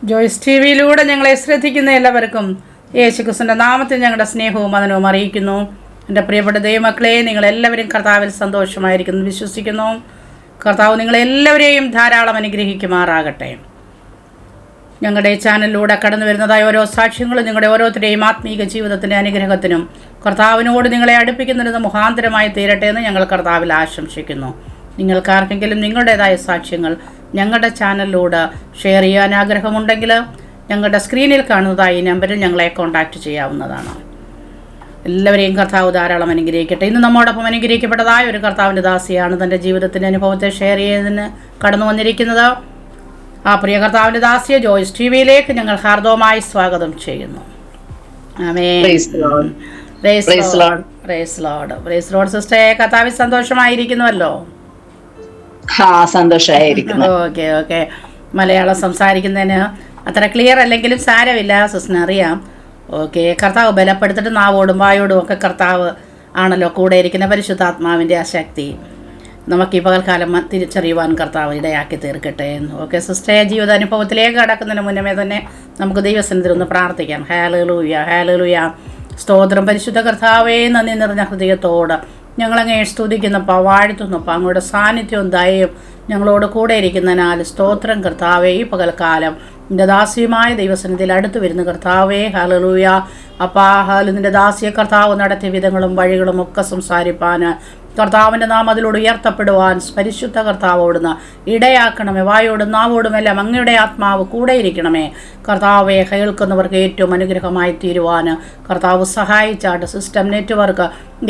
Joyce T വിയിലൂടെ ഞങ്ങളെ ശ്രദ്ധിക്കുന്ന എല്ലാവർക്കും യേശുക്രിസ്തുവിൻ്റെ നാമത്തിൽ ഞങ്ങളുടെ സ്നേഹവും വന്ദനവും അറിയിക്കുന്നു. എൻ്റെ പ്രിയപ്പെട്ട ദൈവമക്കളെ, നിങ്ങളെല്ലാവരും കർത്താവിൽ സന്തോഷമായിരിക്കുന്നു വിശ്വസിക്കുന്നു. കർത്താവ് നിങ്ങളെല്ലാവരെയും ധാരാളം അനുഗ്രഹിക്കുമാറാകട്ടെ. ഞങ്ങളുടെ ചാനലിലൂടെ കടന്നു വരുന്നതായ ഓരോ സാക്ഷ്യങ്ങളും നിങ്ങളുടെ ഓരോരുത്തരുടെയും ആത്മീക ജീവിതത്തിൻ്റെ അനുഗ്രഹത്തിനും കർത്താവിനോട് നിങ്ങളെ അടുപ്പിക്കുന്നതിന് മുഖാന്തരമായി തീരട്ടെ എന്ന് ഞങ്ങൾ കർത്താവിൽ ആശംസിക്കുന്നു. നിങ്ങൾക്കാർക്കെങ്കിലും നിങ്ങളുടേതായ സാക്ഷ്യങ്ങൾ ഞങ്ങളുടെ ചാനലിലൂടെ ഷെയർ ചെയ്യാൻ ആഗ്രഹമുണ്ടെങ്കിൽ ഞങ്ങളുടെ സ്ക്രീനിൽ കാണുന്നതായി ഈ നമ്പറിൽ ഞങ്ങളെ കോൺടാക്റ്റ് ചെയ്യാവുന്നതാണ്. എല്ലാവരെയും കർത്താവ് ധാരാളം അനുഗ്രഹിക്കട്ടെ. ഇന്ന് നമ്മോടൊപ്പം അനുഗ്രഹിക്കപ്പെട്ടതായ ഒരു കർത്താവിൻ്റെ ദാസിയാണ് തൻ്റെ ജീവിതത്തിൻ്റെ അനുഭവത്തെ ഷെയർ ചെയ്തതിന് കടന്നു വന്നിരിക്കുന്നത്. ആ പ്രിയ കർത്താവിൻ്റെ ദാസിയെ ജോയ്സ് ടി വിയിലേക്ക് ഞങ്ങൾ ഹാർദവമായി സ്വാഗതം ചെയ്യുന്നു. സിസ്റ്ററെ, കർത്താവിൽ സന്തോഷമായിരിക്കുന്നുവല്ലോ? സന്തോഷമായിരിക്കുന്നു. ഓക്കെ. മലയാളം സംസാരിക്കുന്നതിന് അത്ര ക്ലിയർ അല്ലെങ്കിലും സാരമില്ല, സിസ്റ്ററിന് അറിയാം. ഓക്കെ. കർത്താവ് ബലപ്പെടുത്തിട്ട് നാവോടും വായോടും ഒക്കെ കർത്താവ് ആണല്ലോ കൂടെ ഇരിക്കുന്ന പരിശുദ്ധാത്മാവിൻ്റെ ആ ശക്തി നമുക്ക് ഈ പകൽക്കാലം തിരിച്ചറിയുവാൻ കർത്താവ് ഇടയാക്കി തീർക്കട്ടെ. ഓക്കെ സിസ്റ്ററെ, ജീവിതാനുഭവത്തിലേക്ക് കടക്കുന്നതിന് മുന്നമേ തന്നെ നമുക്ക് ദൈവസന്നിധിയിൽ ഒന്ന് പ്രാർത്ഥിക്കാം. Hallelujah, hallelujah. സ്തോത്രം പരിശുദ്ധ കർത്താവേ, നന്ദി നിറഞ്ഞ ഹൃദയത്തോട് ഞങ്ങളങ്ങേ സ്തുതിക്കുന്നപ്പോൾ വാഴ്ത്തുന്നപ്പോൾ അങ്ങോട്ട് സാന്നിധ്യവും ദയയും ഞങ്ങളോട് കൂടെ ഇരിക്കുന്നതിനാൽ സ്തോത്രം കർത്താവേ. ഈ പകൽക്കാലം നിൻ്റെ ദാസിയുമായ ദൈവസന്നിധിയിൽ അടുത്ത് വരുന്ന കർത്താവേ, ഹല്ലേലൂയ. അപ്പാ നിൻ്റെ ദാസിയെ കർത്താവ് നടത്തിയ വിധങ്ങളും വഴികളും ഒക്കെ സംസാരിപ്പാൻ കർത്താവിൻ്റെ നാം അതിലൂടെ ഉയർത്തപ്പെടുവാൻ പരിശുദ്ധ കർത്താവോടുന്ന് ഇടയാക്കണമേ. വായോടും നാവോടും എല്ലാം അങ്ങയുടെ ആത്മാവ് കൂടെ ഇരിക്കണമേ കർത്താവെ. കേൾക്കുന്നവർക്ക് ഏറ്റവും അനുഗ്രഹമായി തീരുവാൻ കർത്താവ് സഹായിച്ചാട്ട് സിസ്റ്റം നെറ്റ്വർക്ക്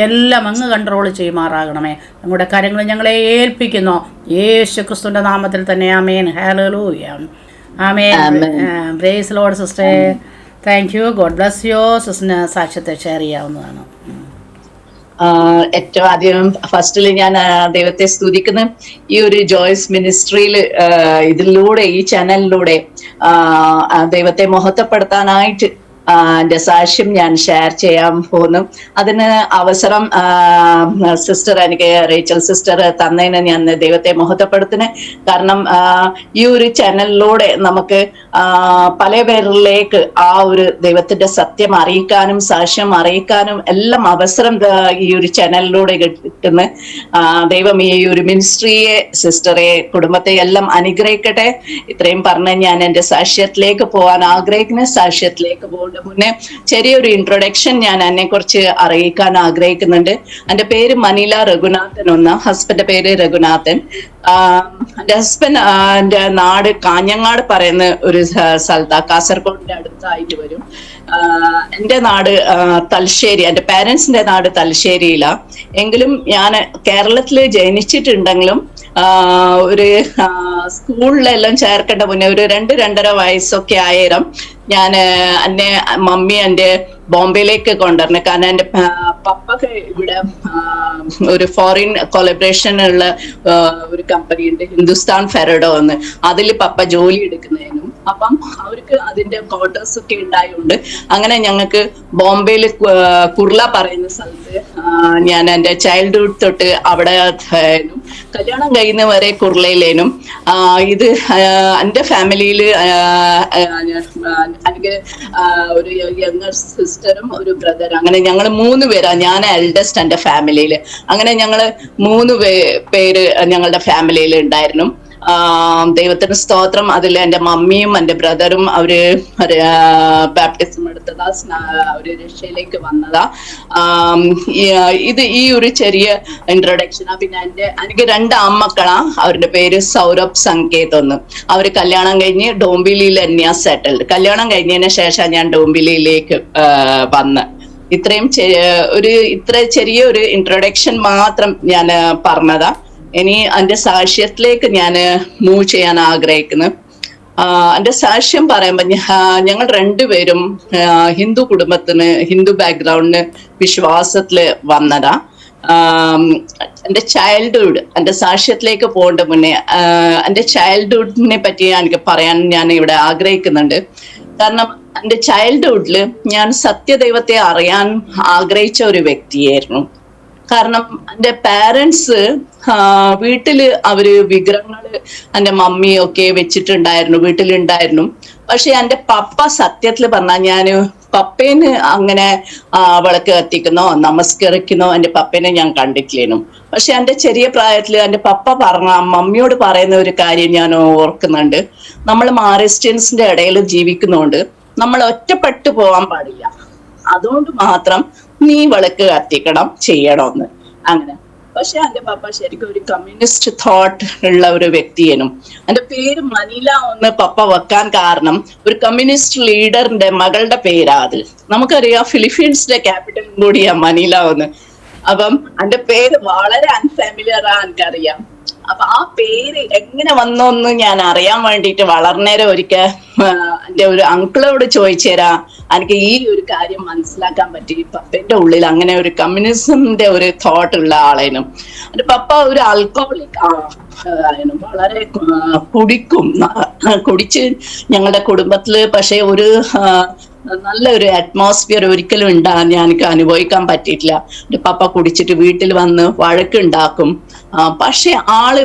എല്ലാം അങ്ങ് കൺട്രോൾ ചെയ്യുമാറാകണമേ. അങ്ങയുടെ കാര്യങ്ങൾ ഞങ്ങളെ ഏൽപ്പിക്കുന്നു യേശു ക്രിസ്തുവിൻ്റെ നാമത്തിൽ തന്നെ. ആമേൻ, ഹല്ലേലൂയ, ആമേൻ. Praise lord sister. Thank you. God bless you. സിസ്റ്ററിന് സാക്ഷ്യത്തെ ഷെയർ ചെയ്യാവുന്നതാണ്. ഏറ്റവും ആദ്യം ഫസ്റ്റിൽ ഞാൻ ദൈവത്തെ സ്തുതിക്കുന്നു. ഈ ഒരു ജോയ്സ് മിനിസ്ട്രിയിൽ ഇതിലൂടെ ഈ ചാനലിലൂടെ ദൈവത്തെ മഹത്വപ്പെടുത്താനായിട്ട് എൻ്റെ സാക്ഷ്യം ഞാൻ ഷെയർ ചെയ്യാൻ പോകുന്നു. അതിന് അവസരം സിസ്റ്റർ, എനിക്ക് റേച്ചൽ സിസ്റ്റർ തന്നതിന് ഞാൻ ദൈവത്തെ മഹത്വപ്പെടുത്തുന്നു. കാരണം ഈ ഒരു ചാനലിലൂടെ നമുക്ക് പല പേരിലേക്ക് ആ ഒരു ദൈവത്തിന്റെ സത്യം അറിയിക്കാനും സാക്ഷ്യം അറിയിക്കാനും എല്ലാം അവസരം ഈ ഒരു ചാനലിലൂടെ കിട്ടുന്നു. ദൈവം ഈ ഒരു മിനിസ്ട്രിയെ, സിസ്റ്ററെ, കുടുംബത്തെ എല്ലാം അനുഗ്രഹിക്കട്ടെ. ഇത്രയും പറഞ്ഞ് ഞാൻ എൻ്റെ സാക്ഷ്യത്തിലേക്ക് പോകാൻ ആഗ്രഹിക്കുന്നു. സാക്ഷ്യത്തിലേക്ക് പോകുന്ന മുന്നേ ചെറിയൊരു ഇൻട്രൊഡക്ഷൻ ഞാൻ എന്നെ കുറിച്ച് അറിയിക്കാൻ ആഗ്രഹിക്കുന്നുണ്ട്. എൻ്റെ പേര് മനീല രഘുനാഥൻ. ഹസ്ബൻഡിന്റെ പേര് രഘുനാഥൻ. എൻ്റെ ഹസ്ബൻഡ് നാട് കാഞ്ഞങ്ങാട് പറയുന്ന ഒരു സ്ഥലത്താണ്, കാസർഗോഡിന്റെ അടുത്തായിട്ട് വരും. എൻ്റെ നാട് തലശ്ശേരി, എൻ്റെ പാരൻസിന്റെ നാട് തലശ്ശേരിയിലാണ്. എങ്കിലും ഞാൻ കേരളത്തില് ജനിച്ചിട്ടുണ്ടെങ്കിലും ഒരു സ്കൂളിലെല്ലാം ചേർക്കേണ്ട മുന്നേ ഒരു 2-2.5 വയസ്സൊക്കെ ആയിരം ഞാൻ എന്നെ മമ്മി എൻ്റെ ബോംബെയിലേക്ക് കൊണ്ടുവരണം. കാരണം എൻ്റെ പപ്പക്ക് ഇവിടെ ഒരു ഫോറിൻ കൊളബറേഷനുള്ള ഒരു കമ്പനി ഉണ്ട്, ഹിന്ദുസ്ഥാൻ ഫെറഡോ എന്ന്. അതിൽ പപ്പ ജോലി എടുക്കുന്നതിനും അപ്പം അവർക്ക് അതിന്റെ ക്വാർട്ടേഴ്സ് ഒക്കെ ഉണ്ടായതുകൊണ്ട് അങ്ങനെ ഞങ്ങൾക്ക് ബോംബെയിൽ കുർള പറയുന്ന സ്ഥലത്ത് ഞാൻ എൻ്റെ ചൈൽഡ്ഹുഡ് തൊട്ട് അവിടെ കല്യാണം കഴിയുന്ന വരെ കുർളയിലേനും. ഇത് എൻ്റെ ഫാമിലിയിൽ എനിക്ക് ഒരു യങ്ങർ സിസ്റ്ററും ഒരു ബ്രദറും, അങ്ങനെ ഞങ്ങൾ 3 പേരാ. ഞാൻ എൽഡസ്റ്റ് എൻ്റെ ഫാമിലിയിൽ. അങ്ങനെ ഞങ്ങൾ 3 പേര് ഞങ്ങളുടെ ഫാമിലിയിൽ ഉണ്ടായിരുന്നു. ദൈവത്തിന് സ്തോത്രം. അതിൽ എൻ്റെ മമ്മിയും എൻ്റെ ബ്രദറും അവര് ബാപ്റ്റിസം എടുത്തതാ, ഒരു രക്ഷയിലേക്ക് വന്നതാ. ഇത് ഈ ഒരു ചെറിയ ഇൻട്രൊഡക്ഷനാ. പിന്നെ എനിക്ക് 2 ആൺമക്കളാ. അവരുടെ പേര് സൗരഭ്, സങ്കേത് ഒന്ന്. അവര് കല്യാണം കഴിഞ്ഞ് ഡോംബിലിയിൽ തന്നെയാ സെറ്റിൽഡ്. കല്യാണം കഴിഞ്ഞതിന് ശേഷം ഞാൻ ഡോംബിലിയിലേക്ക് വന്ന്. ഇത്ര ചെറിയ ഒരു ഇൻട്രൊഡക്ഷൻ മാത്രം ഞാൻ പറഞ്ഞതാ. ഇനി എൻ്റെ സാക്ഷ്യത്തിലേക്ക് ഞാൻ മൂവ് ചെയ്യാൻ ആഗ്രഹിക്കുന്നു. എൻ്റെ സാക്ഷ്യം പറയുമ്പോൾ ഞങ്ങൾ 2 പേരും ഹിന്ദു കുടുംബത്തിന്, ഹിന്ദു ബാക്ക്ഗ്രൗണ്ടിന് വിശ്വാസത്തില് വന്നതാ. എൻ്റെ ചൈൽഡ്ഹുഡ്, എൻ്റെ സാക്ഷ്യത്തിലേക്ക് പോകേണ്ട മുന്നേ എൻ്റെ ചൈൽഡ്ഹുഡിനെ പറ്റി എനിക്ക് പറയാൻ ഞാൻ ഇവിടെ ആഗ്രഹിക്കുന്നുണ്ട്. കാരണം എൻ്റെ ചൈൽഡ്ഹുഡില് ഞാൻ സത്യദൈവത്തെ അറിയാൻ ആഗ്രഹിച്ച ഒരു വ്യക്തിയായിരുന്നു. കാരണം എൻ്റെ പാരൻസ് വീട്ടില് അവര് വിഗ്രഹങ്ങള് എൻ്റെ മമ്മിയൊക്കെ വെച്ചിട്ടുണ്ടായിരുന്നു, വീട്ടിലുണ്ടായിരുന്നു. പക്ഷെ എന്റെ പപ്പ സത്യത്തിൽ പറഞ്ഞാൽ ഞാന് പപ്പേന് അങ്ങനെ വിളക്ക് കത്തിക്കുന്നോ നമസ്കരിക്കുന്നോ എന്റെ പപ്പേനെ ഞാൻ കണ്ടിട്ടില്ലേനു. പക്ഷെ എന്റെ ചെറിയ പ്രായത്തില് എന്റെ പപ്പ പറഞ്ഞ മമ്മിയോട് പറയുന്ന ഒരു കാര്യം ഞാൻ ഓർക്കുന്നുണ്ട്. നമ്മൾ മാറിസ്റ്റ്യൻസിന്റെ ഇടയിൽ ജീവിക്കുന്നോണ്ട് നമ്മൾ ഒറ്റപ്പെട്ടു പോകാൻ പാടില്ല. അതുകൊണ്ട് മാത്രം നീ വിളക്ക് കത്തിക്കണം ചെയ്യണമെന്ന് അങ്ങനെ. പക്ഷെ എന്റെ പപ്പ ശരിക്കും ഒരു കമ്മ്യൂണിസ്റ്റ് തോട്ട് ഉള്ള ഒരു വ്യക്തിയേനും. എന്റെ പേര് മനീല എന്ന് പപ്പ വെക്കാൻ കാരണം ഒരു കമ്മ്യൂണിസ്റ്റ് ലീഡറിന്റെ മകളുടെ പേരാ അത്. നമുക്കറിയാം ഫിലിപ്പീൻസിന്റെ ക്യാപിറ്റലും കൂടിയാ മനീല എന്ന്. അപ്പം എന്റെ പേര് വളരെ അൺഫാമിലിയറാ എനിക്കറിയാം. അപ്പൊ ആ പേര് എങ്ങനെ വന്നോന്ന് ഞാൻ അറിയാൻ വേണ്ടിയിട്ട് വളർന്നേരം ഒരിക്കൽ എന്റെ ഒരു അങ്കിളോട് ചോദിച്ചേരാ എനിക്ക് ഈ ഒരു കാര്യം മനസ്സിലാക്കാൻ പറ്റി. പപ്പന്റെ ഉള്ളിൽ അങ്ങനെ ഒരു കമ്മ്യൂണിസമിന്റെ ഒരു തോട്ട് ഉള്ള ആളേനും. എന്റെ പപ്പ ഒരു ആൽക്കഹോളിക് ആയിരുന്നു. വളരെ കുടിച്ച് ഞങ്ങളുടെ കുടുംബത്തില് പക്ഷെ ഒരു നല്ലൊരു അറ്റ്മോസ്ഫിയർ ഒരിക്കലും ഉണ്ടാകാൻ എനിക്ക് അനുഭവിക്കാൻ പറ്റിയിട്ടില്ല. എന്റെ പപ്പ കുടിച്ചിട്ട് വീട്ടിൽ വന്ന് വഴക്കുണ്ടാക്കും. പക്ഷെ ആള്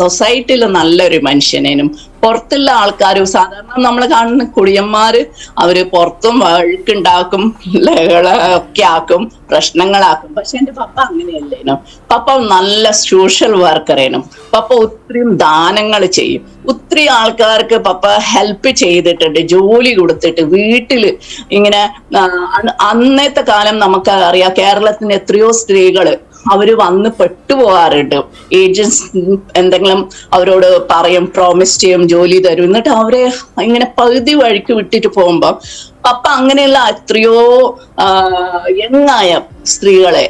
സൊസൈറ്റിയിൽ നല്ലൊരു മനുഷ്യനേനും. പുറത്തുള്ള ആൾക്കാരും സാധാരണ നമ്മൾ കാണുന്ന കുടിയന്മാര് അവര് പുറത്തും വഴക്കുണ്ടാക്കും, ലഹളൊക്കെ ആക്കും, പ്രശ്നങ്ങളാക്കും. പക്ഷെ എന്റെ പപ്പ അങ്ങനെയല്ലേനും. പപ്പ നല്ല സോഷ്യൽ വർക്കറേനും. പപ്പ ഒത്തിരി ദാനങ്ങൾ ചെയ്യും. ഒത്തിരി ആൾക്കാർക്ക് പപ്പ ഹെൽപ്പ് ചെയ്തിട്ടുണ്ട്, ജോലി കൊടുത്തിട്ട് വീട്ടില് ഇങ്ങനെ. അന്നത്തെ കാലം നമുക്ക് അറിയാം, കേരളത്തിന് എത്രയോ സ്ത്രീകള് അവര് വന്ന് പെട്ടുപോകാറുണ്ട്. ഏജൻസ് എന്തെങ്കിലും അവരോട് പറയും, പ്രോമിസ് ചെയ്യും, ജോലി തരും, എന്നിട്ട് അവരെ ഇങ്ങനെ പകുതി വഴിക്ക് വിട്ടിട്ട് പോകുമ്പോ പപ്പ അങ്ങനെയുള്ള എത്രയോ യങ്ങായ സ്ത്രീകളെ,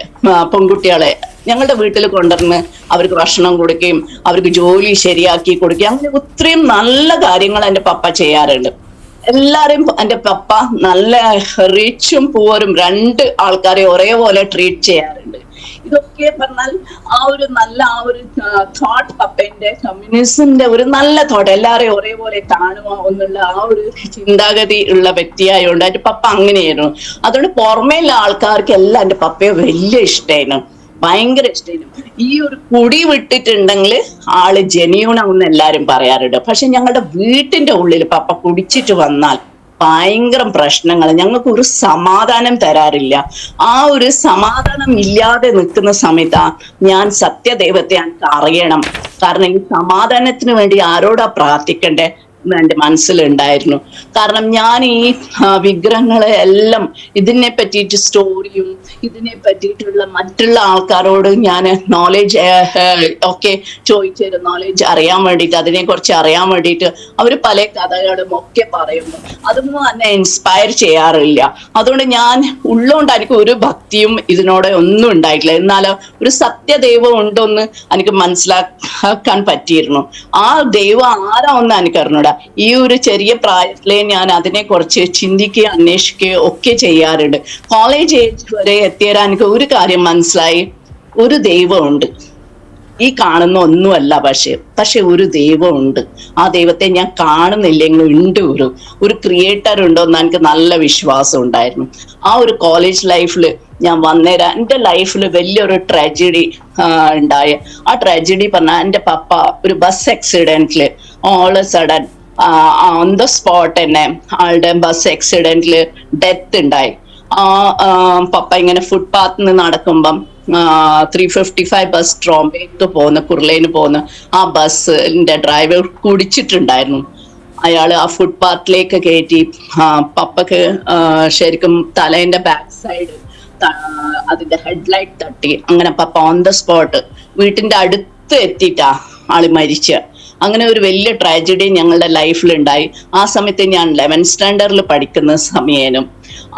പെൺകുട്ടികളെ ഞങ്ങളുടെ വീട്ടിൽ കൊണ്ടുവന്ന് അവർക്ക് ഭക്ഷണം കൊടുക്കുകയും അവർക്ക് ജോലി ശരിയാക്കി കൊടുക്കുകയും അങ്ങനെ ഒത്തിരിയും നല്ല കാര്യങ്ങൾ എന്റെ പപ്പ ചെയ്യാറുണ്ട്. എല്ലാരെയും എന്റെ പപ്പ നല്ല റിച്ചും പൂവറും രണ്ട് ആൾക്കാരെ ഒരേപോലെ ട്രീറ്റ് ചെയ്യാറുണ്ട്. ഇതൊക്കെ പറഞ്ഞാൽ ആ ഒരു തോട്ട് പപ്പന്റെ കമ്മ്യൂണിസത്തിന്റെ ഒരു നല്ല തോട്ട്, എല്ലാരെയും ഒരേപോലെ കാണുക എന്നുള്ള ആ ഒരു ചിന്താഗതി ഉള്ള വ്യക്തിയായോണ്ട് എന്റെ പപ്പ അങ്ങനെയായിരുന്നു. അതുകൊണ്ട് പുറമേയുള്ള ആൾക്കാർക്ക് എല്ലാം എന്റെ പപ്പയെ വലിയ ഇഷ്ടമായിരുന്നു, ഭയങ്കര ഇഷ്ടമായിരുന്നു. ഈ ഒരു കുടി വിട്ടിട്ടുണ്ടെങ്കിൽ ആള് ജെന്യൂണാവുന്ന എല്ലാരും പറയാറുണ്ട്. പക്ഷെ ഞങ്ങളുടെ വീട്ടിന്റെ ഉള്ളിൽ പപ്പ കുടിച്ചിട്ട് വന്നാൽ ഭയങ്കര പ്രശ്നങ്ങൾ, ഞങ്ങൾക്ക് ഒരു സമാധാനം തരാറില്ല. ആ ഒരു സമാധാനം ഇല്ലാതെ നിൽക്കുന്ന സമയത്താ ഞാൻ സത്യദൈവത്തെ എനിക്ക് അറിയണം. കാരണം ഈ സമാധാനത്തിന് വേണ്ടി ആരോടാ പ്രാർത്ഥിക്കണ്ടേ എന്റെ മനസ്സിലുണ്ടായിരുന്നു. കാരണം ഞാൻ ഈ വിഗ്രഹങ്ങളെ എല്ലാം ഇതിനെ പറ്റിയിട്ട് സ്റ്റോറിയും ഇതിനെ പറ്റിയിട്ടുള്ള മറ്റുള്ള ആൾക്കാരോട് ഞാൻ നോളേജ് ഒക്കെ ചോദിച്ചു, നോളേജ് അറിയാൻ വേണ്ടിയിട്ട്, അതിനെ കുറിച്ച് അറിയാൻ വേണ്ടിയിട്ട് അവര് പല കഥകളും ഒക്കെ പറയുന്നു. അതൊന്നും എന്നെ ഇൻസ്പയർ ചെയ്യാറില്ല. അതുകൊണ്ട് ഞാൻ ഉള്ളോണ്ട് എനിക്ക് ഒരു ഭക്തിയും ഇതിനോട് ഒന്നും ഉണ്ടായിട്ടില്ല. എന്നാലോ ഒരു സത്യദൈവം ഉണ്ടോന്ന് എനിക്ക് മനസ്സിലാക്കാൻ പറ്റിയിരുന്നു. ആ ദൈവം ആരാ ഒന്ന് എനിക്ക് അറിഞ്ഞൂടാ. ഈ ഒരു ചെറിയ പ്രായത്തിലെ ഞാൻ അതിനെ കുറിച്ച് ചിന്തിക്കുകയും അന്വേഷിക്കുകയും ഒക്കെ ചെയ്യാറുണ്ട്. കോളേജ് ഏജ് വരെ എത്തിയാൽ എനിക്ക് ഒരു കാര്യം മനസ്സിലായി, ഒരു ദൈവമുണ്ട്. ഈ കാണുന്ന ഒന്നുമല്ല, പക്ഷെ ഒരു ദൈവമുണ്ട്. ആ ദൈവത്തെ ഞാൻ കാണുന്നില്ലെങ്കിൽ ഉണ്ട്, ഒരു ക്രിയേറ്റർ ഉണ്ടോന്ന് എനിക്ക് നല്ല വിശ്വാസം ഉണ്ടായിരുന്നു. ആ ഒരു കോളേജ് ലൈഫിൽ ഞാൻ വന്നേരം എൻ്റെ ലൈഫിൽ വലിയൊരു ട്രാജഡി ഉണ്ടായ. ആ ട്രാജഡി പറഞ്ഞാൽ എൻ്റെ പപ്പ ഒരു ബസ് ആക്സിഡന്റില് all sudden on the spot തന്നെ ആളുടെ ബസ് ആക്സിഡന്റില് ഡെത്ത് ഉണ്ടായി. പപ്പ ഇങ്ങനെ ഫുട്പാത്തിൽ നിന്ന് നടക്കുമ്പം 355 ബസ് ട്രോംബേക്ക് പോകുന്ന കുർളേന് പോകുന്ന ആ ബസ്സിന്റെ ഡ്രൈവർ കുടിച്ചിട്ടുണ്ടായിരുന്നു. അയാള് ആ ഫുട്പാത്തിലേക്ക് കയറ്റി പപ്പക്ക് ശരിക്കും തലേന്റെ ബാക്ക് സൈഡ് അതിന്റെ ഹെഡ്ലൈറ്റ് തട്ടി. അങ്ങനെ പപ്പ ഓൺ ദ സ്പോട്ട് വീട്ടിന്റെ അടുത്ത് എത്തിയിട്ടാ ആള് മരിച്ച. അങ്ങനെ ഒരു വലിയ ട്രാജഡി ഞങ്ങളുടെ ലൈഫിൽ ഉണ്ടായി. ആ സമയത്ത് ഞാൻ 11th സ്റ്റാൻഡേർഡിൽ പഠിക്കുന്ന സമയേനും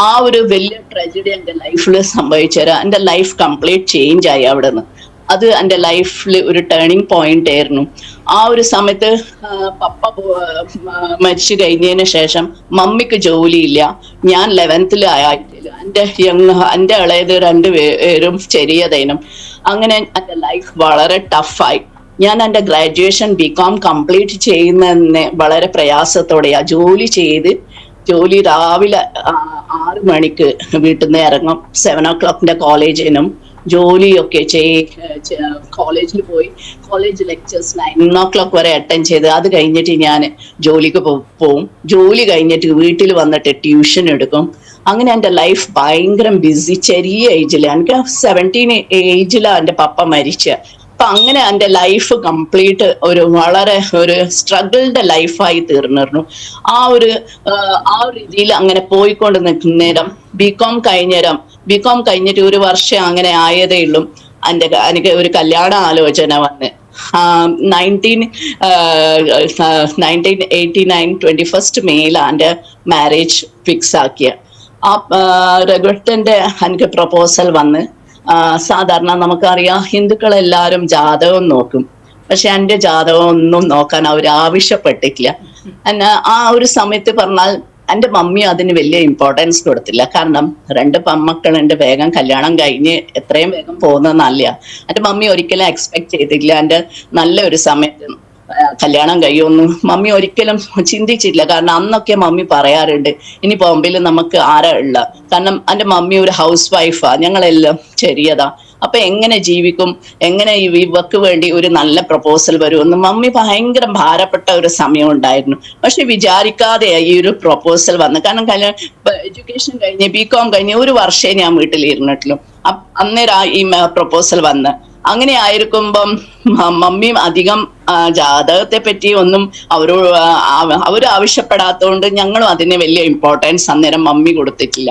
ആ ഒരു വലിയ ട്രാജഡി എൻ്റെ ലൈഫിൽ സംഭവിച്ചുതരാം. എൻ്റെ ലൈഫ് കംപ്ലീറ്റ് ചേഞ്ച് ആയി അവിടെ നിന്ന്. അത് എൻ്റെ ലൈഫിൽ ഒരു ടേണിംഗ് പോയിന്റ് ആയിരുന്നു. ആ ഒരു സമയത്ത് പപ്പ മരിച്ചു കഴിഞ്ഞതിന് ശേഷം മമ്മിക്ക് ജോലിയില്ല. ഞാൻ 11th ആയിട്ടില്ല. എൻ്റെ ഇളയത് 2 പേരും ചെറിയതേനും. അങ്ങനെ എൻ്റെ ലൈഫ് വളരെ ടഫായി. ഞാൻ എൻ്റെ ഗ്രാജുവേഷൻ BCom കംപ്ലീറ്റ് ചെയ്യുന്നതിന് വളരെ പ്രയാസത്തോടെയാ ജോലി രാവിലെ 6 മണിക്ക് വീട്ടിൽ നിന്ന് ഇറങ്ങും. 7 o'clock കോളേജിനും ജോലിയൊക്കെ കോളേജിൽ പോയി കോളേജ് ലെക്ചേഴ്സ് 9 o'clock വരെ അറ്റൻഡ് ചെയ്ത് അത് കഴിഞ്ഞിട്ട് ഞാൻ ജോലിക്ക് പോവും. ജോലി കഴിഞ്ഞിട്ട് വീട്ടിൽ വന്നിട്ട് ട്യൂഷൻ എടുക്കും. അങ്ങനെ എൻ്റെ ലൈഫ് ഭയങ്കര ബിസി. ചെറിയ ഏജില് എനിക്ക് 17 ഏജിലാണ് എൻ്റെ പപ്പ മരിച്ച. അപ്പൊ അങ്ങനെ എൻ്റെ ലൈഫ് കംപ്ലീറ്റ് ഒരു വളരെ ഒരു സ്ട്രഗിളിന്റെ ലൈഫായി തീർന്നിരുന്നു. ആ ഒരു രീതിയിൽ അങ്ങനെ പോയിക്കൊണ്ട് നിൽക്കുന്നേരം ബികോം കഴിഞ്ഞിട്ട് ഒരു വർഷം അങ്ങനെ ആയതേ ഉള്ളൂ എനിക്ക് ഒരു കല്യാണ ആലോചന വന്ന്. 1989 21st മെയ്യിലാണ് എൻ്റെ മാരേജ് ഫിക്സ് ആക്കിയ. ആ രഘുട്ടന്റെ എനിക്ക് പ്രപ്പോസൽ വന്ന്. സാധാരണ നമുക്കറിയാം ഹിന്ദുക്കളെല്ലാരും ജാതകം നോക്കും, പക്ഷെ എൻ്റെ ജാതകം ഒന്നും നോക്കാൻ അവർ ആവശ്യപ്പെട്ടിട്ടില്ല. എന്നാ ആ ഒരു സമയത്ത് പറഞ്ഞാൽ എൻ്റെ മമ്മി അതിന് വലിയ ഇമ്പോർട്ടൻസ് കൊടുത്തില്ല. കാരണം 2 പെൺമക്കളുണ്ട്, വേഗം കല്യാണം കഴിഞ്ഞ് എത്രയും വേഗം പോകുന്നതെന്നല്ല. എൻ്റെ മമ്മി ഒരിക്കലും എക്സ്പെക്ട് ചെയ്തിട്ടില്ല എൻ്റെ നല്ലൊരു സമയത്ത് കല്യാണം കഴിയുമെന്ന് മമ്മി ഒരിക്കലും ചിന്തിച്ചില്ല. കാരണം അന്നൊക്കെ മമ്മി പറയാറുണ്ട് ഇനി ബോംബെയിൽ നമുക്ക് ആരാ ഉള്ള, കാരണം എൻ്റെ മമ്മി ഒരു ഹൗസ് വൈഫാ, ഞങ്ങളെല്ലാം ചെറിയതാ, അപ്പൊ എങ്ങനെ ജീവിക്കും, എങ്ങനെ ഇവക്ക് വേണ്ടി ഒരു നല്ല പ്രപ്പോസൽ വരുമെന്ന് മമ്മി ഭയങ്കര ഭാരപ്പെട്ട ഒരു സമയം ഉണ്ടായിരുന്നു. പക്ഷെ വിചാരിക്കാതെ ഈ ഒരു പ്രപ്പോസൽ വന്നു. കാരണം എഡ്യൂക്കേഷൻ കഴിഞ്ഞ് ബികോം കഴിഞ്ഞ് ഒരു വർഷമേ ഞാൻ വീട്ടിലിരുന്നിട്ടുള്ളൂ. അന്നേരം ഈ പ്രപ്പോസൽ വന്ന്. അങ്ങനെ ആയിരിക്കുമ്പം മമ്മിയും അധികം ജാതകത്തെ പറ്റി ഒന്നും അവർ ആവശ്യപ്പെടാത്തതുകൊണ്ട് ഞങ്ങളും അതിന് വലിയ ഇമ്പോർട്ടൻസ് അന്നേരം മമ്മി കൊടുത്തിട്ടില്ല.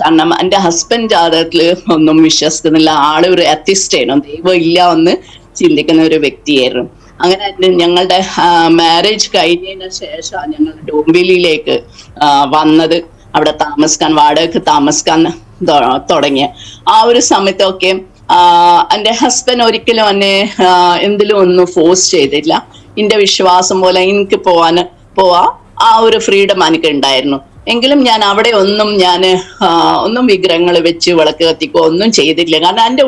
കാരണം എൻ്റെ ഹസ്ബൻഡ് ജാതകത്തില് ഒന്നും വിശ്വസിക്കുന്നില്ല. ആള് ഒരു അത്തിസ്റ്റായിരുന്നു, ദൈവം ഇല്ല എന്ന് ചിന്തിക്കുന്ന ഒരു വ്യക്തിയായിരുന്നു. അങ്ങനെ ഞങ്ങളുടെ മാരേജ് കഴിഞ്ഞതിന് ശേഷം ഞങ്ങൾ ഡോംബിലിയിലേക്ക് വന്നത്, അവിടെ താമസിക്കാൻ വാടകയ്ക്ക് താമസിക്കാൻ തുടങ്ങിയ. ആ ഒരു സമയത്തൊക്കെ എൻ്റെ ഹസ്ബൻഡ് ഒരിക്കലും എന്നെ എന്തിലും ഒന്നും ഫോഴ്സ് ചെയ്തില്ല. എന്റെ വിശ്വാസം പോലെ എനിക്ക് പോവാ ആ ഒരു ഫ്രീഡം എനിക്ക് ഉണ്ടായിരുന്നു. എങ്കിലും ഞാൻ അവിടെ ഒന്നും വിഗ്രഹങ്ങൾ വെച്ച് വിളക്ക് കത്തിക്കോ ഒന്നും ചെയ്തിട്ടില്ല. കാരണം എൻ്റെ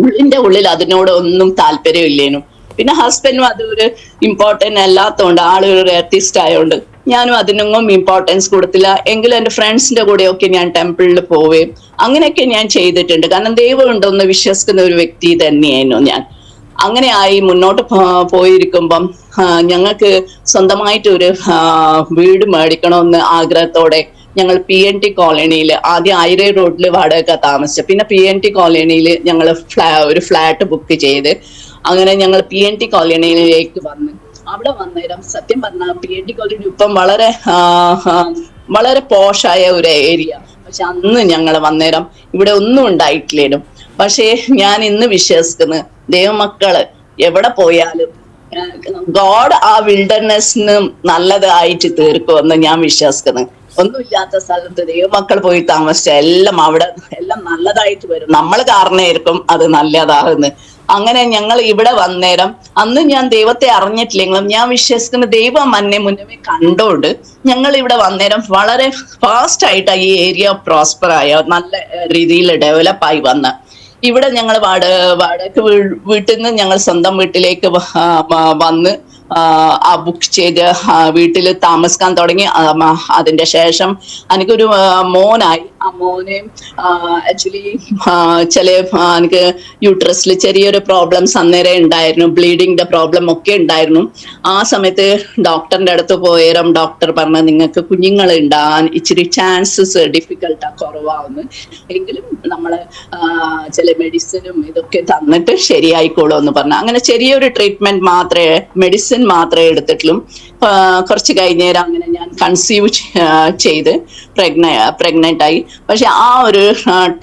ഉള്ളിന്റെ ഉള്ളിൽ അതിനോട് ഒന്നും താല്പര്യമില്ലേനു. പിന്നെ ഹസ്ബൻഡും അതൊരു ഇമ്പോർട്ടന്റ് അല്ലാത്തതുകൊണ്ട്, ആളൊരു ആർട്ടിസ്റ്റ് ആയതുകൊണ്ട് ഞാനും അതിനൊന്നും ഇമ്പോർട്ടൻസ് കൊടുത്തില്ല. എങ്കിലും എൻ്റെ ഫ്രണ്ട്സിന്റെ കൂടെയൊക്കെ ഞാൻ ടെമ്പിളിൽ പോവുകയും അങ്ങനെയൊക്കെ ഞാൻ ചെയ്തിട്ടുണ്ട്. കാരണം ദൈവം ഉണ്ടെന്ന് വിശ്വസിക്കുന്ന ഒരു വ്യക്തി തന്നെയായിരുന്നു ഞാൻ. അങ്ങനെ ആയി മുന്നോട്ട് പോയിരിക്കുമ്പം ഞങ്ങൾക്ക് സ്വന്തമായിട്ട് ഒരു വീട് മേടിക്കണമെന്ന് ആഗ്രഹത്തോടെ ഞങ്ങൾ PNT കോളനിയിൽ, ആദ്യം ആയിരം റോഡിൽ വാടക താമസിച്ചു. പിന്നെ PNT കോളനിയിൽ ഞങ്ങൾ ഒരു ഫ്ലാറ്റ് ബുക്ക് ചെയ്ത് അങ്ങനെ ഞങ്ങൾ PNT കോളനിയിലേക്ക് വന്ന്. അവിടെ വന്നേരം സത്യം പറഞ്ഞാൽ PNT കോളനി ഇപ്പം വളരെ പോഷായ ഒരു ഏരിയ. പക്ഷെ അന്ന് ഞങ്ങൾ വന്നേരം ഇവിടെ ഒന്നും ഉണ്ടായിട്ടില്ലേനും. പക്ഷേ ഞാൻ ഇന്ന് വിശ്വസിക്കുന്നത് ദൈവമക്കള് എവിടെ പോയാലും ഗോഡ് ആ വിൽഡർനെസ്സിന് നല്ലതായിട്ട് തീർക്കുമെന്ന് ഞാൻ വിശ്വസിക്കുന്നത്. ഒന്നുമില്ലാത്ത സ്ഥലത്ത് ദൈവമക്കൾ പോയി താമസിച്ച എല്ലാം അവിടെ എല്ലാം നല്ലതായിട്ട് വരും. നമ്മൾ കാരണമായിരിക്കും അത് നല്ലതാകുന്നത്. അങ്ങനെ ഞങ്ങൾ ഇവിടെ വന്നേരം അന്ന് ഞാൻ ദൈവത്തെ അറിഞ്ഞിട്ടില്ലെങ്കിലും ഞാൻ വിശ്വസിക്കുന്ന ദൈവം എന്നെ മുന്നേ കണ്ടോണ്ട് ഞങ്ങൾ ഇവിടെ വന്നേരം വളരെ ഫാസ്റ്റ് ആയിട്ട് ഈ ഏരിയ പ്രോസ്പർ ആയ നല്ല രീതിയിൽ ഡെവലപ്പായി വന്ന. ഇവിടെ ഞങ്ങൾ വാടക വീട്ടിൽ നിന്ന് ഞങ്ങൾ സ്വന്തം വീട്ടിലേക്ക് വന്ന് ബുക്ക് ചെയ്ത് വീട്ടിൽ താമസിക്കാൻ തുടങ്ങി. അതിന്റെ ശേഷം എനിക്കൊരു മോനായി. ആ മോനെ ആക്ച്വലി എനിക്ക് യൂട്രസിൽ ചെറിയൊരു പ്രോബ്ലംസ് അന്നേരം ഉണ്ടായിരുന്നു, ബ്ലീഡിങ്ങിന്റെ പ്രോബ്ലം ഒക്കെ ഉണ്ടായിരുന്നു. ആ സമയത്ത് ഡോക്ടറിന്റെ അടുത്ത് പോയേരം ഡോക്ടർ പറഞ്ഞു നിങ്ങൾക്ക് കുഞ്ഞുങ്ങൾ ഉണ്ടാകാൻ ഇച്ചിരി ചാൻസസ് ഡിഫിക്കൽട്ടാ, കുറവാകുന്നു. എങ്കിലും നമ്മള് ചില മെഡിസിനും ഇതൊക്കെ തന്നിട്ട് ശരിയായിക്കോളൂ എന്ന് പറഞ്ഞു. അങ്ങനെ ചെറിയൊരു ട്രീറ്റ്മെന്റ് മെഡിസിൻ മാത്രമേ എടുത്തിട്ടുള്ളൂ. കുറച്ച് കഴിഞ്ഞേരം അങ്ങനെ ഞാൻ കൺസീവ് ചെയ്ത് പ്രഗ്നന്റ് ആയി. പക്ഷെ ആ ഒരു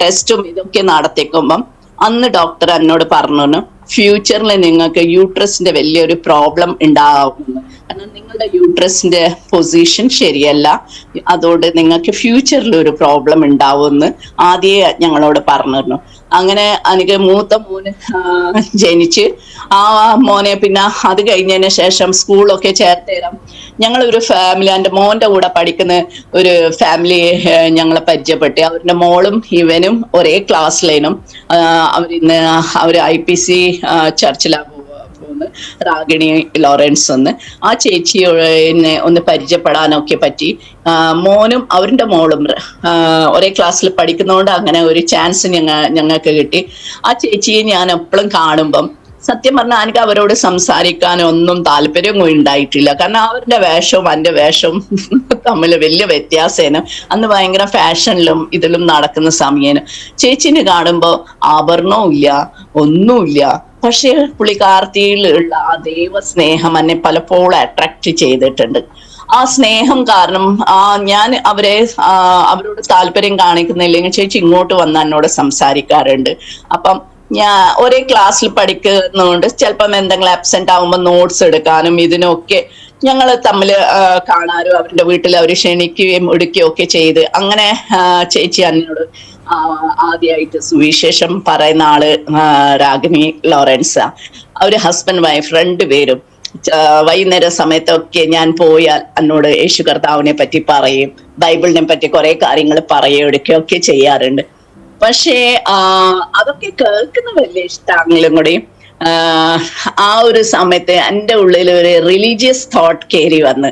ടെസ്റ്റും ഇതൊക്കെ നടത്തിക്കുമ്പം അന്ന് ഡോക്ടർ എന്നോട് പറഞ്ഞു ഫ്യൂച്ചറിൽ നിങ്ങൾക്ക് യൂട്രസിന്റെ വലിയൊരു പ്രോബ്ലം ഉണ്ടാവുമെന്ന്. കാരണം നിങ്ങളുടെ യൂട്രസിന്റെ പൊസിഷൻ ശരിയല്ല, അതുകൊണ്ട് നിങ്ങൾക്ക് ഫ്യൂച്ചറിൽ ഒരു പ്രോബ്ലം ഉണ്ടാവുമെന്ന് ആദ്യമേ ഞങ്ങളോട് പറഞ്ഞിരുന്നു. അങ്ങനെ എനിക്ക് മൂത്ത മോന് ജനിച്ച് ആ മോനെ പിന്നെ അത് കഴിഞ്ഞതിന് ശേഷം സ്കൂളൊക്കെ ചേർത്തേരാം ഞങ്ങളൊരു ഫാമിലി, എൻ്റെ മോന്റെ കൂടെ പഠിക്കുന്ന ഒരു ഫാമിലി ഞങ്ങളെ പരിചയപ്പെട്ട്. അവരുടെ മോളും ഇവനും ഒരേ ക്ലാസ്സിലേനും. അവർ IPC ചർച്ചിലാണ് ഒന്ന് രാഗിണി ലോറൻസ് ഒന്ന്. ആ ചേച്ചിയെ ഒന്ന് പരിചയപ്പെടാനൊക്കെ പറ്റി. മോനും അവരുടെ മോളും ഒരേ ക്ലാസ്സിൽ പഠിക്കുന്നതുകൊണ്ട് അങ്ങനെ ഒരു ചാൻസ് ഞങ്ങൾക്ക് കിട്ടി. ആ ചേച്ചിയെ ഞാൻ എപ്പോഴും കാണുമ്പം സത്യം പറഞ്ഞാൽ എനിക്ക് അവരോട് സംസാരിക്കാനൊന്നും താല്പര്യം ഉണ്ടായിട്ടില്ല. കാരണം അവരുടെ വേഷവും എൻ്റെ വേഷവും തമ്മിൽ വലിയ വ്യത്യാസേന. അന്ന് ഭയങ്കര ഫാഷനിലും ഇതിലും നടക്കുന്ന സമയേന ചേച്ചിനെ കാണുമ്പോൾ ആഭരണവും ഇല്ല, ഒന്നുമില്ല. പക്ഷെ പുള്ളിക്കാർത്തിയിലുള്ള ആ ദൈവസ്നേഹം എന്നെ പലപ്പോഴും അട്രാക്ട് ചെയ്തിട്ടുണ്ട്. ആ സ്നേഹം കാരണം ഞാൻ അവരോട് താല്പര്യം കാണിക്കുന്നില്ലെങ്കിൽ ചേച്ചി ഇങ്ങോട്ട് വന്ന് എന്നോട് സംസാരിക്കാറുണ്ട്. അപ്പം ഞാൻ ഒരേ ക്ലാസ്സിൽ പഠിക്കുന്നതുകൊണ്ട് ചിലപ്പം എന്തെങ്കിലും ആബ്സെന്റ് ആവുമ്പോൾ നോട്ട്സ് എടുക്കാനും ഇതിനൊക്കെ ഞങ്ങൾ തമ്മിൽ കാണാനും അവരുടെ വീട്ടിൽ അവർ ക്ഷണിക്കുകയും എടുക്കുകയും ഒക്കെ ചെയ്ത് അങ്ങനെ ചേച്ചി എന്നോട് ആദ്യമായിട്ട് സുവിശേഷം പറയുന്ന ആള് രാഗിണി ലോറൻസ്. അവര് ഹസ്ബൻഡ് വൈഫ് രണ്ടുപേരും വൈകുന്നേര സമയത്തൊക്കെ ഞാൻ പോയാൽ എന്നോട് യേശു കർത്താവിനെ പറ്റി പറയും, ബൈബിളിനെ പറ്റി കുറെ കാര്യങ്ങൾ പറയുകയും എടുക്കുകയൊക്കെ ചെയ്യാറുണ്ട്. പക്ഷേ അതൊക്കെ കേൾക്കുന്ന വലിയ ഇഷ്ടമാണെങ്കിലും കൂടി ആ ഒരു സമയത്ത് എൻ്റെ ഉള്ളിൽ ഒരു റിലീജിയസ് തോട്ട് കയറി വന്ന്.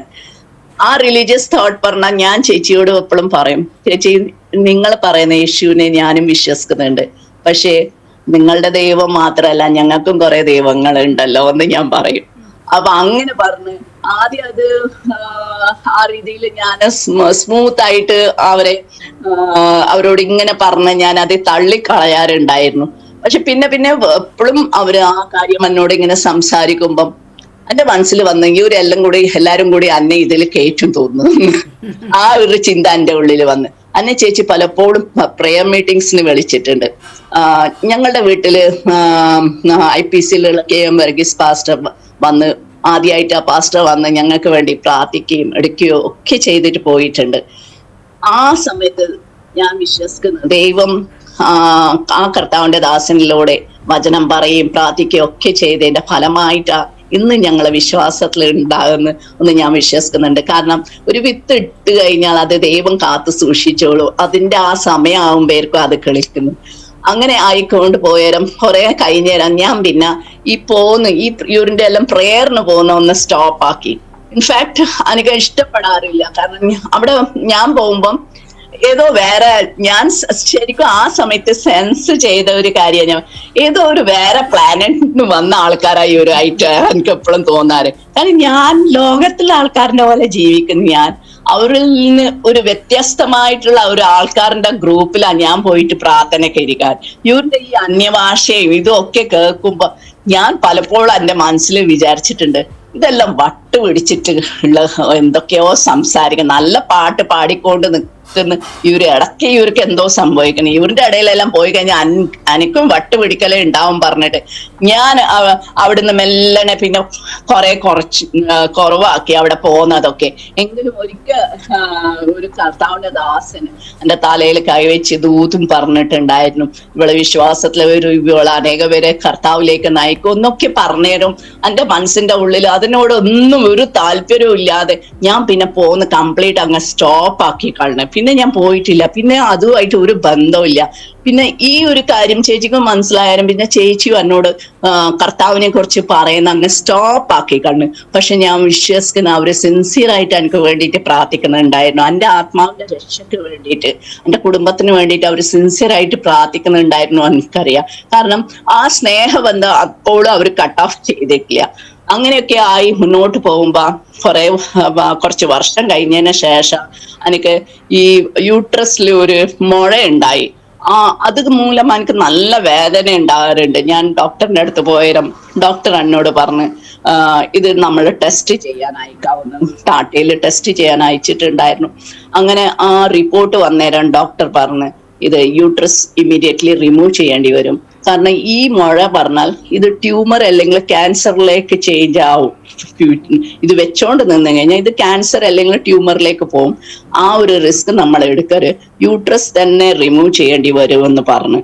ആ റിലീജിയസ് തോട്ട് പറഞ്ഞാൽ ഞാൻ ചേച്ചിയോട് എപ്പോഴും പറയും, ചേച്ചി നിങ്ങൾ പറയുന്ന യേശുവിനെ ഞാനും വിശ്വസിക്കുന്നുണ്ട്, പക്ഷേ നിങ്ങളുടെ ദൈവം മാത്രമല്ല ഞങ്ങൾക്കും കുറെ ദൈവങ്ങൾ ഉണ്ടല്ലോ എന്ന് ഞാൻ പറയും. അപ്പൊ അങ്ങനെ പറഞ്ഞ് ആദ്യം അത് ആ രീതിയിൽ ഞാൻ സ്മൂത്ത് ആയിട്ട് അവരോട് ഇങ്ങനെ പറഞ്ഞ് ഞാൻ അത് തള്ളിക്കളയാറുണ്ടായിരുന്നു. പക്ഷെ പിന്നെ എപ്പോഴും അവര് ആ കാര്യം എന്നോട് ഇങ്ങനെ സംസാരിക്കുമ്പം എന്റെ മനസ്സിൽ വന്നു എല്ലാരും കൂടി അന്നെ ഇതിൽ കയറ്റും തോന്നുന്നു. ആ ഒരു ചിന്ത എന്റെ ഉള്ളിൽ വന്ന് അന്നെ ചേച്ചി പലപ്പോഴും പ്രേയർ മീറ്റിംഗ്സിന് വിളിച്ചിട്ടുണ്ട്. ഞങ്ങളുടെ വീട്ടില് IPCയിലുള്ള KM വർഗീസ് പാസ്റ്റർ വന്ന് ആദ്യമായിട്ട് ആ പാസ്റ്റർ വന്ന് ഞങ്ങൾക്ക് വേണ്ടി പ്രാർത്ഥിക്കുകയും എടുക്കുകയോ ഒക്കെ ചെയ്തിട്ട് പോയിട്ടുണ്ട്. ആ സമയത്ത് ഞാൻ വിശ്വസിക്കുന്നത് ദൈവം ആ കർത്താവിന്റെ ദാസനിലൂടെ വചനം പറയും പ്രാർത്ഥിക്കുകയും ഒക്കെ ചെയ്തതിന്റെ ഫലമായിട്ടാ ഇന്ന് ഞങ്ങളെ വിശ്വാസത്തിൽ ഉണ്ടാകുന്ന ഒന്ന് ഞാൻ വിശ്വസിക്കുന്നുണ്ട്. കാരണം ഒരു വിത്ത് ഇട്ട് കഴിഞ്ഞാൽ അത് ദൈവം കാത്തു സൂക്ഷിച്ചോളൂ. അതിന്റെ ആ സമയമാകുമ്പോഴേക്കും അത് കിളിക്കുന്നു. അങ്ങനെ ആയിക്കൊണ്ട് പോയേരം കുറെ കഴിഞ്ഞേരം ഞാൻ പിന്നെ ഈ യൂറിന്റെ എല്ലാം പ്രേയറിന് പോകുന്ന ഒന്ന് സ്റ്റോപ്പ് ആക്കി. ഇൻഫാക്ട് എനിക്ക് ഇഷ്ടപ്പെടാറില്ല. കാരണം അവിടെ ഞാൻ പോകുമ്പം ഏതോ വേറെ ഞാൻ ശരിക്കും ആ സമയത്ത് സെൻസ് ചെയ്ത ഒരു കാര്യം ഏതോ ഒരു വേറെ പ്ലാനറ്റിന് വന്ന ആൾക്കാരായി ഒരു ആയിട്ട് എനിക്ക് എപ്പോഴും തോന്നാറ്. കാരണം ഞാൻ ലോകത്തിലെ ആൾക്കാരുടെ പോലെ ജീവിക്കുന്നു. ഞാൻ അവരിൽ നിന്ന് ഒരു വ്യത്യസ്തമായിട്ടുള്ള ഒരു ആൾക്കാരുടെ ഗ്രൂപ്പിലാണ് ഞാൻ പോയിട്ട് പ്രാർത്ഥനയ്ക്ക് ഇരിക്കാൻ. ഇവരുടെ ഈ അന്യഭാഷയും ഇതൊക്കെ കേൾക്കുമ്പോ ഞാൻ പലപ്പോഴും എന്റെ മനസ്സിൽ വിചാരിച്ചിട്ടുണ്ട്, ഇതെല്ലാം വട്ട് പിടിച്ചിട്ട് ഉള്ള എന്തൊക്കെയോ സംസാരിക്കും. നല്ല പാട്ട് പാടിക്കൊണ്ട് ഇവർക്ക് എന്തോ സംഭവിക്കണം. ഇവരുടെ ഇടയിലെല്ലാം പോയി കഴിഞ്ഞാൽ എനിക്കും വട്ട് പിടിക്കലേ ഉണ്ടാവും പറഞ്ഞിട്ട് ഞാൻ അവിടുന്ന് മെല്ലനെ പിന്നെ കുറവാക്കി അവിടെ പോകുന്നതൊക്കെ. എങ്കിലും ഒരു കർത്താവിന്റെ ദാസന് എന്റെ തലയിൽ കൈവച്ച് ദൂതും പറഞ്ഞിട്ടുണ്ടായിരുന്നു, ഇവളെ വിശ്വാസത്തിലെ ഇവളെ അനേക പേരെ കർത്താവിലേക്ക് നയിക്കും എന്നൊക്കെ പറഞ്ഞേരും. എന്റെ മനസ്സിന്റെ ഉള്ളിൽ അതിനോടൊന്നും ഒരു താല്പര്യവും ഇല്ലാതെ ഞാൻ പിന്നെ പോകുന്ന കംപ്ലീറ്റ് അങ്ങ് സ്റ്റോപ്പ് ആക്കി കളഞ്ഞു. പിന്നെ ഞാൻ പോയിട്ടില്ല. പിന്നെ അതുമായിട്ട് ഒരു ബന്ധമില്ല. പിന്നെ ഈ ഒരു കാര്യം ചേച്ചിക്കും മനസ്സിലായാലും പിന്നെ ചേച്ചിയും എന്നോട് കർത്താവിനെ കുറിച്ച് പറയുന്ന അങ്ങ് സ്റ്റോപ്പ് ആക്കി കളഞ്ഞു. പക്ഷെ ഞാൻ വിശ്വസിക്കുന്ന അവര് സിൻസിയറായിട്ട് എനിക്ക് വേണ്ടിയിട്ട് പ്രാർത്ഥിക്കുന്നുണ്ടായിരുന്നു. എൻ്റെ ആത്മാവിന്റെ രക്ഷയ്ക്ക് വേണ്ടിയിട്ട്, എൻ്റെ കുടുംബത്തിന് വേണ്ടിയിട്ട് അവർ സിൻസിയറായിട്ട് പ്രാർത്ഥിക്കുന്നുണ്ടായിരുന്നു എനിക്കറിയാം. കാരണം ആ സ്നേഹബന്ധം അപ്പോഴും അവർ കട്ട് ഓഫ് ചെയ്തിട്ടില്ല. അങ്ങനെയൊക്കെ ആയി മുന്നോട്ട് പോകുമ്പോ കുറച്ച് വർഷം കഴിഞ്ഞതിന് ശേഷം എനിക്ക് ഈ യൂട്രസിൽ ഒരു മുഴ ഉണ്ടായി. അത് മൂലം എനിക്ക് നല്ല വേദന ഉണ്ടാകാറുണ്ട്. ഞാൻ ഡോക്ടറിന്റെ അടുത്ത് പോയാലും ഡോക്ടർ എന്നോട് പറഞ്ഞ് ഇത് നമ്മൾ ടെസ്റ്റ് ചെയ്യാൻ അയക്കാവുന്ന ടാറ്റയിൽ ടെസ്റ്റ് ചെയ്യാൻ അയച്ചിട്ടുണ്ടായിരുന്നു. അങ്ങനെ ആ റിപ്പോർട്ട് വന്നേരം ഡോക്ടർ പറഞ്ഞ് ഇത് യൂട്രസ് ഇമ്മീഡിയറ്റ്ലി റിമൂവ് ചെയ്യേണ്ടി വരും. കാരണം ഈ മുഴ പറഞ്ഞാൽ ഇത് ട്യൂമർ അല്ലെങ്കിൽ ക്യാൻസറിലേക്ക് ചേഞ്ച് ആവും. ഇത് വെച്ചോണ്ട് നിന്ന് കഴിഞ്ഞാൽ ഇത് ക്യാൻസർ അല്ലെങ്കിൽ ട്യൂമറിലേക്ക് പോകും. ആ ഒരു റിസ്ക് നമ്മൾ എടുക്കരുത്, യൂട്രസ് തന്നെ റിമൂവ് ചെയ്യേണ്ടി വരുമെന്ന് പറഞ്ഞു.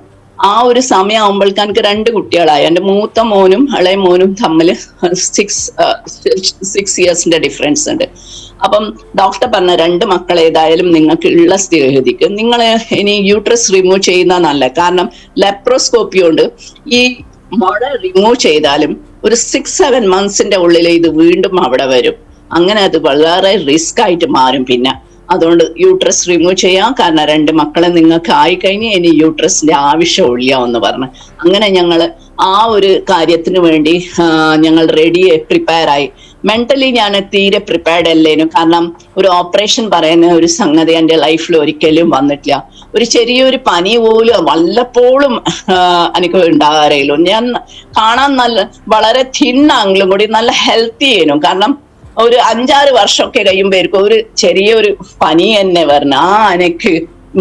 ആ ഒരു സമയമാകുമ്പോഴേക്ക് എനിക്ക് 2 കുട്ടികളായി. എൻ്റെ മൂത്ത മോനും ഇളയ മോനും തമ്മിൽ 6 ഇയേഴ്സിന്റെ ഡിഫറൻസ് ഉണ്ട്. അപ്പം ഡോക്ടർ പറഞ്ഞ 2 മക്കൾ ഏതായാലും നിങ്ങൾക്ക് ഉള്ള സ്ഥിതിക്ക് നിങ്ങൾ ഇനി യൂട്രസ് റിമൂവ് ചെയ്യുന്ന നല്ല. കാരണം ലെപ്രോസ്കോപ്പി കൊണ്ട് ഈ മുഴ റിമൂവ് ചെയ്താലും ഒരു 6-7 മന്ത്സിന്റെ ഉള്ളിൽ ഇത് വീണ്ടും അവിടെ വരും. അങ്ങനെ അത് വളരെ റിസ്ക് ആയിട്ട് മാറും. പിന്നെ അതുകൊണ്ട് യൂട്രസ് റിമൂവ് ചെയ്യാം, കാരണം 2 മക്കളെ നിങ്ങൾക്ക് ആയിക്കഴിഞ്ഞ് ഇനി യൂട്രസിന്റെ ആവശ്യമില്ല എന്ന് പറഞ്ഞു. അങ്ങനെ ഞങ്ങൾ ആ ഒരു കാര്യത്തിന് വേണ്ടി ഞങ്ങൾ പ്രിപ്പയർ ആയി. മെന്റലി ഞാൻ തീരെ പ്രിപ്പയർഡ് അല്ലേനു, കാരണം ഒരു ഓപ്പറേഷൻ പറയുന്ന ഒരു സംഗതി എൻ്റെ ലൈഫിൽ ഒരിക്കലും വന്നിട്ടില്ല. ഒരു ചെറിയൊരു പനി പോലും വല്ലപ്പോഴും എനിക്ക് ഉണ്ടാകാറില്ല. ഞാൻ കാണാൻ വളരെ തിന്നാണെങ്കിലും കൂടി നല്ല ഹെൽത്തി ആയിരുന്നു. കാരണം ഒരു 5-6 വർഷമൊക്കെ കഴിയുമ്പോഴേക്കും ഒരു ചെറിയൊരു പനി തന്നെ വരണം. എനിക്ക്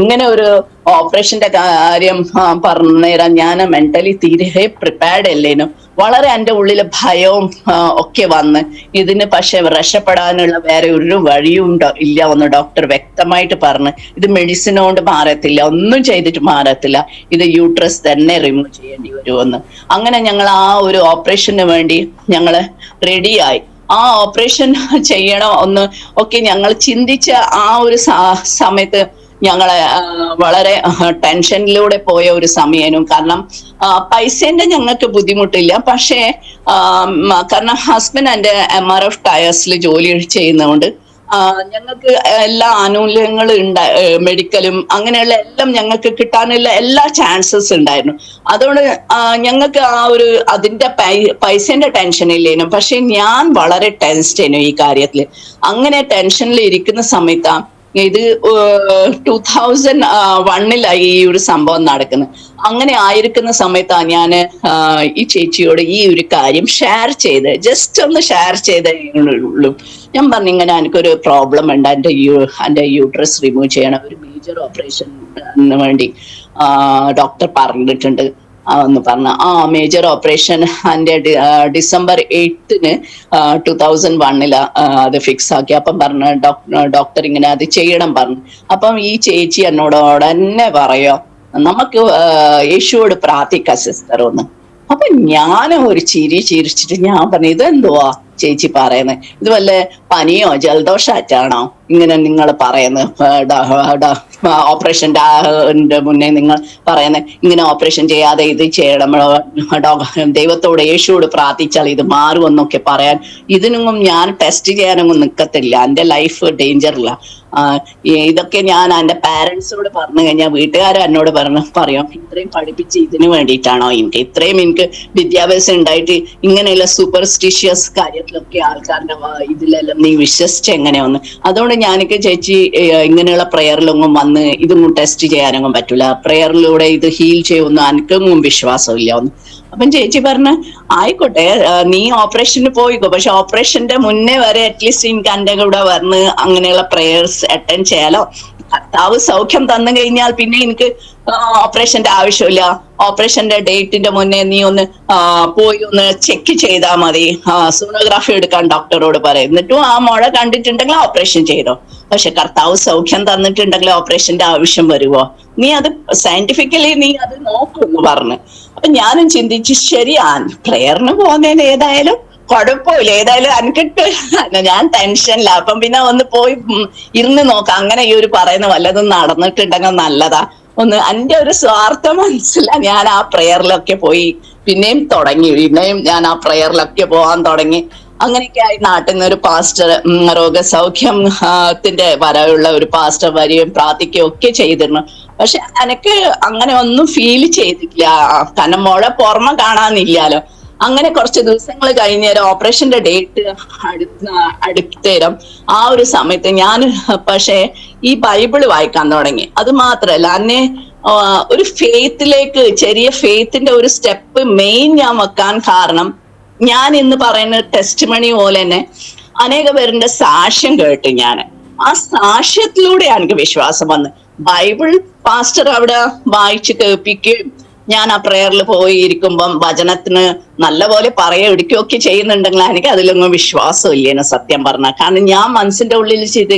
ഇങ്ങനെ ഒരു ഓപ്പറേഷന്റെ കാര്യം പറഞ്ഞുതരാൻ ഞാൻ മെന്റലി തീരെ പ്രിപ്പയർഡ് അല്ലേനു. വളരെ എൻ്റെ ഉള്ളിൽ ഭയവും ഒക്കെ വന്ന് ഇതിന് പക്ഷെ രക്ഷപ്പെടാനുള്ള വേറെ ഒരു വഴിയും ഇല്ല എന്ന് ഡോക്ടർ വ്യക്തമായിട്ട് പറഞ്ഞു. ഇത് മെഡിസിൻ കൊണ്ട് മാറത്തില്ല, ഒന്നും ചെയ്തിട്ട് മാറത്തില്ല, ഇത് യൂട്രസ് തന്നെ റിമൂവ് ചെയ്യേണ്ടി വരുമെന്ന്. അങ്ങനെ ഞങ്ങൾ ആ ഒരു ഓപ്പറേഷന് വേണ്ടി ഞങ്ങൾ റെഡിയായി. ആ ഓപ്പറേഷൻ ചെയ്യണം ഒന്ന് ഒക്കെ ഞങ്ങൾ ചിന്തിച്ച ആ ഒരു സമയത്ത് ഞങ്ങളെ വളരെ ടെൻഷനിലൂടെ പോയ ഒരു സമയനും. കാരണം പൈസേന്റെ ഞങ്ങൾക്ക് ബുദ്ധിമുട്ടില്ല, പക്ഷേ കാരണം ഹസ്ബൻഡ് എൻ്റെ MRF ടയേഴ്സിൽ ജോലി ചെയ്യുന്നതുകൊണ്ട് ഞങ്ങൾക്ക് എല്ലാ ആനുകൂല്യങ്ങളും മെഡിക്കലും അങ്ങനെയുള്ള എല്ലാം ഞങ്ങൾക്ക് കിട്ടാനുള്ള എല്ലാ ചാൻസസ് ഉണ്ടായിരുന്നു. അതുകൊണ്ട് ഞങ്ങൾക്ക് ആ ഒരു അതിന്റെ പൈസേന്റെ ടെൻഷൻ ഇല്ലേനു. പക്ഷെ ഞാൻ വളരെ ടെൻസ്ഡ് ആയിരുന്നു ഈ കാര്യത്തില്. അങ്ങനെ ടെൻഷനിൽ ഇരിക്കുന്ന സമയത്താ ഇത് 2001 ഈ ഒരു സംഭവം നടക്കുന്നത്. അങ്ങനെ ആയിരിക്കുന്ന സമയത്താണ് ഞാൻ ഈ ചേച്ചിയോട് ഈ ഒരു കാര്യം ഷെയർ ചെയ്ത്, ജസ്റ്റ് ഒന്ന് ഷെയർ ചെയ്തേ ഉള്ളൂ. ഞാൻ പറഞ്ഞു ഇങ്ങനെ എനിക്കൊരു പ്രോബ്ലം ഉണ്ട്, എൻ്റെ യൂട്രസ് റിമൂവ് ചെയ്യണം, ഒരു മേജർ ഓപ്പറേഷന് വേണ്ടി ഡോക്ടർ പറഞ്ഞിട്ടുണ്ട് എന്ന് പറഞ്ഞു. മേജർ ഓപ്പറേഷൻ എൻ്റെ December 8 2001 അത് ഫിക്സ് ആക്കി. അപ്പം പറഞ്ഞു ഡോക്ടർ ഇങ്ങനെ അത് ചെയ്യണം പറഞ്ഞു. അപ്പം ഈ ചേച്ചി എന്നോട് ഉടനെ പറയോ, നമുക്ക് യേശുവോട് പ്രാർത്ഥിക്കാം സിസ്റ്റർ ഒന്ന്. അപ്പൊ ഞാൻ ഒരു ചിരിച്ചിട്ട് ഞാൻ പറഞ്ഞു ഇതെന്തുവാ ചേച്ചി പറയുന്നത്, ഇത് വല്ല പനിയോ ജലദോഷാറ്റാണോ ഇങ്ങനെ നിങ്ങൾ പറയുന്നത്, ഓപ്പറേഷന്റെ മുന്നേ നിങ്ങൾ പറയുന്നത് ഇങ്ങനെ ഓപ്പറേഷൻ ചെയ്യാതെ ഇത് ചെയ്യണം, ദൈവത്തോട് യേശുവോട് പ്രാർത്ഥിച്ചാൽ ഇത് മാറുമെന്നൊക്കെ പറയാൻ ഇതിനൊന്നും ഞാൻ ടെസ്റ്റ് ചെയ്യാനൊന്നും നിൽക്കത്തില്ല. എൻ്റെ ലൈഫ് ഡേഞ്ചറില്ല. ഇതൊക്കെ ഞാൻ എൻ്റെ പാരൻസിനോട് പറഞ്ഞു കഴിഞ്ഞാൽ വീട്ടുകാരെ എന്നോട് പറയും ഇത്രയും പഠിപ്പിച്ച് ഇതിന് വേണ്ടിയിട്ടാണോ, ഇത്രയും എനിക്ക് വിദ്യാഭ്യാസം ഉണ്ടായിട്ട് ഇങ്ങനെയുള്ള സൂപ്പർസ്റ്റിഷ്യസ് കാര്യത്തിലൊക്കെ ആൾക്കാരുടെ ഇതിലെല്ലാം നീ വിശ്വസിച്ച് എങ്ങനെയൊന്ന്. അതുകൊണ്ട് ഞാനൊക്കെ ചേച്ചി ഇങ്ങനെയുള്ള പ്രയറിലൊന്നും വന്ന് ഇതൊന്നും ടെസ്റ്റ് ചെയ്യാനൊന്നും പറ്റൂല, പ്രയറിലൂടെ ഇത് ഹീൽ ചെയ്യുമെന്ന് എനിക്കൊന്നും വിശ്വാസമില്ല ഒന്ന്. അപ്പം ചേച്ചി പറഞ്ഞ ആയിക്കോട്ടെ നീ ഓപ്പറേഷന് പോയിക്കോ, പക്ഷെ ഓപ്പറേഷന്റെ മുന്നേ വരെ അറ്റ്ലീസ്റ്റ് എനിക്ക് എൻ്റെ കൂടെ വന്ന് അങ്ങനെയുള്ള പ്രേയേഴ്സ് അറ്റൻഡ് ചെയ്യാലോ. കർത്താവ് സൗഖ്യം തന്നു കഴിഞ്ഞാൽ പിന്നെ എനിക്ക് ഓപ്പറേഷന്റെ ആവശ്യമില്ല. ഓപ്പറേഷന്റെ ഡേറ്റിന്റെ മുന്നേ നീ ഒന്ന് പോയി ഒന്ന് ചെക്ക് ചെയ്താൽ മതി, സോണോഗ്രാഫി എടുക്കാൻ ഡോക്ടറോട് പറയും. എന്നിട്ടും ആ മുഴ കണ്ടിട്ടുണ്ടെങ്കിൽ ഓപ്പറേഷൻ ചെയ്തോ. പക്ഷെ കർത്താവ് സൗഖ്യം തന്നിട്ടുണ്ടെങ്കിൽ ഓപ്പറേഷന്റെ ആവശ്യം വരുമോ, നീ അത് സയന്റിഫിക്കലി നീ അത് നോക്കുമെന്ന് പറഞ്ഞു. അപ്പൊ ഞാനും ചിന്തിച്ചു ശരിയാ, പ്രേയറിന് പോകുന്നതിന് ഏതായാലും കുഴപ്പമില്ല, ഏതായാലും എനിക്കിട്ട് ഞാൻ ടെൻഷനില്ല. അപ്പം പിന്നെ ഒന്ന് പോയി ഇരുന്ന് നോക്കാം, അങ്ങനെ ഈ ഒരു പറയുന്ന വല്ലതും നടന്നിട്ടുണ്ടെങ്കിൽ നല്ലതാ ഒന്ന്. എൻ്റെ ഒരു സ്വാർത്ഥം മനസ്സില ഞാൻ ആ പ്രേയറിലൊക്കെ പോയി പിന്നെയും ഞാൻ ആ പ്രേയറിലൊക്കെ പോകാൻ തുടങ്ങി. അങ്ങനെയൊക്കെ ആയി നാട്ടിൽ നിന്ന് ഒരു പാസ്റ്റർ, രോഗസൗഖ്യത്തിന്റെ വരവുള്ള ഒരു പാസ്റ്റർ വരികയും പ്രാർത്ഥിക്കുകയും ഒക്കെ ചെയ്തിരുന്നു. പക്ഷെ എനിക്ക് അങ്ങനെ ഒന്നും ഫീൽ ചെയ്തിട്ടില്ല, കാരണം മുഴ പുറമെ കാണാനില്ലാലോ. അങ്ങനെ കുറച്ച് ദിവസങ്ങൾ കഴിഞ്ഞേരം ഓപ്പറേഷന്റെ ഡേറ്റ് അടുത്തേരം ആ ഒരു സമയത്ത് ഞാൻ പക്ഷേ ഈ ബൈബിള് വായിക്കാൻ തുടങ്ങി. അത് മാത്രല്ല എന്നെ ഒരു ഫെയ്ത്തിലേക്ക്, ചെറിയ ഫെയ്ത്തിന്റെ ഒരു സ്റ്റെപ്പ് മെയിൻ ഞാൻ വെക്കാൻ കാരണം ഞാൻ ഇന്ന് പറയുന്ന ടെസ്റ്റ് മണി പോലെ തന്നെ അനേക പേരുടെ സാക്ഷ്യം കേട്ട് ഞാൻ ആ സാക്ഷ്യത്തിലൂടെ എനിക്ക് വിശ്വാസം വന്ന് ബൈബിൾ പാസ്റ്റർ അവിടെ വായിച്ച് കേൾപ്പിക്കുകയും ഞാൻ ആ പ്രേയറിൽ പോയി ഇരിക്കുമ്പം വചനത്തിന് നല്ലപോലെ എടുക്കുകയൊക്കെ ചെയ്യുന്നുണ്ടെങ്കിൽ എനിക്ക് അതിലൊന്നും വിശ്വാസം ഇല്ലേനു സത്യം പറഞ്ഞ. കാരണം ഞാൻ മനസ്സിന്റെ ഉള്ളിൽ ചെയ്ത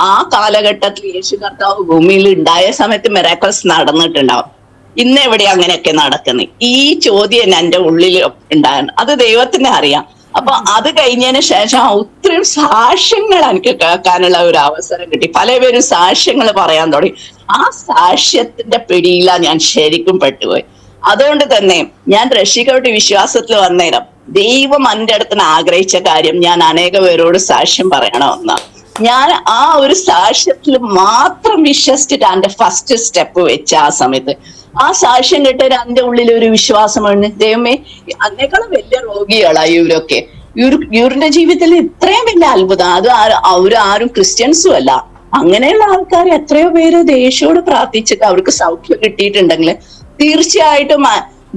ആ കാലഘട്ടത്തിൽ യേശു കർത്താവ് ഭൂമിയിൽ ഉണ്ടായ സമയത്ത് മിറാക്കിൾസ് നടന്നിട്ടുണ്ടാവും. ഇന്ന് എവിടെ അങ്ങനെയൊക്കെ നടക്കുന്നത്? ഈ ചോദ്യം എൻ്റെ ഉള്ളിൽ ഉണ്ടായിരുന്നു. അത് ദൈവത്തിന് അറിയാം. അപ്പൊ അത് കഴിഞ്ഞതിന് ശേഷം ഒത്തിരി സാക്ഷ്യങ്ങൾ എനിക്ക് കേൾക്കാനുള്ള ഒരു അവസരം കിട്ടി. പല പേരും സാക്ഷ്യങ്ങൾ പറയാൻ തുടങ്ങി. ആ സാക്ഷ്യത്തിന്റെ പിടിയില ഞാൻ ശരിക്കും പെട്ടുപോയി. അതുകൊണ്ട് തന്നെ ഞാൻ രക്ഷിക്കപ്പെട്ട വിശ്വാസത്തിൽ വന്നേരം ദൈവം എൻ്റെ അടുത്ത് ആഗ്രഹിച്ച കാര്യം ഞാൻ അനേക പേരോട് സാക്ഷ്യം പറയണമെന്നാ. ഞാൻ ആ ഒരു സാക്ഷ്യത്തിൽ മാത്രം വിശ്വസിച്ചിട്ട് എൻ്റെ ഫസ്റ്റ് സ്റ്റെപ്പ് വെച്ച ആ സമയത്ത് ആ സാക്ഷ്യം കേട്ട് എൻ്റെ ഉള്ളിൽ ഒരു വിശ്വാസമാണ്, ദൈവമേ അതിനേക്കാളും വലിയ രോഗികളായി ഇവരൊക്കെ. ഇവരുടെ ജീവിതത്തിൽ ഇത്രയും വലിയ അത്ഭുതം. അത് അവരാരും ക്രിസ്ത്യൻസും അല്ല. അങ്ങനെയുള്ള ആൾക്കാർ എത്രയോ പേര് ദേശയോട് പ്രാർത്ഥിച്ചിട്ട് അവർക്ക് സൗഖ്യം കിട്ടിയിട്ടുണ്ടെങ്കിൽ തീർച്ചയായിട്ടും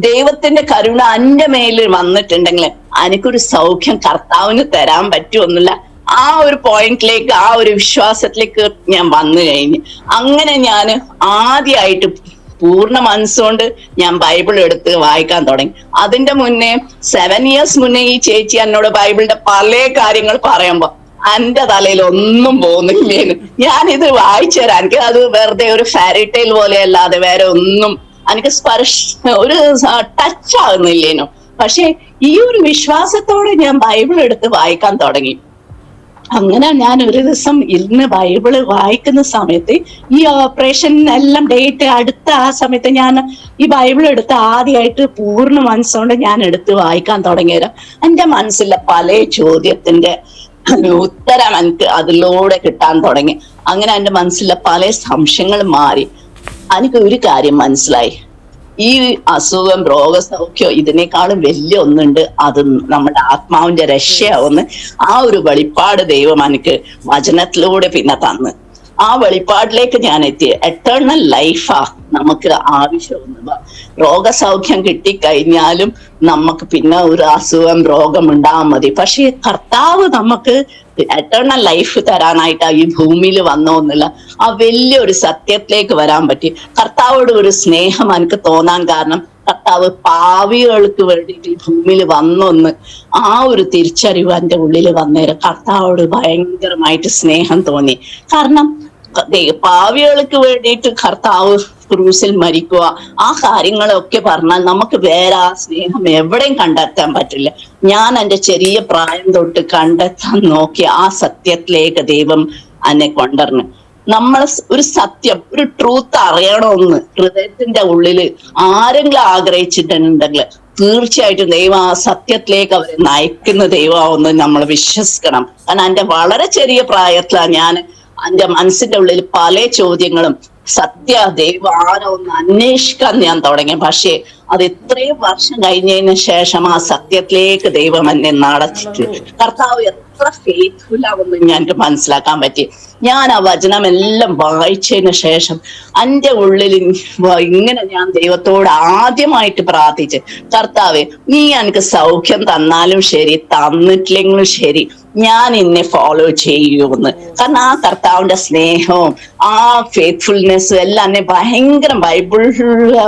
ദൈവത്തിന്റെ കരുണ എന്റെ മേലിൽ വന്നിട്ടുണ്ടെങ്കിൽ എനിക്കൊരു സൗഖ്യം കർത്താവിന് തരാൻ പറ്റുമെന്നില്ല. ആ ഒരു പോയിന്റിലേക്ക്, ആ ഒരു വിശ്വാസത്തിലേക്ക് ഞാൻ വന്നു കഴിഞ്ഞു. അങ്ങനെ ഞാൻ ആദ്യമായിട്ട് പൂർണ്ണ മനസ്സുകൊണ്ട് ഞാൻ ബൈബിൾ എടുത്ത് വായിക്കാൻ തുടങ്ങി. അതിന്റെ മുന്നേ 7 years മുന്നേ ഈ ചേച്ചി എന്നോട് ബൈബിളിന്റെ പല കാര്യങ്ങൾ പറയുമ്പോ എന്റെ തലയിൽ ഒന്നും പോകുന്നില്ലേന്. ഞാനിത് വായിച്ചു തരാം, എനിക്ക് അത് വെറുതെ ഒരു ഫാരി ടെയിൽ പോലെ അല്ലാതെ വേറെ ഒന്നും എനിക്ക് ഒരു ടച്ച് ആകുന്നില്ലേനു. പക്ഷെ ഈ ഒരു വിശ്വാസത്തോടെ ഞാൻ ബൈബിൾ എടുത്ത് വായിക്കാൻ തുടങ്ങി. അങ്ങനെ ഞാൻ ഒരു ദിവസം ഇരുന്ന് ബൈബിള് വായിക്കുന്ന സമയത്ത് ഈ ഓപ്പറേഷൻ എല്ലാം ഡേറ്റ് അടുത്ത ആ സമയത്ത് ഞാൻ ഈ ബൈബിൾ എടുത്ത് ആദ്യമായിട്ട് പൂർണ്ണ മനസ്സുകൊണ്ട് ഞാൻ എടുത്ത് വായിക്കാൻ തുടങ്ങിയത് എൻ്റെ മനസ്സിലെ പല ചോദ്യത്തിന്റെ ഉത്തരം എനിക്ക് അതിലൂടെ കിട്ടാൻ തുടങ്ങി. അങ്ങനെ എൻ്റെ മനസ്സിലെ പല സംശയങ്ങൾ മാറി. എനിക്ക് ഒരു കാര്യം മനസ്സിലായി, ഈ അസുഖം രോഗസൗഖ്യം ഇതിനേക്കാളും വലിയ ഒന്നുണ്ട്, അത് നമ്മുടെ ആത്മാവിന്റെ രക്ഷയാവുന്ന ആ ഒരു വെളിപ്പാട് ദൈവം എനിക്ക് വചനത്തിലൂടെ പിന്നെ തന്ന്. ആ വെളിപ്പാടിലേക്ക് ഞാൻ എത്തി. എറ്റേണൽ ലൈഫാ നമുക്ക് ആവശ്യമെന്ന്. രോഗസൗഖ്യം കിട്ടിക്കഴിഞ്ഞാലും നമുക്ക് പിന്നെ ഒരു അസുഖം രോഗം ഉണ്ടാകാൻ മതി. പക്ഷെ കർത്താവ് നമുക്ക് എറ്റേണൽ ലൈഫ് തരാനായിട്ട് ഈ ഭൂമിയിൽ വന്നോന്നില്ല. ആ വലിയൊരു സത്യത്തിലേക്ക് വരാൻ പറ്റി. കർത്താവോട് ഒരു സ്നേഹം എനിക്ക് തോന്നാൻ കാരണം കർത്താവ് പാവികൾക്ക് വേണ്ടിയിട്ട് ഈ ഭൂമിയിൽ വന്നൊന്ന് ആ ഒരു തിരിച്ചറിവ് എൻ്റെ ഉള്ളിൽ വന്നേരം കർത്താവോട് ഭയങ്കരമായിട്ട് സ്നേഹം തോന്നി. കാരണം പാവികൾക്ക് വേണ്ടിയിട്ട് കർത്താവ് ക്രൂസിൽ മരിക്കുക, ആ കാര്യങ്ങളൊക്കെ പറഞ്ഞാൽ നമുക്ക് വേറെ ആ സ്നേഹം എവിടെയും കണ്ടെത്താൻ പറ്റില്ല. ഞാൻ എൻ്റെ ചെറിയ പ്രായം തൊട്ട് കണ്ടെത്താൻ നോക്കിയ ആ സത്യത്തിലേക്ക് ദൈവം എന്നെ കൊണ്ടുവരണം. നമ്മൾ ഒരു സത്യം, ഒരു ട്രൂത്ത് അറിയണമെന്ന് ഹൃദയത്തിന്റെ ഉള്ളിൽ ആരെങ്കിലും ആഗ്രഹിച്ചിട്ടുണ്ടെങ്കിൽ തീർച്ചയായിട്ടും ദൈവം ആ സത്യത്തിലേക്ക് അവരെ നയിക്കുന്ന ദൈവമാവുമെന്ന് നമ്മൾ വിശ്വസിക്കണം. കാരണം എൻ്റെ വളരെ ചെറിയ പ്രായത്തിലാണ് ഞാൻ എൻ്റെ മനസ്സിന്റെ ഉള്ളിൽ പല ചോദ്യങ്ങളും ദൈവം ആരോ ഒന്ന് അന്വേഷിക്കാൻ ഞാൻ തുടങ്ങി. പക്ഷേ അത് ഇത്രയും വർഷം കഴിഞ്ഞതിന് ശേഷം ആ സത്യത്തിലേക്ക് ദൈവം എന്നെ നടത്തിട്ട് കർത്താവ് എത്ര ഫെയ്ത്ത്ഫുൾ ആവുമെന്ന് ഞാൻ മനസ്സിലാക്കാൻ പറ്റി. ഞാൻ ആ വചനമെല്ലാം വായിച്ചതിന് ശേഷം എൻ്റെ ഉള്ളിൽ ഇങ്ങനെ ഞാൻ ദൈവത്തോട് ആദ്യമായിട്ട് പ്രാർത്ഥിച്ച്, കർത്താവെ നീ എനിക്ക് സൗഖ്യം തന്നാലും ശരി തന്നിട്ടില്ലെങ്കിലും ശരി ഞാൻ എന്നെ ഫോളോ ചെയ്യുമെന്ന്. കാരണം ആ കർത്താവിന്റെ സ്നേഹവും ആ ഫെയ്ത്ത്ഫുൾനെസ്സും എല്ലാം എന്നെ ഭയങ്കര ബൈബിളിലെ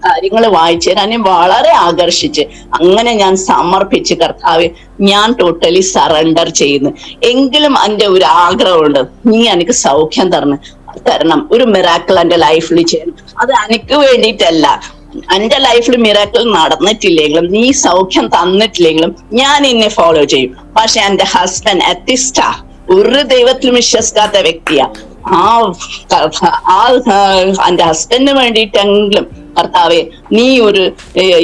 കാര്യങ്ങൾ വായിച്ച് എന്നെ വളരെ ആകർഷിച്ച് അങ്ങനെ ഞാൻ സമർപ്പിച്ച് കർത്താവെ ഞാൻ ടോട്ടലി സറണ്ടർ ചെയ്യുന്നു. എങ്കിലും എൻ്റെ ഒരു ആഗ്രഹമുണ്ട്, നീ എനിക്ക് സൗഖ്യം തരണം, ഒരു മിറാക്കിൾ എൻ്റെ ലൈഫിൽ ചെയ്യണം. അത് എനിക്ക് വേണ്ടിയിട്ടല്ല, എന്റെ ലൈഫിൽ മിറാക്കിൾ നടന്നിട്ടില്ലെങ്കിലും നീ സൗഖ്യം തന്നിട്ടില്ലെങ്കിലും ഞാൻ എന്നെ ഫോളോ ചെയ്യും. പക്ഷെ എന്റെ ഹസ്ബൻഡ് എത്തിസ്റ്റാ, ഒരു ദൈവത്തിലും വിശ്വസിക്കാത്ത വ്യക്തിയാ. എന്റെ ഹസ്ബൻഡിന് വേണ്ടിയിട്ടെങ്കിലും കർത്താവെ നീ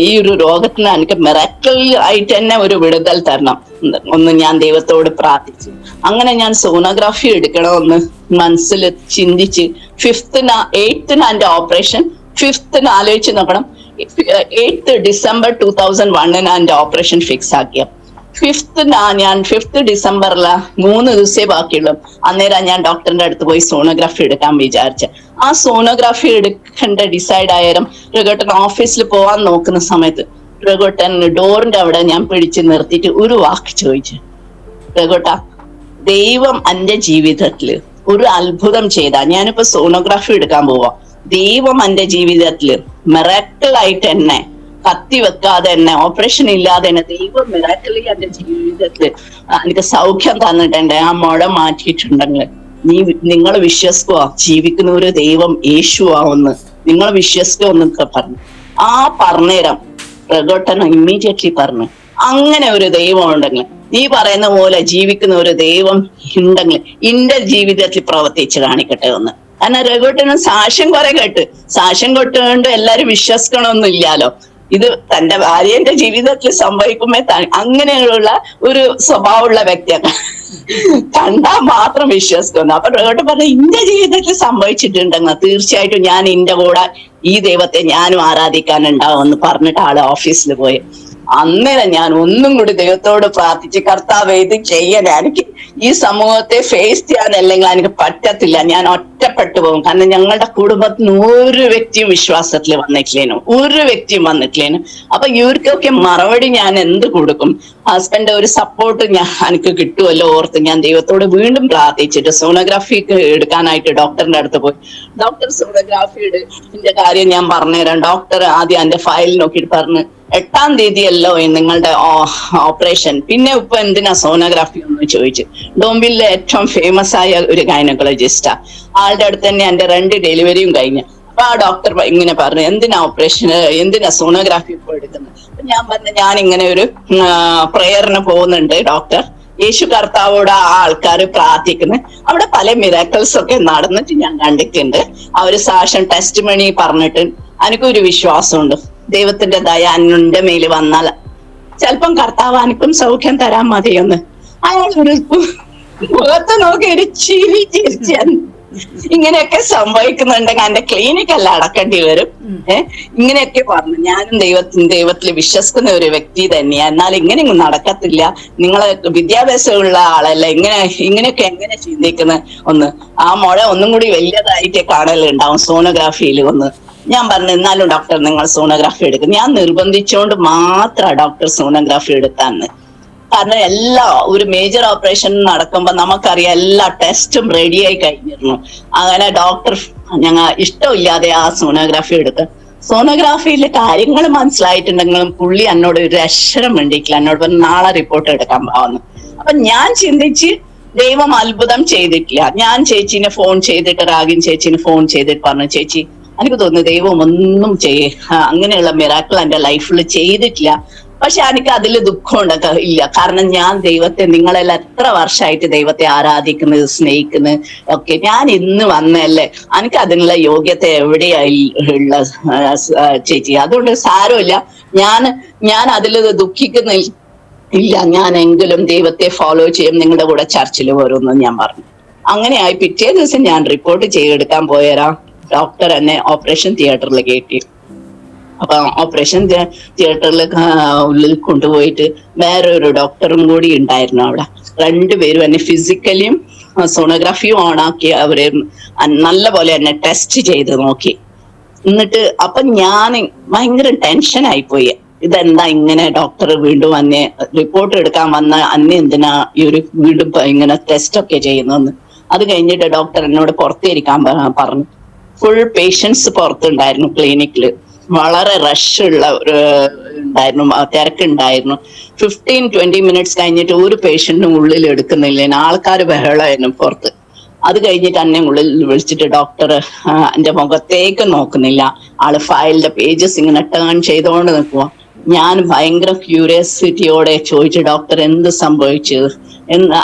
ഈ ഒരു രോഗത്തിന് എനിക്ക് മിറാക്കിൾ ആയിട്ട് തന്നെ ഒരു വിടുതൽ തരണം ഒന്ന് ഞാൻ ദൈവത്തോട് പ്രാർത്ഥിച്ചു. അങ്ങനെ ഞാൻ സോണോഗ്രാഫി എടുക്കണമെന്ന് മനസ്സിൽ ചിന്തിച്ച് 8th എന്റെ ഓപ്പറേഷൻ, 5th ആലോചിച്ച് നോക്കണം. 8th December 2001 എന്റെ ഓപ്പറേഷൻ ഫിക്സ് ആക്കിയ 5th ഡിസംബറില് 3 ദിവസമേ ബാക്കിയുള്ളൂ. അന്നേരം ഞാൻ ഡോക്ടറിന്റെ അടുത്ത് പോയി സോണോഗ്രാഫി എടുക്കാൻ വിചാരിച്ച. ആ സോണോഗ്രാഫി എടുക്കേണ്ട ഡിസൈഡ് ആയാലും രഘുട്ടൻ ഓഫീസിൽ പോവാൻ നോക്കുന്ന സമയത്ത് രഘുട്ടൻ ഡോറിന്റെ അവിടെ ഞാൻ പിടിച്ച് നിർത്തിയിട്ട് ഒരു വാക്ക് ചോദിച്ചു, രഘുട്ട ദൈവം എന്റെ ജീവിതത്തില് ഒരു അത്ഭുതം ചെയ്താ, ഞാനിപ്പോ സോണോഗ്രാഫി എടുക്കാൻ പോവാ, ദൈവം എന്റെ ജീവിതത്തില് മിറാക്കിൾ ആയിട്ട് എന്നെ കത്തി വെക്കാതെ തന്നെ ഓപ്പറേഷൻ ഇല്ലാതെ തന്നെ ദൈവം മിറാക്കിളി എന്റെ ജീവിതത്തില് എനിക്ക് സൗഖ്യം തന്നിട്ടുണ്ട്, ആ മുഴ മാറ്റിയിട്ടുണ്ടെങ്കിൽ നിങ്ങൾ വിശ്വസിക്കുക, ജീവിക്കുന്ന ഒരു ദൈവം യേശുവാവുന്ന് നിങ്ങൾ വിശ്വസിക്കുക എന്നൊക്കെ പറഞ്ഞു. ആ പറഞ്ഞേരം പ്രകോട്ടനം ഇമ്മീഡിയറ്റ്ലി പറഞ്ഞു, അങ്ങനെ ഒരു ദൈവം ഉണ്ടെങ്കിൽ, നീ പറയുന്ന പോലെ ജീവിക്കുന്ന ഒരു ദൈവം ഉണ്ടെങ്കിൽ എന്റെ ജീവിതത്തിൽ പ്രവർത്തിച്ച് കാണിക്കട്ടെ ഒന്ന്. കാരണം രഘുട്ടനും സാക്ഷ്യം കുറെ കേട്ട്, സാക്ഷ്യം കൊട്ടുകൊണ്ട് എല്ലാരും വിശ്വസിക്കണമെന്നില്ലാലോ. ഇത് തന്റെ ഭാര്യന്റെ ജീവിതത്തിൽ സംഭവിക്കുമ്പോ അങ്ങനെയുള്ള ഒരു സ്വഭാവമുള്ള വ്യക്തിയാണ്. കണ്ടാ മാത്രം വിശ്വസിക്കുന്നു. അപ്പൊ ഡോക്ടർ പറഞ്ഞു ഇന്റെ ജീവിതത്തിൽ സംഭവിച്ചിട്ടുണ്ടെങ്കിൽ തീർച്ചയായിട്ടും ഞാൻ ഇന്റെ കൂടെ ഈ ദൈവത്തെ ഞാനും ആരാധിക്കാനുണ്ടാവും എന്ന് പറഞ്ഞിട്ട് ആള് ഓഫീസിൽ പോയി. അന്നേരം ഞാൻ ഒന്നും കൂടി ദൈവത്തോട് പ്രാർത്ഥിച്ച് കർത്താവ് ഇത് ചെയ്യാൻ എനിക്ക് ഈ സമൂഹത്തെ ഫേസ് ചെയ്യാൻ അല്ലെങ്കിൽ എനിക്ക് പറ്റത്തില്ല, ഞാൻ ഒറ്റപ്പെട്ടു പോകും. കാരണം ഞങ്ങളുടെ കുടുംബത്തിന് ഒരു വ്യക്തിയും വിശ്വാസത്തിൽ വന്നിട്ടില്ലേനു, ഒരു വ്യക്തിയും വന്നിട്ടില്ലേനു. അപ്പൊ ഇവർക്കൊക്കെ മറുപടി ഞാൻ എന്ത് കൊടുക്കും? ഹസ്ബൻഡ് ഒരു സപ്പോർട്ട് എനിക്ക് കിട്ടുമല്ലോ ഓർത്ത് ഞാൻ ദൈവത്തോട് വീണ്ടും പ്രാർത്ഥിച്ചിട്ട് സോണോഗ്രാഫി എടുക്കാനായിട്ട് ഡോക്ടറിന്റെ അടുത്ത് പോയി. ഡോക്ടർ സോണോഗ്രാഫിയുടെ കാര്യം ഞാൻ പറഞ്ഞുതരാം. ഡോക്ടർ ആദ്യം എന്റെ ഫയൽ നോക്കിയിട്ട് പറഞ്ഞു 8-ാം തീയതിയല്ലോ നിങ്ങളുടെ ഓപ്പറേഷൻ, പിന്നെ ഇപ്പൊ എന്തിനാ സോണോഗ്രാഫി എന്ന് ചോദിച്ചു. ഡോംബിലെ ഏറ്റവും ഫേമസ് ആയ ഒരു ഗൈനക്കോളജിസ്റ്റാ. ആളുടെ അടുത്ത് തന്നെ എന്റെ 2 ഡെലിവറിയും കഴിഞ്ഞു. അപ്പൊ ആ ഡോക്ടർ ഇങ്ങനെ പറഞ്ഞു എന്തിനാ ഓപ്പറേഷൻ, എന്തിനാ സോണോഗ്രാഫി ഇപ്പൊ എടുക്കുന്നത്? അപ്പൊ ഞാൻ പറഞ്ഞു ഞാൻ ഇങ്ങനെ ഒരു പ്രേയറിന് പോകുന്നുണ്ട് ഡോക്ടർ, യേശു കർത്താവോട് ആ ആൾക്കാർ പ്രാർത്ഥിക്കുന്നു, അവിടെ പല മിറാക്കിൾസ് ഒക്കെ നടന്നിട്ട് ഞാൻ കണ്ടിട്ടുണ്ട്. അവര് സാക്ഷ്യം ടെസ്റ്റ് മണി പറഞ്ഞിട്ട് എനിക്കൊരു വിശ്വാസമുണ്ട് ദൈവത്തിന്റെ ദയ എന്റെ മേല് വന്നാൽ ചിലപ്പം കർത്താവ് എനിക്കും സൗഖ്യം തരാൻ മതിയൊന്ന്. അയാൾ ഒരു മുഖത്ത് നോക്കി ഒരു ചിരി ചിരിച്ചാൻ ഇങ്ങനെയൊക്കെ സംഭവിക്കുന്നുണ്ടെങ്കിൽ എന്റെ ക്ലിനിക്കല്ല അടക്കേണ്ടി വരും. ഇങ്ങനെയൊക്കെ പറഞ്ഞു. ഞാനും ദൈവത്തിൽ വിശ്വസിക്കുന്ന ഒരു വ്യക്തി തന്നെയാ, എന്നാൽ ഇങ്ങനെയൊന്നും നടക്കത്തില്ല, നിങ്ങളെ വിദ്യാഭ്യാസമുള്ള ആളല്ല, ഇങ്ങനെയൊക്കെ എങ്ങനെ ചിന്തിക്കുന്നത്? ഒന്ന് ആ മുഴ ഒന്നും കൂടി വലിയതായിട്ട് കാണലുണ്ടാവും സോണോഗ്രാഫിയിൽ ഒന്ന്. ഞാൻ പറഞ്ഞു എന്നാലും ഡോക്ടർ നിങ്ങൾ സോണോഗ്രാഫി എടുക്കും. ഞാൻ നിർബന്ധിച്ചുകൊണ്ട് മാത്രം ഡോക്ടർ സോണോഗ്രാഫി എടുത്താന്ന്. കാരണം ഒരു മേജർ ഓപ്പറേഷൻ നടക്കുമ്പോ നമുക്കറിയാം എല്ലാ ടെസ്റ്റും റെഡിയായി കഴിഞ്ഞിരുന്നു. അങ്ങനെ ഡോക്ടർ ഞങ്ങൾ ഇഷ്ടമില്ലാതെ ആ സോണോഗ്രാഫി എടുക്കുക. സോണോഗ്രാഫിയിലെ കാര്യങ്ങൾ മനസ്സിലായിട്ടുണ്ടെങ്കിലും പുള്ളി എന്നോട് ഒരു അക്ഷരം വേണ്ടിയിട്ടില്ല. എന്നോട് പറഞ്ഞു നാളെ റിപ്പോർട്ട് എടുക്കാൻ പോകുന്നു. അപ്പൊ ഞാൻ ചിന്തിച്ച് ദൈവം അത്ഭുതം ചെയ്തിട്ടില്ല. ഞാൻ ചേച്ചീനെ ഫോൺ ചെയ്തിട്ട് രാഗിൻ ചേച്ചീനെ ഫോൺ ചെയ്തിട്ട് പറഞ്ഞു ചേച്ചി എനിക്ക് തോന്നുന്നു ദൈവം ഒന്നും അങ്ങനെയുള്ള മിറാക്കിൾ എന്റെ ലൈഫിൽ ചെയ്തിട്ടില്ല. പക്ഷെ എനിക്ക് അതിൽ ദുഃഖം ഇല്ല. കാരണം ഞാൻ ദൈവത്തെ, നിങ്ങളെല്ലാം എത്ര വർഷമായിട്ട് ദൈവത്തെ ആരാധിക്കുന്നത് സ്നേഹിക്കുന്നത് ഒക്കെ, ഞാൻ ഇന്ന് വന്നല്ലേ, എനിക്ക് അതിനുള്ള യോഗ്യത എവിടെയായി ഉള്ള ചേച്ചി. അതുകൊണ്ട് സാരമില്ല, ഞാൻ അതിൽ ദുഃഖിക്കുന്നില്ല. ഞാൻ എങ്കിലും ദൈവത്തെ ഫോളോ ചെയ്യും, നിങ്ങളുടെ കൂടെ ചർച്ചിൽ വരുമെന്ന് ഞാൻ പറഞ്ഞു. അങ്ങനെയായി പിറ്റേ ദിവസം ഞാൻ റിപ്പോർട്ട് ചെയ്തെടുക്കാൻ പോയരാ. ഡോക്ടർ എന്നെ ഓപ്പറേഷൻ തിയേറ്ററിൽ കയറ്റി. അപ്പൊ ഓപ്പറേഷൻ തിയേറ്ററിൽ ഉള്ളിൽ കൊണ്ടുപോയിട്ട് വേറൊരു ഡോക്ടറും കൂടി ഉണ്ടായിരുന്നു അവിടെ. 2 പേരും എന്നെ ഫിസിക്കലിയും സോണോഗ്രാഫിയും ഓണാക്കി അവര് നല്ല പോലെ എന്നെ ടെസ്റ്റ് ചെയ്ത് നോക്കി. എന്നിട്ട് അപ്പൊ ഞാൻ ഭയങ്കര ടെൻഷനായി പോയി. ഇതെന്താ ഇങ്ങനെ ഡോക്ടർ വീണ്ടും അന്നെ റിപ്പോർട്ട് എടുക്കാൻ വന്ന അന്നെ എന്തിനാ ഈ ഒരു വീണ്ടും ഇങ്ങനെ ടെസ്റ്റ് ഒക്കെ ചെയ്യുന്നെന്ന്. അത് കഴിഞ്ഞിട്ട് ഡോക്ടർ എന്നോട് പുറത്തിരിക്കാൻ പറഞ്ഞു. ഫുൾ പേഷ്യൻസ് പുറത്തുണ്ടായിരുന്നു ക്ലിനിക്കില്. വളരെ റഷ് ഉള്ള ഉണ്ടായിരുന്നു, തിരക്കുണ്ടായിരുന്നു. 15-20 മിനിറ്റ്സ് കഴിഞ്ഞിട്ട് ഒരു പേഷ്യന്റിനും ഉള്ളിൽ എടുക്കുന്നില്ല, ആൾക്കാർ ബഹളമായിരുന്നു പുറത്ത്. അത് കഴിഞ്ഞിട്ട് എന്നെ ഉള്ളിൽ വിളിച്ചിട്ട് ഡോക്ടർ എന്റെ മുഖത്തേക്ക് നോക്കുന്നില്ല, ആള് ഫയലിന്റെ പേജസ് ഇങ്ങനെ ടേൺ ചെയ്തോണ്ട് നിൽക്കുക. ഞാൻ ഭയങ്കര ക്യൂരിയോസിറ്റിയോടെ ചോദിച്ചു ഡോക്ടർ എന്ത് സംഭവിച്ചു,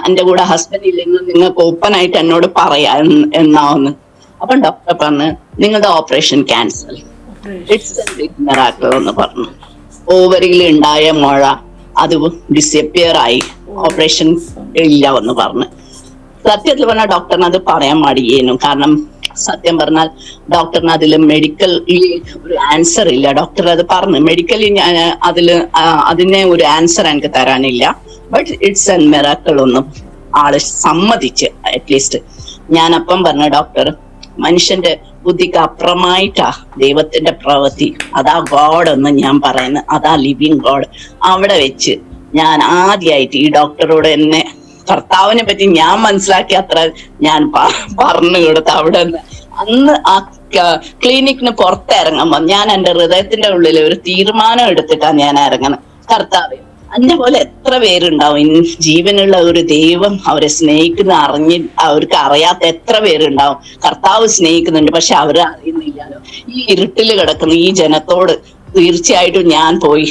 എന്റെ കൂടെ ഹസ്ബൻഡ് ഇല്ലെങ്കിൽ നിങ്ങൾക്ക് ഓപ്പൺ ആയിട്ട് എന്നോട് പറയാം എന്നാവുന്നു. അപ്പൊ ഡോക്ടർ പറഞ്ഞു നിങ്ങളുടെ operation cancel, it's a big miracle എന്ന് പറഞ്ഞു. ഓവറിയിൽ ഉണ്ടായ മുഴ അത് ഡിസപ്പിയർ ആയി, ഓപ്പറേഷൻ ഇല്ല എന്ന് പറഞ്ഞു. സത്യത്തിൽ പറഞ്ഞാൽ ഡോക്ടറിന് അത് പറയാൻ മടിയേനു. കാരണം സത്യം പറഞ്ഞാൽ ഡോക്ടറിന് അതിൽ മെഡിക്കലി ഒരു ആൻസർ ഇല്ല. ഡോക്ടർ അത് പറഞ്ഞു മെഡിക്കലി അതിനെ ഒരു ആൻസർ എനിക്ക് തരാനില്ല, ബട്ട് ഇറ്റ്സ് എ മിറാക്കിൾ ഒന്നും ആള് സമ്മതിച്ച് അറ്റ്ലീസ്റ്റ്. ഞാൻ അപ്പം പറഞ്ഞ ഡോക്ടർ മനുഷ്യന്റെ ബുദ്ധിക്ക് അപ്പുറമായിട്ടാ ദൈവത്തിന്റെ പ്രവൃത്തി, അതാ ഗോഡ് എന്ന് ഞാൻ പറയുന്നത്, അതാ ലിവിങ് ഗോഡ്. അവിടെ വെച്ച് ഞാൻ ആദ്യമായിട്ട് ഈ ഡോക്ടറോട് എന്നെ കർത്താവിനെ പറ്റി ഞാൻ മനസ്സിലാക്കി അത്ര ഞാൻ പറഞ്ഞു കൊടുത്ത അവിടെ നിന്ന്. അന്ന് ആ ക്ലിനിക്കിന് പുറത്തിറങ്ങുമ്പോ ഞാൻ എന്റെ ഹൃദയത്തിന്റെ ഉള്ളിൽ ഒരു തീരുമാനം എടുത്തിട്ടാണ് ഞാൻ ഇറങ്ങണം. കർത്താവ് എന്നെ പോലെ എത്ര പേരുണ്ടാവും ജീവനുള്ള ഒരു ദൈവം അവരെ സ്നേഹിക്കുന്ന അവർക്ക് അറിയാത്ത എത്ര പേരുണ്ടാവും. കർത്താവ് സ്നേഹിക്കുന്നുണ്ട്, പക്ഷെ അവര് അറിയുന്നില്ലല്ലോ. ഈ ഇരുട്ടിൽ കിടക്കുന്ന ഈ ജനത്തോട് തീർച്ചയായിട്ടും ഞാൻ പോയി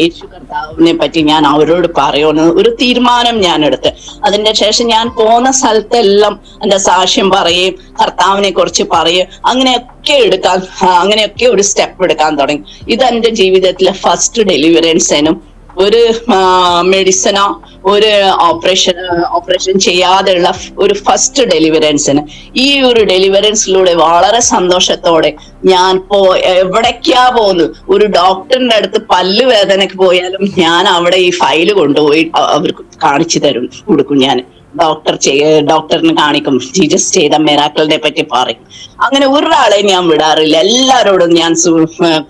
യേശു കർത്താവിനെ പറ്റി ഞാൻ അവരോട് പറയുമെന്ന് ഒരു തീരുമാനം ഞാൻ എടുത്ത്. അതിന്റെ ശേഷം ഞാൻ പോകുന്ന സ്ഥലത്തെല്ലാം എന്റെ സാക്ഷ്യം പറയും, കർത്താവിനെ കുറിച്ച് പറയും, അങ്ങനെയൊക്കെ ഒരു സ്റ്റെപ്പ് എടുക്കാൻ തുടങ്ങി. ഇത് എന്റെ ജീവിതത്തിലെ ഫസ്റ്റ് ഡെലിവറൻസിനും ഒരു മെഡിസിനോ ഒരു ഓപ്പറേഷൻ ചെയ്യാതെയുള്ള ഒരു ഫസ്റ്റ് ഡെലിവറൻസിന്. ഈ ഒരു ഡെലിവറൻസിലൂടെ വളരെ സന്തോഷത്തോടെ ഞാൻ എവിടേക്കാ പോകുന്നത്, ഒരു ഡോക്ടറിന്റെ അടുത്ത് പല്ല് വേദനക്ക് പോയാലും ഞാൻ അവിടെ ഈ ഫയല് കൊണ്ടുപോയി അവർക്ക് കാണിച്ചു കൊടുക്കും. ഞാൻ ഡോക്ടറിന് കാണിക്കും, ജീസസ് ചെയ്ത മിറാക്കിളിനെ പറ്റി പറയും. അങ്ങനെ ഒരാളെ ഞാൻ വിടാറില്ല. എല്ലാരോടും ഞാൻ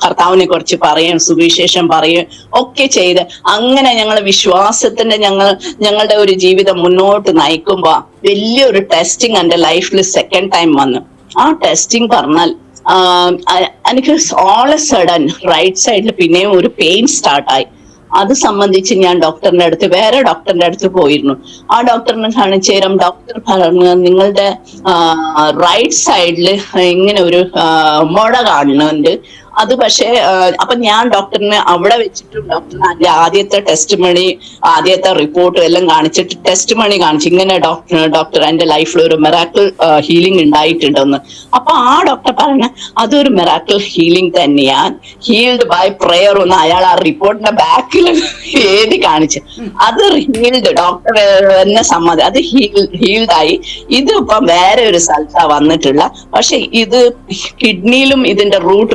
കർത്താവിനെ കുറിച്ച് പറയും, സുവിശേഷം പറയും ഒക്കെ ചെയ്ത് അങ്ങനെ ഞങ്ങളുടെ ഒരു ജീവിതം മുന്നോട്ട് നയിക്കുമ്പോ വലിയൊരു ടെസ്റ്റിംഗ് എന്റെ ലൈഫിൽ സെക്കൻഡ് ടൈം വന്നു. ആ ടെസ്റ്റിംഗ് പറഞ്ഞാൽ എനിക്ക് ഓൾ എ സഡൻ റൈറ്റ് സൈഡിൽ പിന്നെയും ഒരു പെയിൻ സ്റ്റാർട്ടായി. അത് സംബന്ധിച്ച് ഞാൻ വേറെ ഡോക്ടറിന്റെ അടുത്ത് പോയിരുന്നു. ആ ഡോക്ടറിനെ കാണിച്ചു തരാം. ഡോക്ടർ പറഞ്ഞു, നിങ്ങളുടെ റൈറ്റ് സൈഡിൽ ഇങ്ങനെ ഒരു മുഴ കാണുന്നുണ്ട്. അത് പക്ഷേ അപ്പൊ ഞാൻ ഡോക്ടറിനെ അവിടെ വെച്ചിട്ടും ഡോക്ടറിന് അതിന്റെ ആദ്യത്തെ റിപ്പോർട്ടും എല്ലാം കാണിച്ചിട്ട് ടെസ്റ്റ് മണി കാണിച്ചു, ഇങ്ങനെ ഡോക്ടർ എന്റെ ലൈഫിൽ ഒരു മിറാക്കിൾ ഹീലിംഗ് ഉണ്ടായിട്ടുണ്ടെന്ന്. അപ്പൊ ആ ഡോക്ടർ പറഞ്ഞ അതൊരു മിറാക്കിൾ ഹീലിംഗ് തന്നെയാണ്, ഹീൽഡ് ബൈ പ്രെയർ എന്ന് അയാൾ ആ റിപ്പോർട്ടിന്റെ ബാക്കിൽ എഴുതി കാണിച്ചു. അത് ഹീൽഡ്, ഡോക്ടർ എന്നെ സമ്മതി, അത് ഹീൽഡായി. ഇത് ഇപ്പം വേറെ ഒരു സ്ഥലത്താ വന്നിട്ടുള്ള. പക്ഷെ ഇത് കിഡ്നിയിലും ഇതിന്റെ റൂട്ട്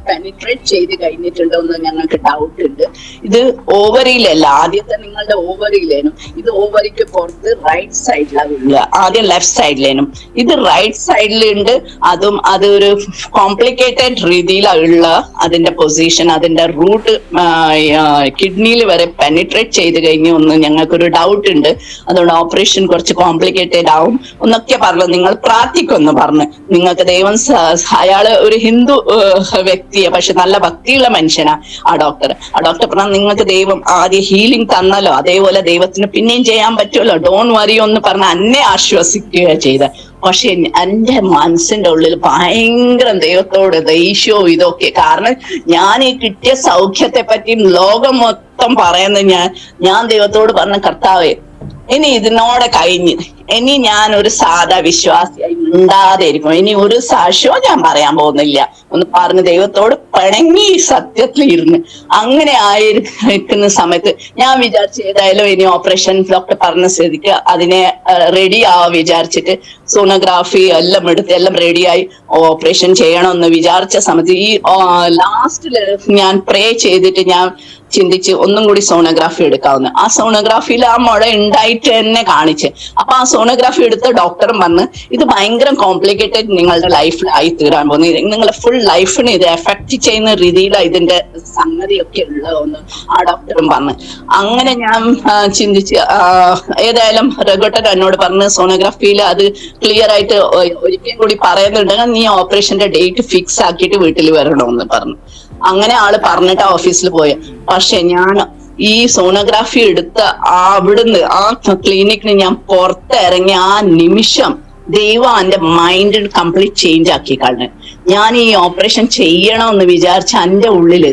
പെനിട്രേറ്റ് ചെയ്ത് കഴിഞ്ഞിട്ടുണ്ടോ എന്ന് ഞങ്ങൾക്ക് ഡൗട്ട് ഉണ്ട്. ഇത് ഓവറിയിലല്ല, ആദ്യത്തെ നിങ്ങളുടെ ഓവറിയിലേനും, ഇത് ഓവറിക്ക് പുറത്ത് റൈറ്റ് സൈഡിലാണ്, ആദ്യം ലെഫ്റ്റ് സൈഡിലേനും. ഇത് റൈറ്റ് സൈഡിലുണ്ട്. അതൊരു കോംപ്ലിക്കേറ്റഡ് രീതിയിലുള്ള അതിന്റെ പൊസിഷൻ, അതിന്റെ റൂട്ട് കിഡ്നിയിൽ വരെ പെനിട്രേറ്റ് ചെയ്ത് കഴിഞ്ഞു എന്ന് ഞങ്ങൾക്കൊരു ഡൗട്ട് ഉണ്ട്. അതുകൊണ്ട് ഓപ്പറേഷൻ കുറച്ച് കോംപ്ലിക്കേറ്റഡ് ആവും എന്നൊക്കെ പറഞ്ഞു. നിങ്ങൾ പ്രാർത്ഥിക്കൊന്ന് പറഞ്ഞു. നിങ്ങൾക്ക് ദൈവം, അയാള് ഒരു ഹിന്ദു വ്യക്തിയെ, പക്ഷെ നല്ല ഭക്തിയുള്ള മനുഷ്യനാ ആ ഡോക്ടർ പറഞ്ഞ, നിങ്ങൾക്ക് ദൈവം ആദ്യം ഹീലിംഗ് തന്നല്ലോ, അതേപോലെ ദൈവത്തിന് പിന്നെയും ചെയ്യാൻ പറ്റുമല്ലോ, ഡോൺ വറി എന്ന് പറഞ്ഞ എന്നെ ആശ്വസിക്കുക ചെയ്ത. പക്ഷെ എന്റെ മനസ്സിന്റെ ഉള്ളിൽ ഭയങ്കര ദൈവത്തോട് ദേഷ്യവും ഇതൊക്കെ. കാരണം ഞാൻ ഈ കിട്ടിയ സൗഖ്യത്തെ പറ്റിയും ലോകം മൊത്തം പറയുന്നത് ഞാൻ ദൈവത്തോട് പറഞ്ഞ, കർത്താവേ ഇനി ഇതിനോടെ കഴിഞ്ഞ് ഇനി ഞാൻ ഒരു സാധാ വിശ്വാസിയായി മിണ്ടാതെ ഇരിക്കും, ഇനി ഒരു സാക്ഷ്യവും ഞാൻ പറയാൻ പോകുന്നില്ല ഒന്ന് പറഞ്ഞ് ദൈവത്തോട് പിണങ്ങി സത്യത്തിൽ ഇരുന്ന്. അങ്ങനെ ആയിരിക്കുന്ന സമയത്ത് ഞാൻ വിചാരിച്ചു ഏതായാലും ഇനി ഓപ്പറേഷൻ ഡോക്ടർ പറഞ്ഞ സ്ഥിതിക്ക് അതിനെ റെഡി വിചാരിച്ചിട്ട് സോണോഗ്രാഫി എല്ലാം എടുത്ത് എല്ലാം റെഡിയായി ഓപ്പറേഷൻ ചെയ്യണമെന്ന് വിചാരിച്ച സമയത്ത് ഈ ലാസ്റ്റില് ഞാൻ പ്രേ ചെയ്തിട്ട് ഞാൻ ചിന്തിച്ച് ഒന്നും കൂടി സോണോഗ്രാഫി എടുക്കാവുന്ന. ആ സോണോഗ്രാഫിയിൽ ആ മുഴ ഉണ്ടായിട്ട് തന്നെ കാണിച്ച്. അപ്പൊ ആ സോണോഗ്രാഫി എടുത്ത ഡോക്ടറും പറഞ്ഞ്, ഇത് ഭയങ്കര കോംപ്ലിക്കേറ്റഡ് നിങ്ങളുടെ ലൈഫിൽ ആയി തീരാൻ പോകുന്നത്, നിങ്ങളുടെ ഫുൾ ലൈഫിനെ ഇത് എഫക്ട് ചെയ്യുന്ന രീതിയിലാണ് ഇതിന്റെ സംഗതിയൊക്കെ ഉള്ളതെന്ന് ആ ഡോക്ടറും പറഞ്ഞു. അങ്ങനെ ഞാൻ ചിന്തിച്ച് ഏതായാലും രഘുട്ടൻ എന്നോട് പറഞ്ഞ്, സോണോഗ്രാഫിയിൽ അത് ക്ലിയർ ആയിട്ട് ഒരിക്കലും കൂടി പറയുന്നുണ്ടെങ്കിൽ നീ ഓപ്പറേഷന്റെ ഡേറ്റ് ഫിക്സ് ആക്കിയിട്ട് വീട്ടിൽ വരണമെന്ന് പറഞ്ഞു. അങ്ങനെ ആള് പറഞ്ഞിട്ട് ഓഫീസിൽ പോയ. പക്ഷെ ഞാൻ ഈ സോണോഗ്രാഫി എടുത്ത അവിടുന്ന് ആ ക്ലിനിക്കിന് ഞാൻ പുറത്തിറങ്ങിയ ആ നിമിഷം ദൈവം എന്റെ മൈൻഡ് കംപ്ലീറ്റ് ചേഞ്ച് ആക്കി കളഞ്ഞു. ഞാൻ ഈ ഓപ്പറേഷൻ ചെയ്യണമെന്ന് വിചാരിച്ച എന്റെ ഉള്ളില്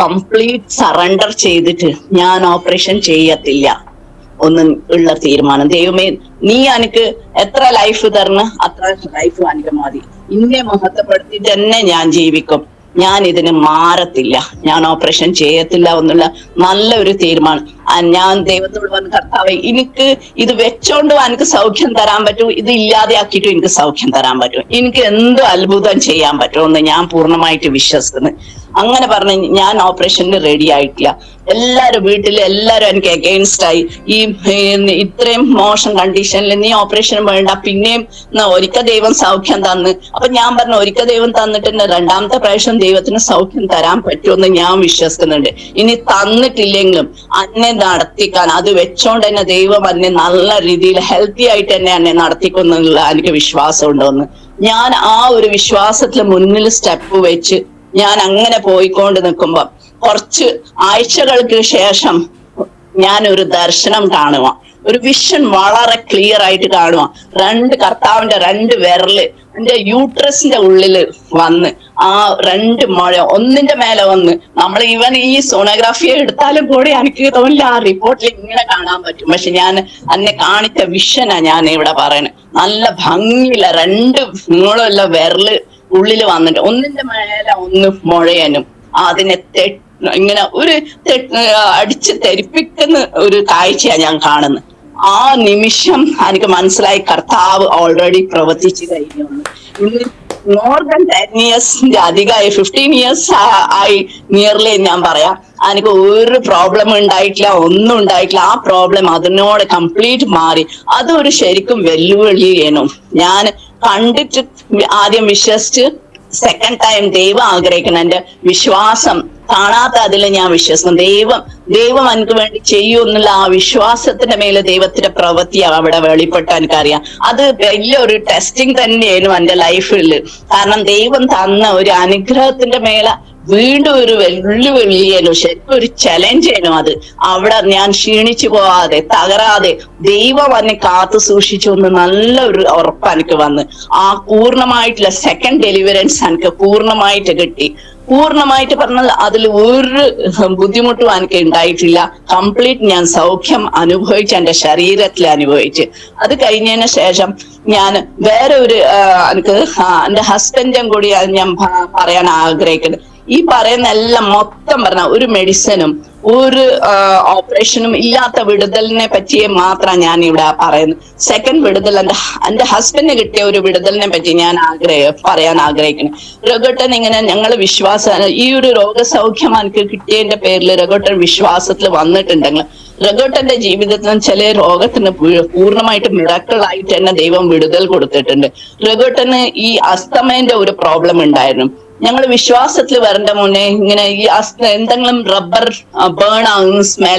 കംപ്ലീറ്റ് സറണ്ടർ ചെയ്തിട്ട് ഞാൻ ഓപ്പറേഷൻ ചെയ്യത്തില്ല ഒന്നും ഉള്ള തീരുമാനം. ദൈവമേ, നീ എനിക്ക് എത്ര ലൈഫ് തരണ അത്ര ലൈഫ് എനിക്ക് മതി, ഇന്നെ മഹത്വപ്പെടുത്തി തന്നെ ഞാൻ ജീവിക്കും, ഞാൻ ഇതിന് മാറത്തില്ല, ഞാൻ ഓപ്പറേഷൻ ചെയ്യത്തില്ല എന്നുള്ള നല്ല ഒരു തീരുമാനം. ഞാൻ ദൈവത്തോട് പറഞ്ഞ, കർത്താവേ എനിക്ക് ഇത് വെച്ചോണ്ട് എനിക്ക് സൗഖ്യം തരാൻ പറ്റും, ഇത് ഇല്ലാതെ ആക്കിയിട്ടും എനിക്ക് സൗഖ്യം തരാൻ പറ്റും, എനിക്ക് എന്ത് അത്ഭുതം ചെയ്യാൻ പറ്റുമെന്ന് ഞാൻ പൂർണ്ണമായിട്ട് വിശ്വസിക്കുന്നു. അങ്ങനെ പറഞ്ഞ് ഞാൻ ഓപ്പറേഷന് റെഡി ആയിട്ടില്ല. വീട്ടിൽ എല്ലാരും എനിക്ക് അഗെയിൻസ്റ്റ് ആയി. ഈ ഇത്രയും മോശം കണ്ടീഷനിൽ നീ ഓപ്പറേഷൻ വേണ്ട, പിന്നെയും ഒരിക്കൽ ദൈവം സൗഖ്യം തന്ന്. അപ്പൊ ഞാൻ പറഞ്ഞു, ഒരിക്കൽ ദൈവം തന്നിട്ട് രണ്ടാമത്തെ പ്രാവശ്യം ദൈവത്തിന് സൗഖ്യം തരാൻ പറ്റുമെന്ന് ഞാൻ വിശ്വസിക്കുന്നുണ്ട്. ഇനി തന്നിട്ടില്ലെങ്കിലും അന്നെ നടത്തിക്കാൻ, അത് വെച്ചോണ്ട് തന്നെ ദൈവം എന്നെ നല്ല രീതിയിൽ ഹെൽത്തി ആയിട്ട് തന്നെ എന്നെ നടത്തിക്കുന്നുള്ള എനിക്ക് വിശ്വാസം ഉണ്ടോന്ന്. ഞാൻ ആ ഒരു വിശ്വാസത്തിൽ മുന്നിൽ സ്റ്റെപ്പ് വെച്ച് ഞാൻ അങ്ങനെ പോയിക്കൊണ്ട് നിൽക്കുമ്പോ കുറച്ച് ആഴ്ചകൾക്ക് ശേഷം ഞാൻ ഒരു ദർശനം കാണുക, ഒരു വിഷൻ വളരെ ക്ലിയർ ആയിട്ട് കാണുക. കർത്താവിന്റെ 2 വിരല് എന്റെ യൂട്രസിന്റെ ഉള്ളില് വന്ന് ആ 2 മുഴ ഒന്നിന്റെ മേലെ ഒന്ന് നമ്മൾ ഈവൻ ഈ സോണോഗ്രാഫി എടുത്താലും കൂടി എനിക്ക് തോന്നില്ല ആ റിപ്പോർട്ടിൽ ഇങ്ങനെ കാണാൻ പറ്റും. പക്ഷെ ഞാൻ അന്നെ കാണിച്ച വിഷനാ ഞാൻ ഇവിടെ പറയണത്. നല്ല ഭംഗിയില്ല 2 നീളമുള്ള വിരല് ഉള്ളില് വന്നിട്ട് ഒന്നിന്റെ മേലെ ഒന്ന് മുഴയനും അതിനെ ഇങ്ങനെ അടിച്ച് തെറിപ്പിക്കുന്ന ഒരു കാഴ്ചയാണ് ഞാൻ കാണുന്നത്. ആ നിമിഷം എനിക്ക് മനസ്സിലായി കർത്താവ് ഓൾറെഡി പ്രവർത്തിച്ചു കഴിഞ്ഞു. മോർ ദാൻ 10 ഇയേഴ്സിന്റെ അധികമായി 15 ഇയേഴ്സ് ആയി നിയർലി ഞാൻ പറയാം. എനിക്ക് ഒരു പ്രോബ്ലം ഉണ്ടായിട്ടില്ല, ഒന്നും ഉണ്ടായിട്ടില്ല. ആ പ്രോബ്ലം അതിനോട് കംപ്ലീറ്റ് മാറി. അതൊരു ശരിക്കും വെല്ലുവിളിയേനു. ഞാൻ കണ്ടിട്ട് ആദ്യം വിശ്വസിച്ച് സെക്കൻഡ് ടൈം ദൈവം ആഗ്രഹിക്കണം. എന്റെ വിശ്വാസം കാണാത്ത അതിൽ ഞാൻ വിശ്വസിക്കുന്നു. ദൈവം എനിക്ക് വേണ്ടി ചെയ്യൂ എന്നുള്ള ആ വിശ്വാസത്തിന്റെ മേലെ ദൈവത്തിന്റെ പ്രവൃത്തി അവിടെ വെളിപ്പെട്ട എനിക്കറിയാം. അത് വലിയൊരു ടെസ്റ്റിംഗ് തന്നെയായിരുന്നു എന്റെ ലൈഫിൽ. കാരണം ദൈവം തന്ന ഒരു അനുഗ്രഹത്തിന്റെ മേലെ വീണ്ടും ഒരു വെല്ലുവിളിയേനു, ശരിക്കും ഒരു ചലഞ്ചേനു അത്. അവിടെ ഞാൻ ക്ഷീണിച്ചു പോവാതെ തകരാതെ ദൈവം എന്നെ കാത്തു സൂക്ഷിച്ചു എന്ന് നല്ലൊരു ഉറപ്പ് എനിക്ക് വന്ന്. ആ പൂർണ്ണമായിട്ടുള്ള സെക്കൻഡ് ഡെലിവറൻസ് എനിക്ക് പൂർണ്ണമായിട്ട് കിട്ടി. പൂർണ്ണമായിട്ട് പറഞ്ഞാൽ അതിൽ ഒരു ബുദ്ധിമുട്ടും എനിക്ക് ഉണ്ടായിട്ടില്ല. കംപ്ലീറ്റ് ഞാൻ സൗഖ്യം അനുഭവിച്ച് എന്റെ ശരീരത്തിൽ അനുഭവിച്ച്. അത് കഴിഞ്ഞതിന് ശേഷം ഞാൻ വേറെ ഒരു എനിക്ക് എന്റെ ഹസ്ബൻഡും കൂടി ഞാൻ പറയാൻ ആഗ്രഹിക്കുന്നത്. ഈ പറയുന്ന എല്ലാം മൊത്തം പറഞ്ഞ ഒരു മെഡിസിനും ഒരു ഓപ്പറേഷനും ഇല്ലാത്ത വിടുതലിനെ പറ്റിയേ മാത്രം ഞാൻ ഇവിടെ പറയുന്നത്. സെക്കൻഡ് വിടുതൽ എന്റെ ഹസ്ബൻഡിന് കിട്ടിയ ഒരു വിടുതലിനെ പറ്റി ഞാൻ പറയാൻ ആഗ്രഹിക്കുന്നു. രഘുട്ടൻ ഇങ്ങനെ ഞങ്ങൾ ഈ ഒരു രോഗസൗഖ്യം എനിക്ക് കിട്ടിയതിന്റെ പേരിൽ രഘുട്ടൻ വിശ്വാസത്തിൽ വന്നിട്ടുണ്ടെങ്കിൽ രഘുട്ടന്റെ ജീവിതത്തിൽ ചില രോഗത്തിന് പൂർണ്ണമായിട്ട് മിറക്കിളായിട്ട് തന്നെ ദൈവം വിടുതൽ കൊടുത്തിട്ടുണ്ട്. രഘുട്ടന് ഈ അസ്തമേന്റെ ഒരു പ്രോബ്ലം ഉണ്ടായിരുന്നു. ഞങ്ങൾ വിശ്വാസത്തിൽ വരേണ്ട മുന്നേ ഇങ്ങനെ ഈ എന്തെങ്കിലും റബ്ബർ ബേൺ ആകുന്ന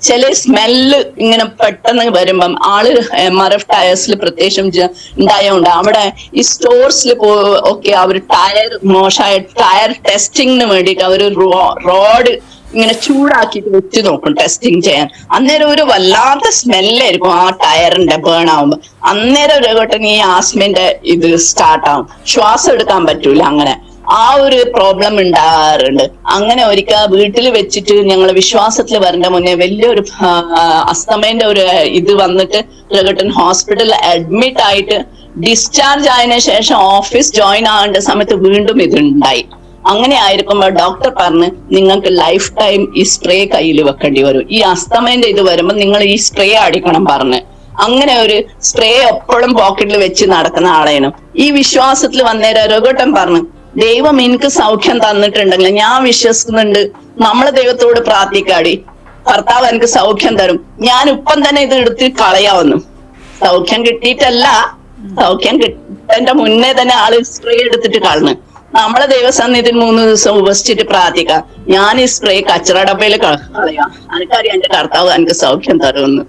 ചില സ്മെല്ല് ഇങ്ങനെ പെട്ടെന്ന് വരുമ്പം ആള് MRF ടയേഴ്സിൽ പ്രത്യേകിച്ചും ഉണ്ടായോണ്ട് അവിടെ ഈ സ്റ്റോർസിൽ ഒക്കെ അവർ മോശമായ ടയർ ടെസ്റ്റിങ്ങിന് വേണ്ടിയിട്ട് അവർ റോഡ് ഇങ്ങനെ ചൂടാക്കിയിട്ട് വെച്ച് നോക്കും ടെസ്റ്റിംഗ് ചെയ്യാൻ. അന്നേരം ഒരു വല്ലാത്ത സ്മെല്ലായിരിക്കും ആ ടയറിന്റെ ബേൺ ആവുമ്പോ. അന്നേരം ഒരു വട്ടം ഈ ആസ്മന്റെ ഇത് സ്റ്റാർട്ട് ആവും, ശ്വാസം എടുക്കാൻ പറ്റൂല. അങ്ങനെ ആ ഒരു പ്രോബ്ലം ഉണ്ടാകാറുണ്ട്. അങ്ങനെ ഒരിക്കൽ വീട്ടിൽ വെച്ചിട്ട് ഞങ്ങൾ വിശ്വാസത്തിൽ വരേണ്ട മുന്നേ വലിയൊരു അസ്തമേന്റെ ഒരു ഇത് വന്നിട്ട് രഘുട്ടൻ ഹോസ്പിറ്റലിൽ അഡ്മിറ്റ് ആയിട്ട് ഡിസ്ചാർജ് ആയതിനു ശേഷം ഓഫീസ് ജോയിൻ ആകേണ്ട സമയത്ത് വീണ്ടും ഇതുണ്ടായി. അങ്ങനെ ആയിരിക്കുമ്പോൾ ഡോക്ടർ പറഞ്ഞ് നിങ്ങൾക്ക് ലൈഫ് ടൈം ഈ സ്പ്രേ കയ്യിൽ വെക്കേണ്ടി വരും. ഈ അസ്തമേന്റെ ഇത് വരുമ്പോൾ നിങ്ങൾ ഈ സ്പ്രേ അടിക്കണം പറഞ്ഞ്. അങ്ങനെ ഒരു സ്പ്രേ എപ്പോഴും പോക്കറ്റിൽ വെച്ച് നടക്കുന്ന ആളേനു. ഈ വിശ്വാസത്തിൽ വന്നേരം രഘുട്ടൻ പറഞ്ഞു, ദൈവം എനിക്ക് സൗഖ്യം തന്നിട്ടുണ്ടെങ്കിൽ ഞാൻ വിശ്വസിക്കുന്നുണ്ട്, നമ്മള് ദൈവത്തോട് പ്രാർത്ഥിക്കാടി, കർത്താവ് എനിക്ക് സൗഖ്യം തരും. ഞാൻ ഇപ്പം തന്നെ ഇത് എടുത്ത് കളയാവുന്നു. സൗഖ്യം കിട്ടിയിട്ടല്ല, സൗഖ്യം കിട്ടന്റെ മുന്നേ തന്നെ ആള് സ്പ്രേ എടുത്തിട്ട് കളഞ്ഞു. നമ്മളെ ദൈവസന്നിധിയിൽ 3 ദിവസം ഉപസിച്ചിട്ട് പ്രാർത്ഥിക്കാം, ഞാൻ ഈ സ്പ്രേ കച്ചറ ഡബയിൽ കളയാം, എനിക്കറിയാം എന്റെ കർത്താവ് എനിക്ക് സൗഖ്യം തരുമെന്ന്.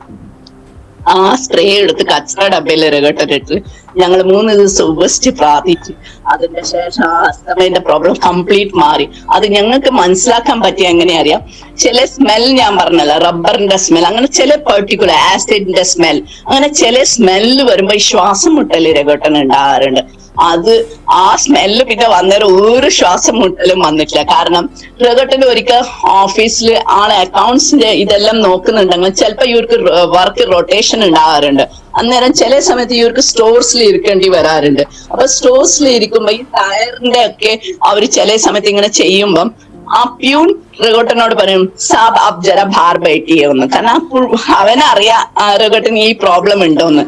ആ സ്പ്രേ എടുത്ത് കച്ചറ ഡബയിൽ രഘുട്ടനിട്ട് ഞങ്ങൾ 3 ദിവസം ഉപസിച്ച് പ്രാർത്ഥിച്ചു. അതിന്റെ ശേഷം ആ അസ്തമയന്റെ പ്രോബ്ലം കംപ്ലീറ്റ് മാറി. അത് ഞങ്ങൾക്ക് മനസ്സിലാക്കാൻ പറ്റിയ എങ്ങനെ അറിയാം, ചില സ്മെൽ ഞാൻ പറഞ്ഞല്ലോ, റബ്ബറിന്റെ സ്മെൽ, അങ്ങനെ ചില പെർട്ടിക്കുലർ ആസിഡിന്റെ സ്മെൽ, അങ്ങനെ ചില സ്മെല്ല് വരുമ്പോ ഈ ശ്വാസം മുട്ടല് രഘുട്ടൻ ഉണ്ടാകാറുണ്ട്. അത് ആ സ്മെല്ല് പിന്നെ വന്നേരം ഒരു ശ്വാസം മുട്ടലും വന്നിട്ടില്ല. കാരണം രഘുട്ടന് ഒരിക്കൽ ഓഫീസിൽ ആളെ അക്കൗണ്ട്സിന്റെ ഇതെല്ലാം നോക്കുന്നുണ്ടെങ്കിൽ ചിലപ്പോ ഇവർക്ക് വർക്ക് റൊട്ടേഷൻ ഉണ്ടാകാറുണ്ട്. അന്നേരം ചില സമയത്ത് ഇവർക്ക് സ്റ്റോഴ്സിൽ ഇരിക്കേണ്ടി വരാറുണ്ട്. അപ്പൊ സ്റ്റോഴ്സിൽ ഇരിക്കുമ്പോ ഈ ടയറിന്റെ ഒക്കെ അവര് ചില സമയത്ത് ഇങ്ങനെ ചെയ്യുമ്പം ആ പ്യൂൺ രഘുട്ടനോട് പറയും, സാബ് അബ് ജര ഭാർ ബൈറ്റിയെന്ന്. കാരണം അവനറിയാം രഘുട്ടന് ഈ പ്രോബ്ലം ഉണ്ടോന്ന്.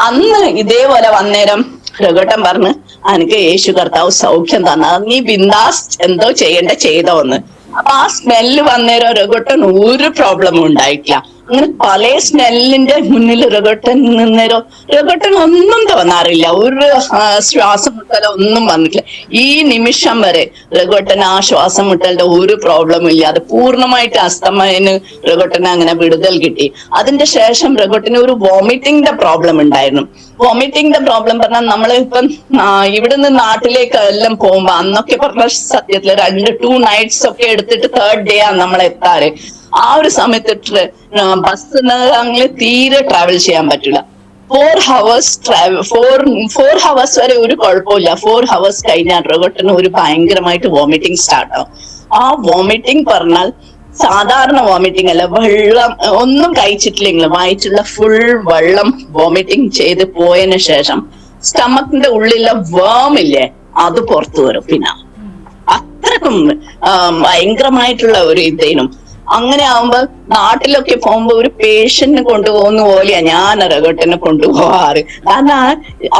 അന്ന് ഇതേപോലെ വന്നേരം രഘുട്ടൻ പറഞ്ഞ്, എനിക്ക് യേശു കർത്താവ് സൗഖ്യം തന്ന, നീ ബിന്ദാസ് എന്തോ ചെയ്തോന്ന്. അപ്പൊ ആ സ്മെല്ല് വന്നേരം രഘുട്ടൻ ഒരു പ്രോബ്ലമും ഉണ്ടായിട്ടില്ല. അങ്ങനെ പല സ്മെല്ലിന്റെ മുന്നിൽ രഘുട്ടൻ ഒന്നും തോന്നാറില്ല, ഒരു ശ്വാസം മുട്ടലോ ഒന്നും വന്നിട്ടില്ല. ഈ നിമിഷം വരെ രഘുട്ടൻ ആ ശ്വാസം മുട്ടലിന്റെ ഒരു പ്രോബ്ലം ഇല്ല. അത് പൂർണ്ണമായിട്ട് അസ്തമയന് രഘുട്ടന് അങ്ങനെ വിടുതൽ കിട്ടി. അതിന്റെ ശേഷം രഘുട്ടന് ഒരു വോമിറ്റിംഗിന്റെ പ്രോബ്ലം ഉണ്ടായിരുന്നു. വോമിറ്റിംഗിന്റെ പ്രോബ്ലം പറഞ്ഞാൽ നമ്മളിപ്പം ഇവിടുന്ന് നാട്ടിലേക്ക് എല്ലാം പോകുമ്പോ അന്നൊക്കെ പറഞ്ഞ സത്യത്തില് 2 നൈറ്റ്സ് ഒക്കെ എടുത്തിട്ട് 3rd ഡേ ആണ് നമ്മൾ എത്താറ്. ആ ഒരു സമയത്ത് ബസ്സിന് അങ്ങനെ തീരെ ട്രാവൽ ചെയ്യാൻ പറ്റില്ല. 4 hours ട്രാവൽ 4 hours വരെ ഒരു കുഴപ്പമില്ല. 4 hours കഴിഞ്ഞാൽ റോഗട്ടിന് ഒരു ഭയങ്കരമായിട്ട് വോമിറ്റിംഗ് സ്റ്റാർട്ട് ആവും. ആ വോമിറ്റിംഗ് പറഞ്ഞാൽ സാധാരണ വോമിറ്റിംഗ് അല്ല, വെള്ളം ഒന്നും കഴിച്ചിട്ടില്ലെങ്കിലും വയറ്റുള്ള ഫുൾ വെള്ളം വോമിറ്റിംഗ് ചെയ്ത് പോയതിനു ശേഷം സ്റ്റമക്കിന്റെ ഉള്ളിലെ വേമില്ലേ അത് പുറത്തു വരും. പിന്നെ അത്രക്കും ഭയങ്കരമായിട്ടുള്ള ഒരു ഇതേനും. അങ്ങനെ ആവുമ്പോ നാട്ടിലൊക്കെ പോകുമ്പോ ഒരു പേഷ്യന്റിനെ കൊണ്ടുപോകുന്ന പോലെയാ ഞാൻ റഗട്ടിനെ കൊണ്ടുപോകാറ്. കാരണം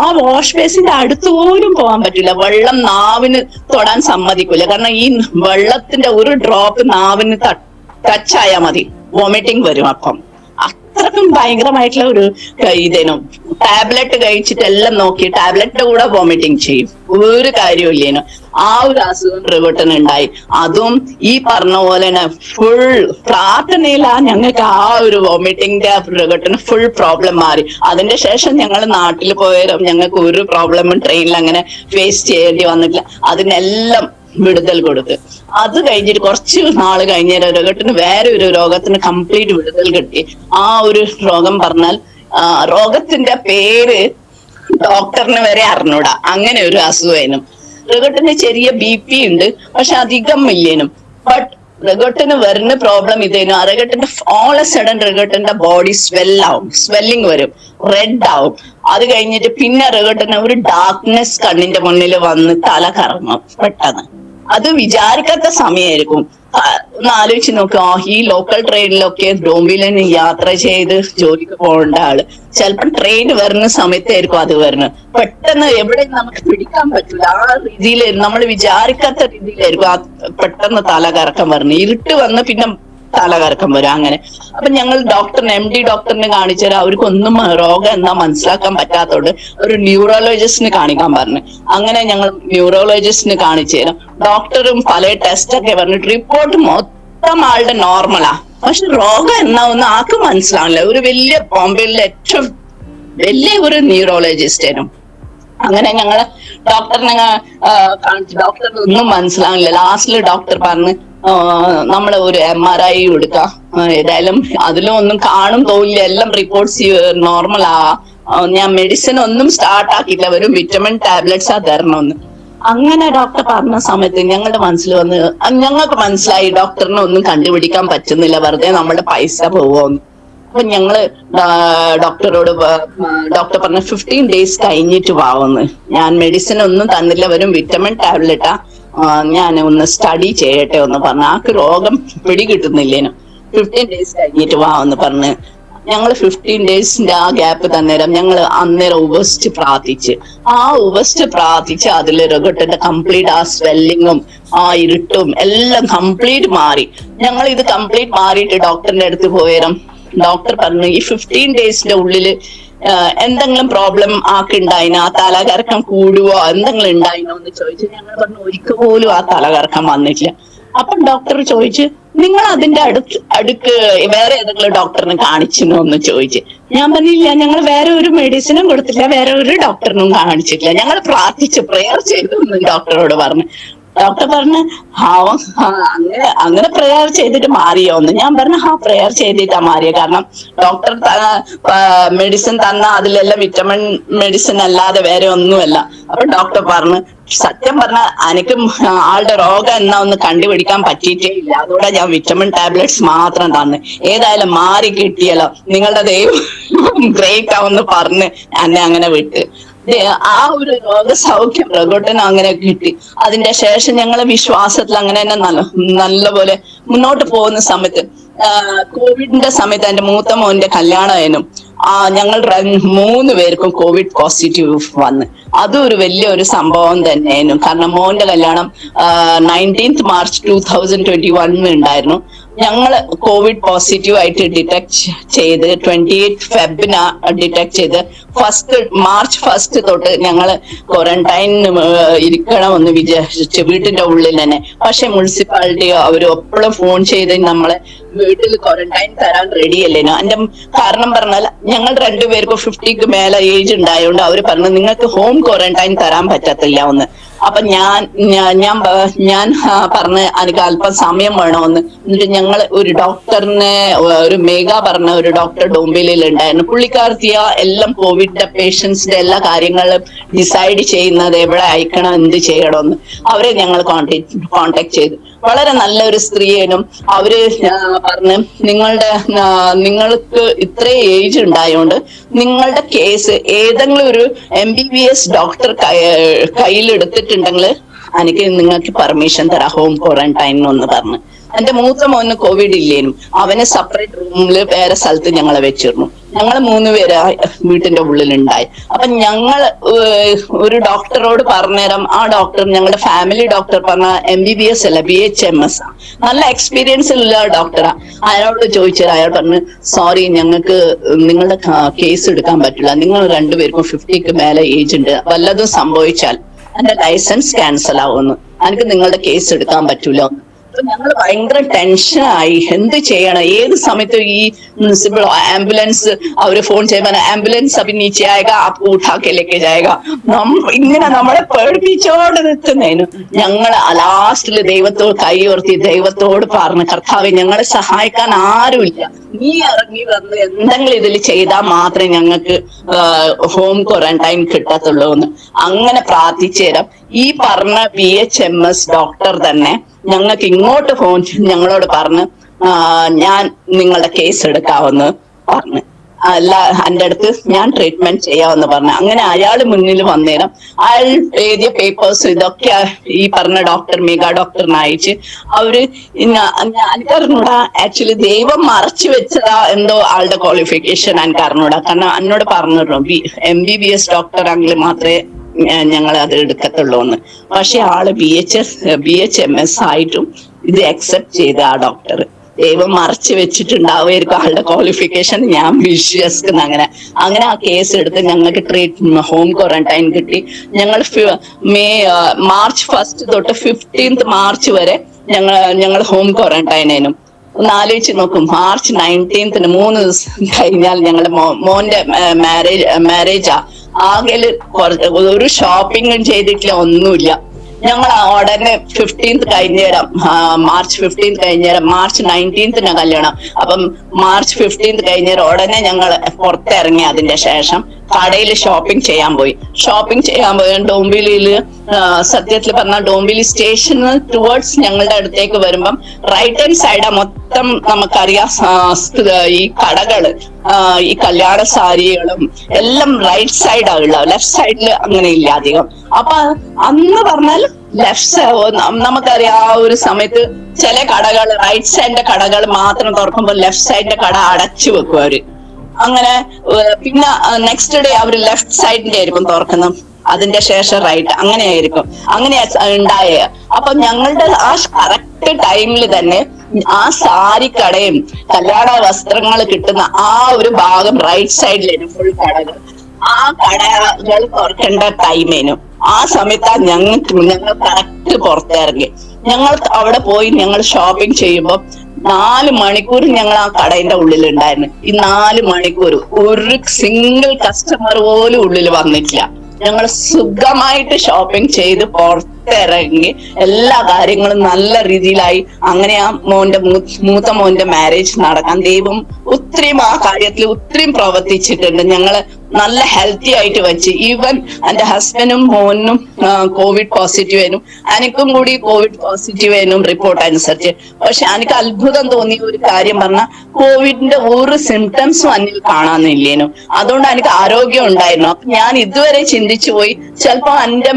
ആ വാഷ് ബേസിന്റെ അടുത്ത് പോലും പോകാൻ പറ്റില്ല. വെള്ളം നാവിന് തൊടാൻ സമ്മതിക്കൂല. കാരണം ഈ വെള്ളത്തിന്റെ ഒരു ഡ്രോപ്പ് നാവിന് ടച്ച് ആയാൽ മതി, വോമിറ്റിംഗ് വരും. അപ്പം അത്രക്കും ഭയങ്കരമായിട്ടുള്ള ഒരു ഇതേനും. ടാബ്ലറ്റ് കഴിച്ചിട്ട് എല്ലാം നോക്കി ടാബ്ലറ്റിന്റെ കൂടെ വോമിറ്റിംഗ് ചെയ്യും, ഒരു കാര്യമില്ലേനു. ആ ഒരു അസുഖം റഗട്ടിന് ഉണ്ടായി. അതും ഈ പറഞ്ഞ പോലെ തന്നെ ഫുൾ പ്രാർത്ഥനയിലാ ഞങ്ങൾക്ക് ആ ഒരു വോമിറ്റിംഗിന്റെ റഗട്ടിന് ഫുൾ പ്രോബ്ലം മാറി. അതിന്റെ ശേഷം ഞങ്ങൾ നാട്ടിൽ പോയാലും ഞങ്ങൾക്ക് ഒരു പ്രോബ്ലമും ട്രെയിനിൽ അങ്ങനെ ഫേസ് ചെയ്യേണ്ടി വന്നിട്ടില്ല. അതിനെല്ലാം വിടുതൽ കൊടുത്ത്. അത് കഴിഞ്ഞിട്ട് കുറച്ച് നാള് കഴിഞ്ഞ റഗട്ടിന് വേറെ ഒരു രോഗത്തിന് കംപ്ലീറ്റ് വിടുതൽ കിട്ടി. ആ ഒരു രോഗം പറഞ്ഞാൽ രോഗത്തിന്റെ പേര് ഡോക്ടറിന് വരെ അറിഞ്ഞൂടാ, അങ്ങനെ ഒരു അസുഖനും. റഗട്ടിന് ചെറിയ BP ഉണ്ട്, പക്ഷെ അധികം ഇല്ലേനും. ബട്ട് റഗട്ടിന് വരുന്ന പ്രോബ്ലം ഇതേനും. റഗട്ടിന്റെ ഓൾ എ സഡൻ റഗട്ടിന്റെ ബോഡി സ്വെല്ലിങ് വരും, റെഡ് ആവും. അത് കഴിഞ്ഞിട്ട് പിന്നെ റഗട്ടിന് ഒരു ഡാർക്ക്നെസ് കണ്ണിന്റെ മുന്നിൽ വന്ന് തല കറങ്ങും പെട്ടെന്ന്. അത് വിചാരിക്കാത്ത സമയമായിരിക്കും. ഒന്ന് ആലോചിച്ച് നോക്കുക, ഈ ലോക്കൽ ട്രെയിനിലൊക്കെ ഡോംബിലിന് യാത്ര ചെയ്ത് ജോലിക്ക് പോകേണ്ട ആള് ചിലപ്പോൾ ട്രെയിൻ വരുന്ന സമയത്തായിരിക്കും അത് വരുന്നത്. പെട്ടെന്ന് എവിടെ നമുക്ക് പിടിക്കാൻ പറ്റില്ല, ആ രീതിയിൽ നമ്മൾ വിചാരിക്കാത്ത രീതിയിലായിരിക്കും പെട്ടെന്ന് തല കറക്കം വരുന്നത്. ഇരുട്ട് വന്ന് പിന്നെ തല കറക്കം വരും. അങ്ങനെ അപ്പൊ ഞങ്ങൾ MD ഡോക്ടറിനെ കാണിച്ചാൽ അവർക്കൊന്നും രോഗം എന്നാ മനസ്സിലാക്കാൻ പറ്റാത്തോണ്ട് ഒരു ന്യൂറോളജിസ്റ്റിന് കാണിക്കാൻ പറഞ്ഞു. അങ്ങനെ ഞങ്ങൾ ന്യൂറോളജിസ്റ്റിന് കാണിച്ചു തരാം. ഡോക്ടറും പല ടെസ്റ്റ് ഒക്കെ പറഞ്ഞിട്ട് റിപ്പോർട്ട് മൊത്തം ആളുടെ നോർമലാ, പക്ഷെ രോഗം എന്നാ ഒന്നും ആർക്കും മനസ്സിലാവില്ല. ഒരു വലിയ ബോംബെയിലെ ഏറ്റവും വലിയ ഒരു ന്യൂറോളജിസ്റ്റിനും. അങ്ങനെ ഞങ്ങള് ഡോക്ടറിനെ കാണിച്ചു. ഡോക്ടറിന് ഒന്നും മനസ്സിലാവില്ല. ലാസ്റ്റില് ഡോക്ടർ പറഞ്ഞ് നമ്മള് ഒരു MRI എടുക്കാം, ഏതായാലും അതിലും ഒന്നും കാണും തോന്നില്ല, എല്ലാം റിപ്പോർട്ട്സ് നോർമലാ. ഞാൻ മെഡിസിൻ ഒന്നും സ്റ്റാർട്ട് ആക്കിയില്ല, വെറും വിറ്റമിൻ ടാബ്ലറ്റ്സ് തരണമെന്ന്. അങ്ങനെ ഡോക്ടർ പറഞ്ഞ സമയത്ത് ഞങ്ങളുടെ മനസ്സിൽ വന്ന് ഞങ്ങൾക്ക് മനസ്സിലായി ഡോക്ടറിനെ ഒന്നും കണ്ടുപിടിക്കാൻ പറ്റുന്നില്ല, വെറുതെ നമ്മുടെ പൈസ പോവുമെന്ന്. അപ്പൊ ഞങ്ങള് ഡോക്ടറോട് ഡോക്ടർ പറഞ്ഞ 15 days കഴിഞ്ഞിട്ട് വാവുന്ന്. ഞാൻ മെഡിസിൻ ഒന്നും തന്നില്ല, വെറും വിറ്റമിൻ ടാബ്ലറ്റാ, ഞാൻ ഒന്ന് സ്റ്റഡി ചെയ്യട്ടെ എന്ന് പറഞ്ഞ. ആക്ക് രോഗം പിടികിട്ടുന്നില്ലേനു. 15 days കഴിഞ്ഞിട്ട് വാന്ന് പറഞ്ഞ് ഞങ്ങൾ 15 daysന്റെ ആ ഗ്യാപ്പ് തന്നേരം ഞങ്ങൾ അന്നേരം ഉപവസിച്ച് പ്രാർത്ഥിച്ച്. ആ ഉപവസിച്ച് പ്രാർത്ഥിച്ച് അതിൽ റഗട്ടിന്റെ കംപ്ലീറ്റ് ആ സ്വെല്ലിങ്ങും ആ ഇരുട്ടും എല്ലാം കംപ്ലീറ്റ് മാറി. ഞങ്ങൾ ഇത് കംപ്ലീറ്റ് മാറിയിട്ട് ഡോക്ടറിന്റെ അടുത്ത് പോയേരം ഡോക്ടർ പറഞ്ഞു ഈ 15 daysന്റെ ഉള്ളില് എന്തെങ്കിലും പ്രോബ്ലം ആക്കുണ്ടായിനോ, ആ തലകറക്കം കൂടുവോ എന്തെങ്കിലും ഉണ്ടായിനോ എന്ന് ചോദിച്ചു. ഞങ്ങൾ പറഞ്ഞു ഒരിക്കൽ പോലും ആ തലകറക്കം വന്നിട്ടില്ല. അപ്പം ഡോക്ടർ ചോദിച്ചു നിങ്ങൾ അതിന്റെ അടുക്ക് വേറെ ഏതെങ്കിലും ഡോക്ടറിനെ കാണിച്ചിനോ എന്ന് ചോദിച്ചു. ഞാൻ പറഞ്ഞില്ല, ഞങ്ങൾ വേറെ ഒരു മെഡിസിനും കൊടുത്തില്ല, വേറെ ഒരു ഡോക്ടറിനും കാണിച്ചിട്ടില്ല, ഞങ്ങൾ പ്രാർത്ഥിച്ച് പ്രെയർ ചെയ്തു എന്ന് ഡോക്ടറോട് പറഞ്ഞു. ഡോക്ടർ പറഞ്ഞു അങ്ങനെ പ്രെയർ ചെയ്തിട്ട് മാറിയോന്ന്. ഞാൻ പറഞ്ഞു പ്രെയർ ചെയ്തിട്ടാ മാറിയ. കാരണം ഡോക്ടർ മെഡിസിൻ തന്ന അതിലെല്ലാം വിറ്റമിൻ മെഡിസിൻ അല്ലാതെ വേറെ ഒന്നുമല്ല. അപ്പൊ ഡോക്ടർ പറഞ്ഞു സത്യം പറഞ്ഞ എനിക്കും ആളുടെ രോഗം എന്നാ ഒന്ന് കണ്ടുപിടിക്കാൻ പറ്റിയിട്ടേ ഇല്ല, അതുകൂടെ ഞാൻ വിറ്റമിൻ ടാബ്ലറ്റ്സ് മാത്രം തന്നു. ഏതായാലും മാറി കിട്ടിയല്ലോ, നിങ്ങളുടെ ദൈവം ഗ്രേറ്റ് ആവെന്ന് പറഞ്ഞ് എന്നെ അങ്ങനെ വിട്ട്. ആ ഒരു രോഗസൗഖ്യം റഗട്ടിന് അങ്ങനെ കിട്ടി. അതിന്റെ ശേഷം ഞങ്ങളെ വിശ്വാസത്തിൽ അങ്ങനെ തന്നെ നല്ലപോലെ മുന്നോട്ട് പോകുന്ന സമയത്ത് കോവിഡിന്റെ സമയത്ത് എന്റെ മൂത്ത മോന്റെ കല്യാണമായിരുന്നു. ഞങ്ങൾ 3 പേർക്കും കോവിഡ് പോസിറ്റീവ് വന്ന്. അതും ഒരു വലിയൊരു സംഭവം തന്നെയായിരുന്നു. കാരണം മോന്റെ കല്യാണം 19th March 2021 ഉണ്ടായിരുന്നു. ഞങ്ങൾ കോവിഡ് പോസിറ്റീവ് ആയിട്ട് ഡിറ്റക്ട് ചെയ്ത് 28th February ഡിറ്റക്ട് ചെയ്ത് March 1 തൊട്ട് ഞങ്ങള് ക്വാറന്റൈൻ ഇരിക്കണമെന്ന് വിചാരിച്ചു വീട്ടിന്റെ ഉള്ളിൽ തന്നെ. പക്ഷെ മുനിസിപ്പാലിറ്റി അവർ എപ്പോഴും ഫോൺ ചെയ്ത് നമ്മളെ വീട്ടിൽ ക്വാറന്റൈൻ തരാൻ റെഡി അല്ലേനോ. എന്റെ കാരണം പറഞ്ഞാൽ ഞങ്ങൾ 2 പേർക്കും 50ക്ക് മേലെ ഏജ് ഉണ്ടായതുകൊണ്ട് അവർ പറഞ്ഞു നിങ്ങൾക്ക് ഹോം ക്വാറന്റൈൻ തരാൻ പറ്റത്തില്ല എന്ന്. അപ്പൊ ഞാൻ പറഞ്ഞ് എനിക്ക് അല്പം സമയം വേണമെന്ന്. എന്നിട്ട് ഞങ്ങൾ ഒരു ഡോക്ടറിനെ, ഒരു മേഘ പറഞ്ഞ ഒരു ഡോക്ടർ ഡോംബിലിൽ ഉണ്ടായിരുന്നു. പുള്ളിക്കാർത്തിയ എല്ലാം കോവിഡ് പേഷ്യൻസിന്റെ എല്ലാ കാര്യങ്ങളും ഡിസൈഡ് ചെയ്യുന്നത്, എവിടെ അയക്കണം, എന്ത് ചെയ്യണമെന്ന്. അവരെ ഞങ്ങൾ കോണ്ടാക്ട് ചെയ്തു. വളരെ നല്ലൊരു സ്ത്രീയേനും. അവര് പറഞ്ഞ് നിങ്ങൾക്ക് ഇത്രയും ഏജ് ഉണ്ടായോണ്ട് നിങ്ങളുടെ കേസ് ഏതെങ്കിലും ഒരു MBBS ഡോക്ടർ കയ്യിൽ എടുത്തിട്ടുണ്ടെങ്കിൽ എനിക്ക് നിങ്ങൾക്ക് പെർമിഷൻ തരാം ഹോം ക്വാറന്റൈൻ എന്ന് പറഞ്ഞ്. എന്റെ മൂത്ത മോന് കോവിഡ് ഇല്ലേനും. അവന് സെപ്പറേറ്റ് റൂമിൽ വേറെ സ്ഥലത്ത് ഞങ്ങളെ വെച്ചിരുന്നു. ഞങ്ങൾ 3 പേര് വീട്ടിന്റെ ഉള്ളിലുണ്ടായി. അപ്പൊ ഞങ്ങൾ ഒരു ഡോക്ടറോട് പറഞ്ഞേരം ആ ഡോക്ടർ, ഞങ്ങളുടെ ഫാമിലി ഡോക്ടർ പറഞ്ഞ MBBS അല്ല, BHMS ആ, നല്ല എക്സ്പീരിയൻസ് ഉള്ള ഡോക്ടറാ. അയാളോട് ചോദിച്ചാൽ അയാൾ പറഞ്ഞു, സോറി, ഞങ്ങൾക്ക് നിങ്ങളുടെ കേസ് എടുക്കാൻ പറ്റില്ല. നിങ്ങൾ 2 പേർക്കും 50ക്ക് മേലെ ഏജ് ഉണ്ട്. വല്ലതും സംഭവിച്ചാൽ എന്റെ ലൈസൻസ് ക്യാൻസൽ ആവുമെന്ന്, എനിക്ക് നിങ്ങളുടെ കേസ് എടുക്കാൻ പറ്റൂല. അപ്പൊ ഞങ്ങൾ ഭയങ്കര ടെൻഷനായി. എന്ത് ചെയ്യണം? ഏത് സമയത്തും ഈ മുനിസിപ്പൽ ആംബുലൻസ് അവര് ഫോൺ ചെയ്യുമ്പോൾ ആംബുലൻസ് അഭി നീച്ചെ ആയേഗാ, ആപ്കോ ഉഠാക്കെ ലേക്കെ ജായേഗാ, ഇങ്ങനെ നമ്മളെ പേടിപ്പിച്ചോണ്ട് നിൽക്കുന്നതിന് ഞങ്ങൾ ലാസ്റ്റില് ദൈവത്തോട് കൈയോർത്തി ദൈവത്തോട് പറഞ്ഞു, കർത്താവെ ഞങ്ങളെ സഹായിക്കാൻ ആരുമില്ല, നീ ഇറങ്ങി വന്ന് എന്തെങ്കിലും ഇതിൽ ചെയ്താൽ മാത്രമേ ഞങ്ങൾക്ക് ഹോം ക്വാറന്റൈൻ കിട്ടത്തുള്ളൂ എന്ന് അങ്ങനെ പ്രാർത്ഥിച്ചു തരാം. ഈ പറഞ്ഞ BHMS ഡോക്ടർ തന്നെ ഞങ്ങൾക്ക് ഇങ്ങോട്ട് ഫോൺ ഞങ്ങളോട് പറഞ്ഞ്, ഞാൻ നിങ്ങളുടെ കേസ് എടുക്കാമെന്ന് പറഞ്ഞു. അല്ല, എന്റെ അടുത്ത് ഞാൻ ട്രീറ്റ്മെന്റ് ചെയ്യാമെന്ന് പറഞ്ഞു. അങ്ങനെ അയാൾ മുന്നിൽ വന്നേരം അയാൾ എഴുതിയ പേപ്പേഴ്സ് ഇതൊക്കെ ഈ പറഞ്ഞ ഡോക്ടർ, മേഘ ഡോക്ടറിന് അയച്ച് അവര് എനിക്ക് അറിഞ്ഞൂടാ, ആക്ച്വലി ദൈവം മറച്ചു വെച്ചതാ എന്തോ ആളുടെ ക്വാളിഫിക്കേഷൻ എനിക്ക് അറിഞ്ഞൂടാ. കാരണം എന്നോട് പറഞ്ഞിരുന്നു MBBS ഡോക്ടർ ആണെങ്കിൽ മാത്രമേ ഞങ്ങൾ അത് എടുക്കത്തുള്ളൂ എന്ന്. പക്ഷെ ആള് BHMS ആയിട്ടും ഇത് അക്സെപ്റ്റ് ചെയ്ത ആ ഡോക്ടർ ദൈവം മറച്ചു വെച്ചിട്ടുണ്ടാവുമായിരിക്കും ആളുടെ ക്വാളിഫിക്കേഷൻ, ഞാൻ വിശ്വസിക്കുന്നു. അങ്ങനെ ആ കേസ് എടുത്ത് ഞങ്ങൾക്ക് ഹോം ക്വാറന്റൈൻ കിട്ടി. ഞങ്ങൾ മാർച്ച് 1 തൊട്ട് 15 മാർച്ച് വരെ ഞങ്ങൾ ഹോം ക്വാറന്റൈനേനും. ഒന്ന് ആലോചിച്ച് നോക്കും, മാർച്ച് 19 3 ദിവസം കഴിഞ്ഞാൽ ഞങ്ങളുടെ മോന്റെ മാരേജാ. ആകെ ഒരു ഷോപ്പിംഗും ചെയ്തിട്ടില്ല, ഒന്നുമില്ല. ഞങ്ങൾ ഉടനെ 15th കഴിഞ്ഞേരം, മാർച്ച് 15 കഴിഞ്ഞേരം, മാർച്ച് 19th കല്യാണം. അപ്പം മാർച്ച് 15 കഴിഞ്ഞേരം ഉടനെ ഞങ്ങൾ പുറത്തിറങ്ങി. അതിന്റെ ശേഷം കടയിൽ ഷോപ്പിംഗ് ചെയ്യാൻ പോയി. ഡോംബിലിയില് സത്യത്തിൽ പറഞ്ഞാൽ ഡോംബിലി സ്റ്റേഷന് ടുവേർഡ്സ് ഞങ്ങളുടെ അടുത്തേക്ക് വരുമ്പം റൈറ്റ് ഹാൻഡ് സൈഡാ മൊത്തം നമുക്കറിയാം ഈ കടകള്, ഈ കല്യാണ സാരികളും എല്ലാം റൈറ്റ് സൈഡാ ഉള്ളത്, ലെഫ്റ്റ് സൈഡില് അങ്ങനെ ഇല്ല അധികം. അപ്പൊ അന്ന് പറഞ്ഞാൽ നമുക്കറിയാം ആ ഒരു സമയത്ത് ചില കടകൾ റൈറ്റ് സൈഡിന്റെ കടകൾ മാത്രം തുറക്കുമ്പോൾ ലെഫ്റ്റ് സൈഡിന്റെ കട അടച്ചു വെക്കും അവര്. അങ്ങനെ പിന്നെ നെക്സ്റ്റ് ഡേ അവര് ലെഫ്റ്റ് സൈഡിന്റെ ആയിരിക്കും തുറക്കുന്നത്, അതിന്റെ ശേഷം റൈറ്റ്, അങ്ങനെയായിരിക്കും. അങ്ങനെയാ ഉണ്ടായ. അപ്പൊ ഞങ്ങളുടെ ആ കറക്റ്റ് ടൈമിൽ തന്നെ ആ സാരിക്കടയും കല്യാണ വസ്ത്രങ്ങൾ കിട്ടുന്ന ആ ഒരു ഭാഗം റൈറ്റ് സൈഡിലായിരുന്നു ഫുൾ കടകൾ. ആ കടകൾ തുറക്കേണ്ട ടൈമേനും ആ സമയത്താ ഞങ്ങൾ കറക്റ്റ് പുറത്തിറങ്ങി. ഞങ്ങൾ അവിടെ പോയി ഞങ്ങൾ ഷോപ്പിംഗ് ചെയ്യുമ്പോൾ 4 മണിക്കൂർ ഞങ്ങൾ ആ കടയുടെ ഉള്ളിൽ ഉണ്ടായിരുന്നു. ഈ 4 മണിക്കൂർ ഒരു സിംഗിൾ കസ്റ്റമർ പോലും ഉള്ളിൽ വന്നിട്ടില്ല. ഞങ്ങൾ സുഖമായിട്ട് ഷോപ്പിംഗ് ചെയ്ത് പുറത്തിറങ്ങി എല്ലാ കാര്യങ്ങളും നല്ല രീതിയിലായി. അങ്ങനെ ആ മൂത്ത മോന്റെ മാരേജ് നടക്കാൻ ദൈവം ഒത്തിരിയും ആ കാര്യത്തിൽ ഒത്തിരിയും പ്രവർത്തിച്ചിട്ടുണ്ട്. ഞങ്ങള് നല്ല ഹെൽത്തി ആയിട്ട് വെച്ച്. ഈവൻ എന്റെ ഹസ്ബൻഡും മോനും കോവിഡ് പോസിറ്റീവ് ആയിരുന്നു, എനിക്കും കൂടി കോവിഡ് പോസിറ്റീവ് ആയിരുന്നു റിപ്പോർട്ട് അനുസരിച്ച്. പക്ഷെ എനിക്ക് അത്ഭുതം തോന്നിയ ഒരു കാര്യം പറഞ്ഞാൽ കോവിഡിന്റെ ഒരു സിംറ്റംസും അന്നിൽ കാണാനില്ലേനു. അതുകൊണ്ട് എനിക്ക് ആരോഗ്യം ഉണ്ടായിരുന്നു. അപ്പൊ ഞാൻ ഇതുവരെ ചിന്തിച്ചു പോയി, ചിലപ്പോ എന്റെ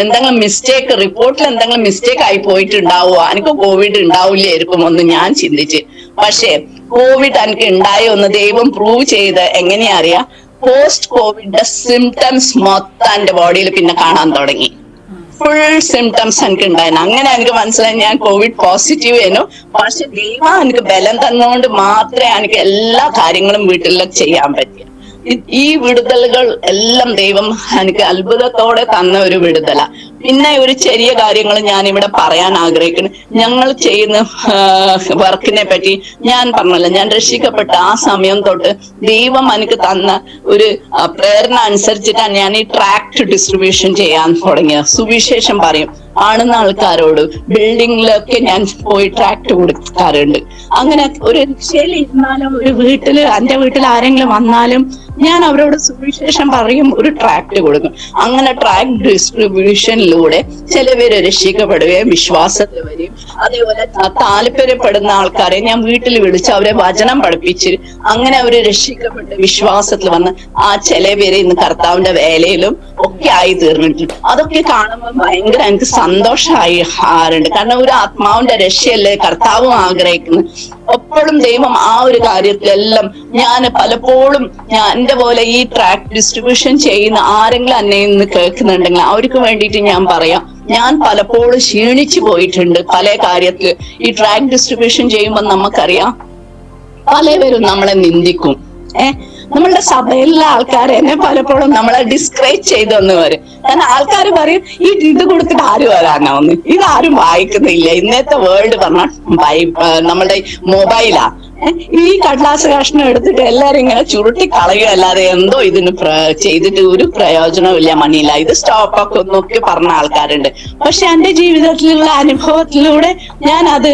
എന്തെങ്കിലും മിസ്റ്റേക്ക്, റിപ്പോർട്ടിൽ എന്തെങ്കിലും മിസ്റ്റേക്ക് ആയി പോയിട്ടുണ്ടാവുക, എനിക്ക് കോവിഡ് ഉണ്ടാവില്ലായിരിക്കും എന്ന് ഞാൻ ചിന്തിച്ച്. പക്ഷെ കോവിഡ് എനിക്ക് ഉണ്ടായോ എന്ന് ദൈവം പ്രൂവ് ചെയ്ത് എങ്ങനെയാ അറിയാം, പോസ്റ്റ് കോവിഡ് സിംറ്റംസ് മൊത്തം എന്റെ ബോഡിയിൽ പിന്നെ കാണാൻ തുടങ്ങി. ഫുൾ സിംറ്റംസ് എനിക്ക് ഉണ്ടായിരുന്നു. അങ്ങനെ എനിക്ക് മനസ്സിലായി ഞാൻ കോവിഡ് പോസിറ്റീവ് ആയിരുന്നു. പക്ഷെ ദൈവം എനിക്ക് ബലം തന്നുകൊണ്ട് മാത്രമേ എനിക്ക് എല്ലാ കാര്യങ്ങളും വീട്ടിൽ ചെയ്യാൻ പറ്റിയ. ഈ വിടുതലുകൾ എല്ലാം ദൈവം എനിക്ക് അത്ഭുതത്തോടെ തന്ന ഒരു വിടുതല. പിന്നെ ഒരു ചെറിയ കാര്യങ്ങൾ ഞാൻ ഇവിടെ പറയാൻ ആഗ്രഹിക്കുന്നു. ഞങ്ങൾ ചെയ്യുന്ന വർക്കിനെ പറ്റി ഞാൻ പറഞ്ഞല്ലോ, ഞാൻ രക്ഷിക്കപ്പെട്ട ആ സമയം തൊട്ട് ദൈവം എനിക്ക് തന്ന ഒരു പ്രേരണ അനുസരിച്ചിട്ടാണ് ഞാൻ ഈ ട്രാക്ട് ഡിസ്ട്രിബ്യൂഷൻ ചെയ്യാൻ തുടങ്ങിയത്. സുവിശേഷം പറയും ആണെന്ന ആൾക്കാരോട് ബിൽഡിങ്ങിലൊക്കെ ഞാൻ പോയി ട്രാക്ട് കൊടുക്കാറുണ്ട്. അങ്ങനെ ഒരു രക്ഷയിൽ ഇരുന്നാലും ഒരു വീട്ടില് എന്റെ വീട്ടിൽ ആരെങ്കിലും വന്നാലും ഞാൻ അവരോട് സുവിശേഷം പറയും, ഒരു ട്രാക്ട് കൊടുക്കും. അങ്ങനെ ട്രാക്ട് ഡിസ്ട്രിബ്യൂഷനിലൂടെ ചിലവര് രക്ഷിക്കപ്പെടുകയും വിശ്വാസത്തിൽ വരികയും, അതേപോലെ താല്പര്യപ്പെടുന്ന ആൾക്കാരെ ഞാൻ വീട്ടിൽ വിളിച്ച് അവരെ വചനം പഠിപ്പിച്ച് അങ്ങനെ അവര് രക്ഷിക്കപ്പെട്ട് വിശ്വാസത്തിൽ വന്ന് ആ ചിലവരെ ഇന്ന് കർത്താവിന്റെ വേലയിലും ഒക്കെ ആയി തീർന്നിട്ടുണ്ട്. അതൊക്കെ കാണുമ്പോൾ ഭയങ്കര എനിക്ക് സന്തോഷമായി ആറുണ്ട്. കാരണം ഒരു ആത്മാവിന്റെ രക്ഷയല്ലേ കർത്താവും ആഗ്രഹിക്കുന്നു. എപ്പോഴും ദൈവം ആ ഒരു കാര്യത്തിലെല്ലാം ഞാൻ പലപ്പോഴും എന്റെ പോലെ ഈ ട്രാക്ട് ഡിസ്ട്രിബ്യൂഷൻ ചെയ്യുന്ന ആരെങ്കിലും എന്നെ ഇന്ന് കേൾക്കുന്നുണ്ടെങ്കിൽ അവർക്ക് വേണ്ടിയിട്ട് ഞാൻ പറയാം, ഞാൻ പലപ്പോഴും ക്ഷീണിച്ചു പോയിട്ടുണ്ട് പല കാര്യത്തിൽ. ഈ ട്രാക്ട് ഡിസ്ട്രിബ്യൂഷൻ ചെയ്യുമ്പോൾ നമുക്കറിയാം പലവരും നമ്മളെ നിന്ദിക്കും. നമ്മളുടെ സഭയിലുള്ള ആൾക്കാർ എന്നെ പലപ്പോഴും നമ്മളെ ഡിസ്ക്രൈബ് ചെയ്തെന്ന് വരും. കാരണം ആൾക്കാർ പറയും ഇത് കൊടുത്തിട്ട് ആര് വരാനാവുന്നു, ഇതാരും വായിക്കുന്നില്ല. ഇന്നത്തെ വേൾഡ് പറഞ്ഞാൽ നമ്മളുടെ മൊബൈലാ. ഈ കടലാസ് കഷ്ണം എടുത്തിട്ട് എല്ലാരും ഇങ്ങനെ ചുരുട്ടി കളയുകയല്ലാതെ എന്തോ ഇതിന് ചെയ്തിട്ട് ഒരു പ്രയോജനമില്ല, മണിയില്ല, ഇത് സ്റ്റോപ്പൊക്കെ ഒന്നൊക്കെ പറഞ്ഞ ആൾക്കാരുണ്ട്. പക്ഷെ എന്റെ ജീവിതത്തിലുള്ള അനുഭവത്തിലൂടെ ഞാൻ അത്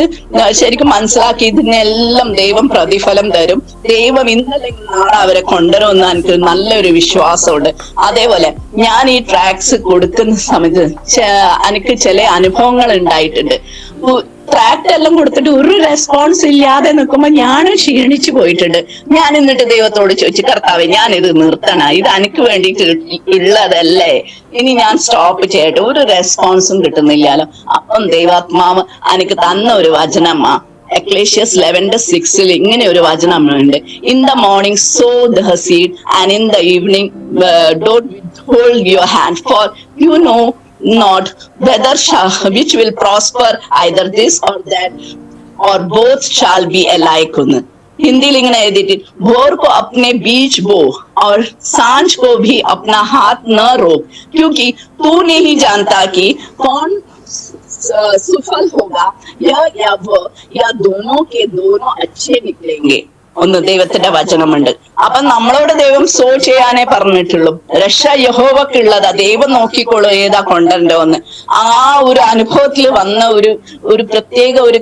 ശരിക്കും മനസ്സിലാക്കി. ഇതിനെല്ലാം ദൈവം പ്രതിഫലം തരും. ദൈവം ഇന്നല്ലെങ്കിൽ നാളെ അവരെ കൊണ്ടുവരുമെന്ന് എനിക്ക് നല്ലൊരു വിശ്വാസമുണ്ട്. അതേപോലെ ഞാൻ ഈ ട്രാക്സ് കൊടുക്കുന്ന സമയത്ത് എനിക്ക് ചില അനുഭവങ്ങൾ ഉണ്ടായിട്ടുണ്ട്. ട്രാക്ട് എല്ലാം കൊടുത്തിട്ട് ഒരു റെസ്പോൺസ് ഇല്ലാതെ നിൽക്കുമ്പോ ഞാനും ക്ഷീണിച്ചു പോയിട്ടുണ്ട്. ഞാൻ എന്നിട്ട് ദൈവത്തോട് ചോദിച്ചു, കർത്താവേ ഞാൻ ഇത് നിർത്തണം, ഇത് എനിക്ക് വേണ്ടിയിട്ട് ഉള്ളതല്ലേ, ഇനി ഞാൻ സ്റ്റോപ്പ് ചെയ്യട്ടെ, ഒരു റെസ്പോൺസും കിട്ടുന്നില്ലല്ലോ. അപ്പം ദൈവാത്മാവ് എനിക്ക് തന്ന ഒരു വചനമാ എക്ലേഷ്യസ് 11:6 ഇങ്ങനെ ഒരു വചനമുണ്ട്. In the morning sow the seed and in the evening don't withhold your hand, for you know not whether which will prosper, either this or that or both shall be alike. Hindi लिखना है देती, भोर को अपने बीच बो और सांझ को भी अपना हाथ न रोक, क्योंकि तू नहीं जानता कि कौन सफल होगा, यह या वह या दोनों के दोनों अच्छे निकलेंगे. ഒന്ന് ദൈവത്തിന്റെ വചനമുണ്ട്. അപ്പൊ നമ്മളോട് ദൈവം സോ ചെയ്യാനേ പറഞ്ഞിട്ടുള്ളൂ. രക്ഷ യഹോവക്കുള്ളതാ, ദൈവം നോക്കിക്കോളൂ ഏതാ കൊണ്ടുവരണ്ടോന്ന്. ആ ഒരു അനുഭവത്തിൽ വന്ന ഒരു പ്രത്യേക ഒരു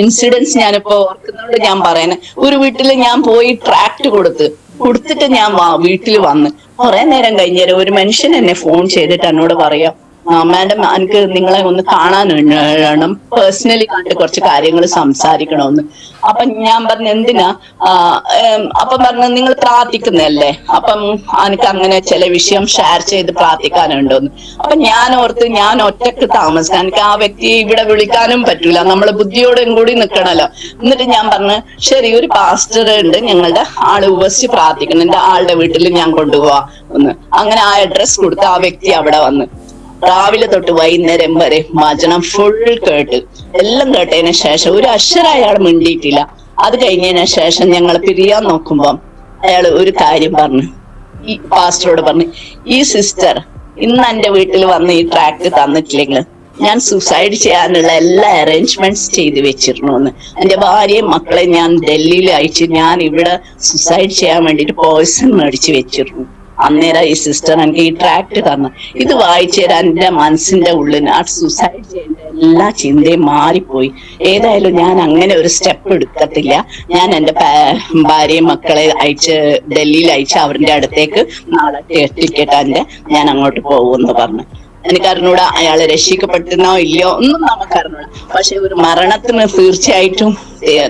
ഇൻസിഡൻസ് ഞാനിപ്പോ ഓർക്കുന്നതുകൊണ്ട് ഞാൻ പറയുന്നത്. ഒരു വീട്ടില് ഞാൻ പോയി ട്രാക്ട് കൊടുത്തിട്ട് ഞാൻ വീട്ടിൽ വന്ന് കുറെ നേരം കഴിഞ്ഞേരം ഒരു മനുഷ്യൻ എന്നെ ഫോൺ ചെയ്തിട്ട് എന്നോട് പറയാം, മാഡം എനിക്ക് നിങ്ങളെ ഒന്ന് കാണാൻ പേഴ്സണലി കണ്ട് കുറച്ച് കാര്യങ്ങൾ സംസാരിക്കണമെന്ന്. അപ്പൊ ഞാൻ പറഞ്ഞു എന്തിനാ? അപ്പം പറഞ്ഞു നിങ്ങൾ പ്രാർത്ഥിക്കുന്നല്ലേ, അപ്പം എനിക്ക് അങ്ങനെ ചില വിഷയം ഷെയർ ചെയ്ത് പ്രാർത്ഥിക്കാനുണ്ടോന്ന്. അപ്പൊ ഞാൻ ഓർത്ത് ഞാൻ ഒറ്റക്ക് താമസിക്കാൻ, എനിക്ക് ആ വ്യക്തിയെ ഇവിടെ വിളിക്കാനും പറ്റൂല, നമ്മള് ബുദ്ധിയോടും കൂടി നിൽക്കണല്ലോ. എന്നിട്ട് ഞാൻ പറഞ്ഞു ശരി, ഒരു പാസ്റ്റർ ഉണ്ട് ഞങ്ങളുടെ ആള് ഉപസിച്ച് പ്രാർത്ഥിക്കണം, എന്റെ ആളുടെ വീട്ടിൽ ഞാൻ കൊണ്ടുപോവാ ഒന്ന്. അങ്ങനെ ആ അഡ്രസ് കൊടുത്ത് ആ വ്യക്തി അവിടെ വന്ന് രാവിലെ തൊട്ട് വൈകുന്നേരം വരെ വചനം ഫുൾ കേട്ട് എല്ലാം കേട്ടതിന് ശേഷം ഒരു അക്ഷരം അയാൾ മിണ്ടിയിട്ടില്ല. അത് കഴിഞ്ഞതിന് ശേഷം ഞങ്ങൾ പിരിയാൻ നോക്കുമ്പം അയാൾ ഒരു കാര്യം പറഞ്ഞു, ഈ പാസ്റ്ററോട് പറഞ്ഞു, ഈ സിസ്റ്റർ ഇന്ന് എന്റെ വീട്ടിൽ വന്ന് ഈ ട്രാക്ട് തന്നിട്ടില്ലെങ്കിൽ ഞാൻ സൂസൈഡ് ചെയ്യാനുള്ള എല്ലാ അറേഞ്ച്മെന്റ്സ് ചെയ്ത് വെച്ചിരുന്നു എന്ന്. എന്റെ ഭാര്യയും മക്കളെ ഞാൻ ഡൽഹിയിൽ അയച്ച് ഞാൻ ഇവിടെ സൂസൈഡ് ചെയ്യാൻ വേണ്ടിട്ട് പോയിസൺ മേടിച്ച് വെച്ചിരുന്നു. അന്നേരം ഈ സിസ്റ്റർ എനിക്ക് ഈ ട്രാക്ട് തന്നു. ഇത് വായിച്ചു തരാൻ എന്റെ മനസ്സിന്റെ ഉള്ളിൽ ആ സൂസൈഡ് ചെയ്യേണ്ട എല്ലാ ചിന്തയും മാറിപ്പോയി. ഏതായാലും ഞാൻ അങ്ങനെ ഒരു സ്റ്റെപ്പ് എടുക്കത്തില്ല. ഞാൻ എന്റെ ഭാര്യയും മക്കളെ ഡൽഹിയിൽ അയച്ച് അവരുടെ അടുത്തേക്ക് നാളെ ടിക്കറ്റ് ഞാൻ അങ്ങോട്ട് പോകുമെന്ന് പറഞ്ഞു. എനിക്കറിഞ്ഞൂടാ അയാളെ രക്ഷിക്കപ്പെട്ടുന്നോ ഇല്ലയോ ഒന്നും നമുക്കറിഞ്ഞൂടാ. പക്ഷെ ഒരു മരണത്തിന് തീർച്ചയായിട്ടും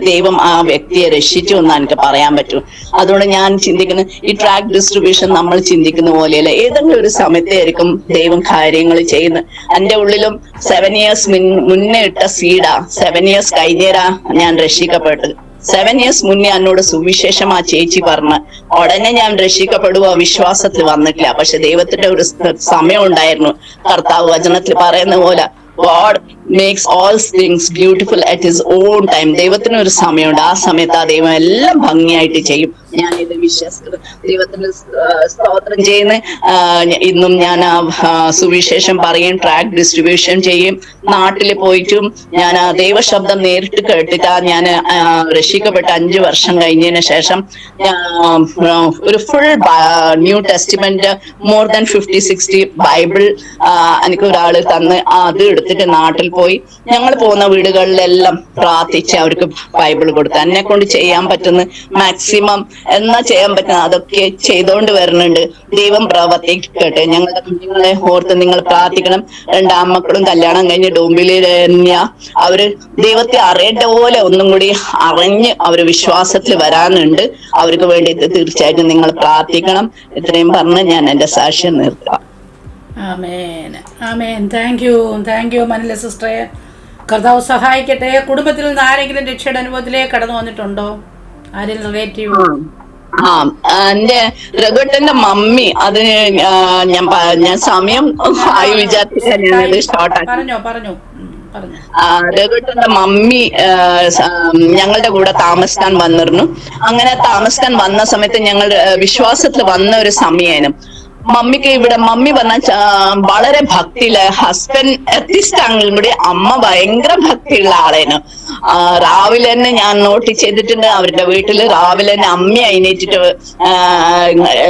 ദൈവം ആ വ്യക്തിയെ രക്ഷിച്ചു എന്ന് എനിക്ക് പറയാൻ പറ്റും. അതുകൊണ്ട് ഞാൻ ചിന്തിക്കുന്നത് ഈ ട്രാക്ട് ഡിസ്ട്രിബ്യൂഷൻ നമ്മൾ ചിന്തിക്കുന്ന പോലെയല്ല. ഏതെങ്കിലും ഒരു സമയത്തായിരിക്കും ദൈവം കാര്യങ്ങൾ ചെയ്യുന്നത്. എന്റെ ഉള്ളിലും 7 years മുന്നേ ഇട്ട സീഡാ. 7 years കഴിഞ്ഞേരാ ഞാൻ രക്ഷിക്കപ്പെട്ടത്. 7 years മുന്നേ എന്നോട് സുവിശേഷം ആ ചേച്ചി പറഞ്ഞ് ഉടനെ ഞാൻ രക്ഷിക്കപ്പെടുവോ വിശ്വാസത്തിൽ വന്നിട്ടില്ല. പക്ഷെ ദൈവത്തിന്റെ ഒരു സമയം ഉണ്ടായിരുന്നു. കർത്താവ് വചനത്തിൽ പറയുന്ന പോലെ God makes all things beautiful at his own time. ദൈവത്തിന് ഒരു സമയമുണ്ട്. ആ സമയത്ത് ആ ദൈവം എല്ലാം ഭംഗിയായിട്ട് ചെയ്യും. ഞാനിത് വിശ്വസിക്കുന്നു. ദൈവത്തിന് സ്തോത്രം ചെയ്യുന്ന ഇന്നും ഞാൻ സുവിശേഷം പറയും, ട്രാക്ക് ഡിസ്ട്രിബ്യൂഷൻ ചെയ്യും. നാട്ടിൽ പോയിട്ടും ഞാൻ ദൈവശബ്ദം നേരിട്ട് കേട്ടിട്ട് ഞാൻ രക്ഷിക്കപ്പെട്ട 5 വർഷം കഴിഞ്ഞതിന് ശേഷം ഒരു full new testament more than 50-60 Bible എനിക്ക് ഒരാൾ തന്ന് അത് എടുത്തിട്ട് നാട്ടിൽ പോയി ഞങ്ങൾ പോകുന്ന വീടുകളിലെല്ലാം പ്രാർത്ഥിച്ച് അവർക്ക് ബൈബിൾ കൊടുത്തു. എന്നെ കൊണ്ട് ചെയ്യാൻ പറ്റുന്ന മാക്സിമം എന്നാ ചെയ്യാൻ പറ്റുന്ന അതൊക്കെ ചെയ്തുകൊണ്ട് വരുന്നുണ്ട്. ദൈവം പ്രവർത്തിക്കട്ടെ. ഞങ്ങളുടെ കുഞ്ഞുങ്ങളെ ഓർത്ത് നിങ്ങൾ പ്രാർത്ഥിക്കണം. 2 ആൺമക്കളും കല്യാണം കഴിഞ്ഞ് ഡോംബിലി അവര് ദൈവത്തെ അറിയേണ്ട പോലെ ഒന്നും കൂടി അറിഞ്ഞ് അവര് വിശ്വാസത്തിൽ വരാനുണ്ട്. അവർക്ക് വേണ്ടി തീർച്ചയായിട്ടും നിങ്ങൾ പ്രാർത്ഥിക്കണം. ഇത്രയും പറഞ്ഞ് ഞാൻ എന്റെ സാക്ഷ്യം നിർത്താം. ആമേൻ, ആമേൻ. താങ്ക് യു മനല സിസ്റ്ററെ. കർത്താവ് സഹായിക്കട്ടെ. കുടുംബത്തിൽ നിന്ന് ആരെങ്കിലും രക്ഷയുടെ അനുഭവത്തിലേക്ക് കടന്നു വന്നിട്ടുണ്ടോ? ആരെങ്കിലും റിലേറ്റീവ്? എന്റെ രഘുട്ടന്റെ മമ്മി, അത് ഞാൻ സമയം ആയി വിചാരിച്ചാൽ പറഞ്ഞു. രഘുട്ടന്റെ മമ്മി ഞങ്ങളുടെ കൂടെ താമസിക്കാൻ വന്നിരുന്നു. അങ്ങനെ താമസിക്കാൻ വന്ന സമയത്ത് ഞങ്ങൾ വിശ്വാസത്തിൽ വന്ന ഒരു സമയമായിരുന്നു. മമ്മിക്ക് ഇവിടെ മമ്മി പറഞ്ഞ വളരെ ഭക്തിയില്ല. ഹസ്ബൻഡ് എത്തിസ്റ്റ് ആണെങ്കിലും കൂടി അമ്മ ഭയങ്കര ഭക്തിയുള്ള ആളേനു. രാവിലെ തന്നെ ഞാൻ നോട്ട് ചെയ്തിട്ടുണ്ട്, അവരുടെ വീട്ടില് രാവിലെ തന്നെ അമ്മ എഴുന്നേറ്റിട്ട്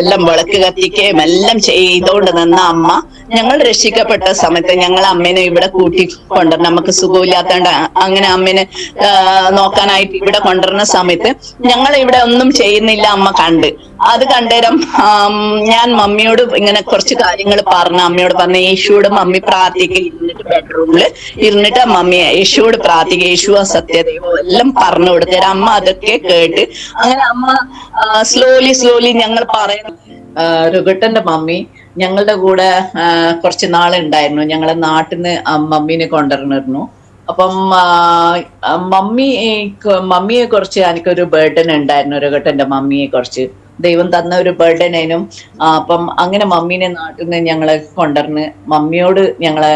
എല്ലാം വിളക്ക് കത്തിക്കുകയും എല്ലാം ചെയ്തോണ്ട് നിന്ന അമ്മ ഞങ്ങൾ രക്ഷിക്കപ്പെട്ട സമയത്ത് ഞങ്ങൾ അമ്മേനെ ഇവിടെ കൂട്ടിക്കൊണ്ട്, നമുക്ക് സുഖമില്ലാത്തോണ്ട് അങ്ങനെ അമ്മേനെ നോക്കാനായിട്ട് ഇവിടെ കൊണ്ടുവരുന്ന സമയത്ത് ഞങ്ങൾ ഇവിടെ ഒന്നും ചെയ്യുന്നില്ല അമ്മ കണ്ട്. അത് കണ്ടേരം ഞാൻ മമ്മിയോട് ഇങ്ങനെ കുറച്ച് കാര്യങ്ങൾ പറഞ്ഞു. അമ്മയോട് പറഞ്ഞ യേശുവോട് മമ്മി പ്രാർത്ഥിക്കുക, ഇരുന്നിട്ട് ബെഡ്റൂമില് ഇരുന്നിട്ട് മമ്മി യേശുവോട് പ്രാർത്ഥിക്കുക, യേശുവ സത്യദൈവം എല്ലാം പറഞ്ഞു കൊടുത്തേരം. അമ്മ അതൊക്കെ കേട്ട് അങ്ങനെ അമ്മ സ്ലോലി ഞങ്ങൾ പറയുന്നു. രുഗട്ടന്റെ മമ്മി ഞങ്ങളുടെ കൂടെ കുറച്ച് നാളുണ്ടായിരുന്നു. ഞങ്ങളെ നാട്ടിൽ നിന്ന് മമ്മീനെ കൊണ്ടുവന്നിരുന്നു. അപ്പം മമ്മിയെ കുറിച്ച് എനിക്കൊരു ബേർഡൻ ഉണ്ടായിരുന്നു. രുഗട്ടന്റെ മമ്മിയെ കുറിച്ച് ദൈവം തന്ന ഒരു ബേർഡനേനും. അപ്പം അങ്ങനെ മമ്മീനെ നാട്ടിൽ നിന്ന് ഞങ്ങളെ കൊണ്ടുവന്ന് മമ്മിയോട് ഞങ്ങളെ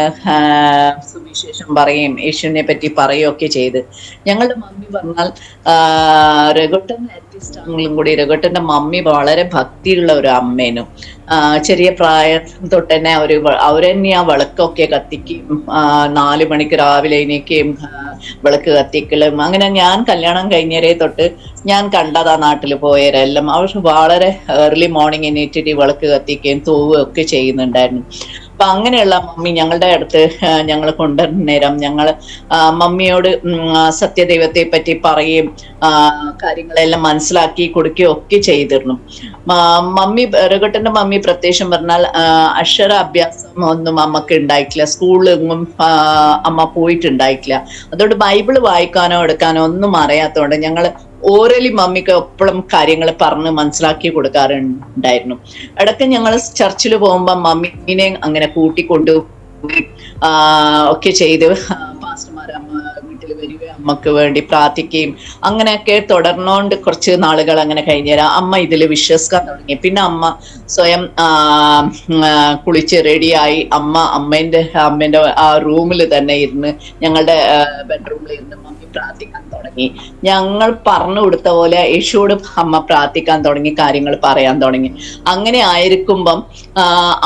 സുവിശേഷം പറയുകയും യേശുവിനെ പറ്റി പറയുകയൊക്കെ ചെയ്ത്. ഞങ്ങളുടെ മമ്മി പറഞ്ഞാൽ രഘുട്ടൻ ആർട്ടിസ്റ്റ് ആണെങ്കിലും കൂടി രഘുട്ടന്റെ മമ്മി വളരെ ഭക്തിയുള്ള ഒരു അമ്മേനും. ചെറിയ പ്രായം തൊട്ട് തന്നെ അവരെന്നെ ആ വിളക്കൊക്കെ കത്തിക്കുകയും 4 മണിക്ക് രാവിലെ എണീക്കുകയും വിളക്ക് കത്തിക്കലും. അങ്ങനെ ഞാൻ കല്യാണം കഴിഞ്ഞവരെ തൊട്ട് ഞാൻ കണ്ടതാ നാട്ടിൽ പോയവരെല്ലാം അവർ വളരെ ഏർലി മോർണിംഗ് എണീറ്റിട്ട് വിളക്ക് കത്തിക്കുകയും തൂവുകയും ഒക്കെ ചെയ്യുന്നുണ്ടായിരുന്നു. അപ്പൊ അങ്ങനെയുള്ള മമ്മി ഞങ്ങളുടെ അടുത്ത് ഞങ്ങൾ കൊണ്ടുവരുന്നേരം ഞങ്ങൾ മമ്മിയോട് സത്യദൈവത്തെ പറ്റി പറയുകയും കാര്യങ്ങളെല്ലാം മനസ്സിലാക്കി കൊടുക്കുകയും ഒക്കെ ചെയ്തിരുന്നു. മമ്മി രഘുട്ടന്റെ മമ്മി പ്രത്യേകം പറഞ്ഞാൽ അക്ഷരാഭ്യാസം ഒന്നും അമ്മക്ക് ഉണ്ടായിട്ടില്ല. സ്കൂളിലൊന്നും അമ്മ പോയിട്ടുണ്ടായിട്ടില്ല. അതുകൊണ്ട് ബൈബിള് വായിക്കാനോ എടുക്കാനോ ഒന്നും അറിയാത്തതുകൊണ്ട് ഞങ്ങൾ ഓരലി മമ്മിക്ക് എപ്പോഴും കാര്യങ്ങൾ പറഞ്ഞ് മനസ്സിലാക്കി കൊടുക്കാറുണ്ടായിരുന്നു. ഇടയ്ക്ക് ഞങ്ങൾ ചർച്ചിൽ പോകുമ്പോ മമ്മീനെ അങ്ങനെ കൂട്ടിക്കൊണ്ടു ഒക്കെ ചെയ്ത് പാസ്റ്റർമാർ അമ്മ വീട്ടിൽ വരികയും അമ്മക്ക് വേണ്ടി പ്രാർത്ഥിക്കുകയും അങ്ങനെയൊക്കെ തുടർന്നുകൊണ്ട് കുറച്ച് നാളുകൾ അങ്ങനെ കഴിഞ്ഞുതരാം. അമ്മ ഇതിൽ വിശ്വസിക്കാൻ തുടങ്ങി. പിന്നെ അമ്മ സ്വയം കുളിച്ച് റെഡിയായി അമ്മേന്റെ ആ റൂമിൽ തന്നെ ഇരുന്ന് ഞങ്ങളുടെ ബെഡ്റൂമിൽ ഇരുന്ന് മമ്മി പ്രാർത്ഥിക്കാൻ തുടങ്ങി. ഞങ്ങൾ പറഞ്ഞു കൊടുത്ത പോലെ യേശുവോട് അമ്മ പ്രാർത്ഥിക്കാൻ തുടങ്ങി, കാര്യങ്ങൾ പറയാൻ തുടങ്ങി. അങ്ങനെ ആയിരിക്കുമ്പം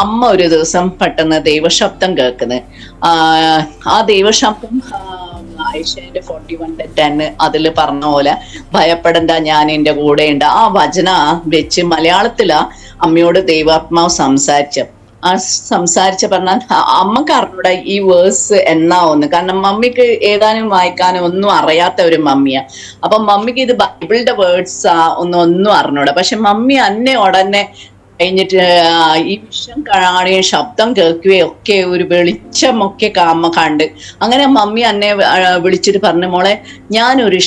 അമ്മ ഒരു ദിവസം പെട്ടെന്ന് ദൈവശബ്ദം കേൾക്കുന്നത്. ആ ദൈവശബ്ദം ഐഷയുടെ 41:10 അതിൽ പറഞ്ഞ പോലെ ഭയപ്പെടണ്ട, ഞാൻ എന്റെ കൂടെ ഉണ്ട്. ആ വചന വെച്ച് മലയാളത്തിലാ അമ്മയോട് ദൈവാത്മാവ് സംസാരിച്ച പറഞ്ഞാൽ അമ്മക്ക് അറിഞ്ഞൂടാ ഈ വേഴ്സ് എന്നാവുന്നു. കാരണം മമ്മിക്ക് ഏതാനും വായിക്കാനും ഒന്നും അറിയാത്ത ഒരു മമ്മിയാ. അപ്പൊ മമ്മിക്ക് ഇത് ബൈബിളിന്റെ വേർഡ്സ് ഒന്നും അറിഞ്ഞൂടാ. പക്ഷെ മമ്മി ഉടനെ കഴിഞ്ഞിട്ട് ഈ വിഷം കാണുകയും ശബ്ദം കേൾക്കുകയും ഒക്കെ ഒരു വെളിച്ചമൊക്കെ അമ്മ കണ്ട്. അങ്ങനെ മമ്മി എന്നെ വിളിച്ചിട്ട് പറഞ്ഞു, മോളെ ഞാനൊരു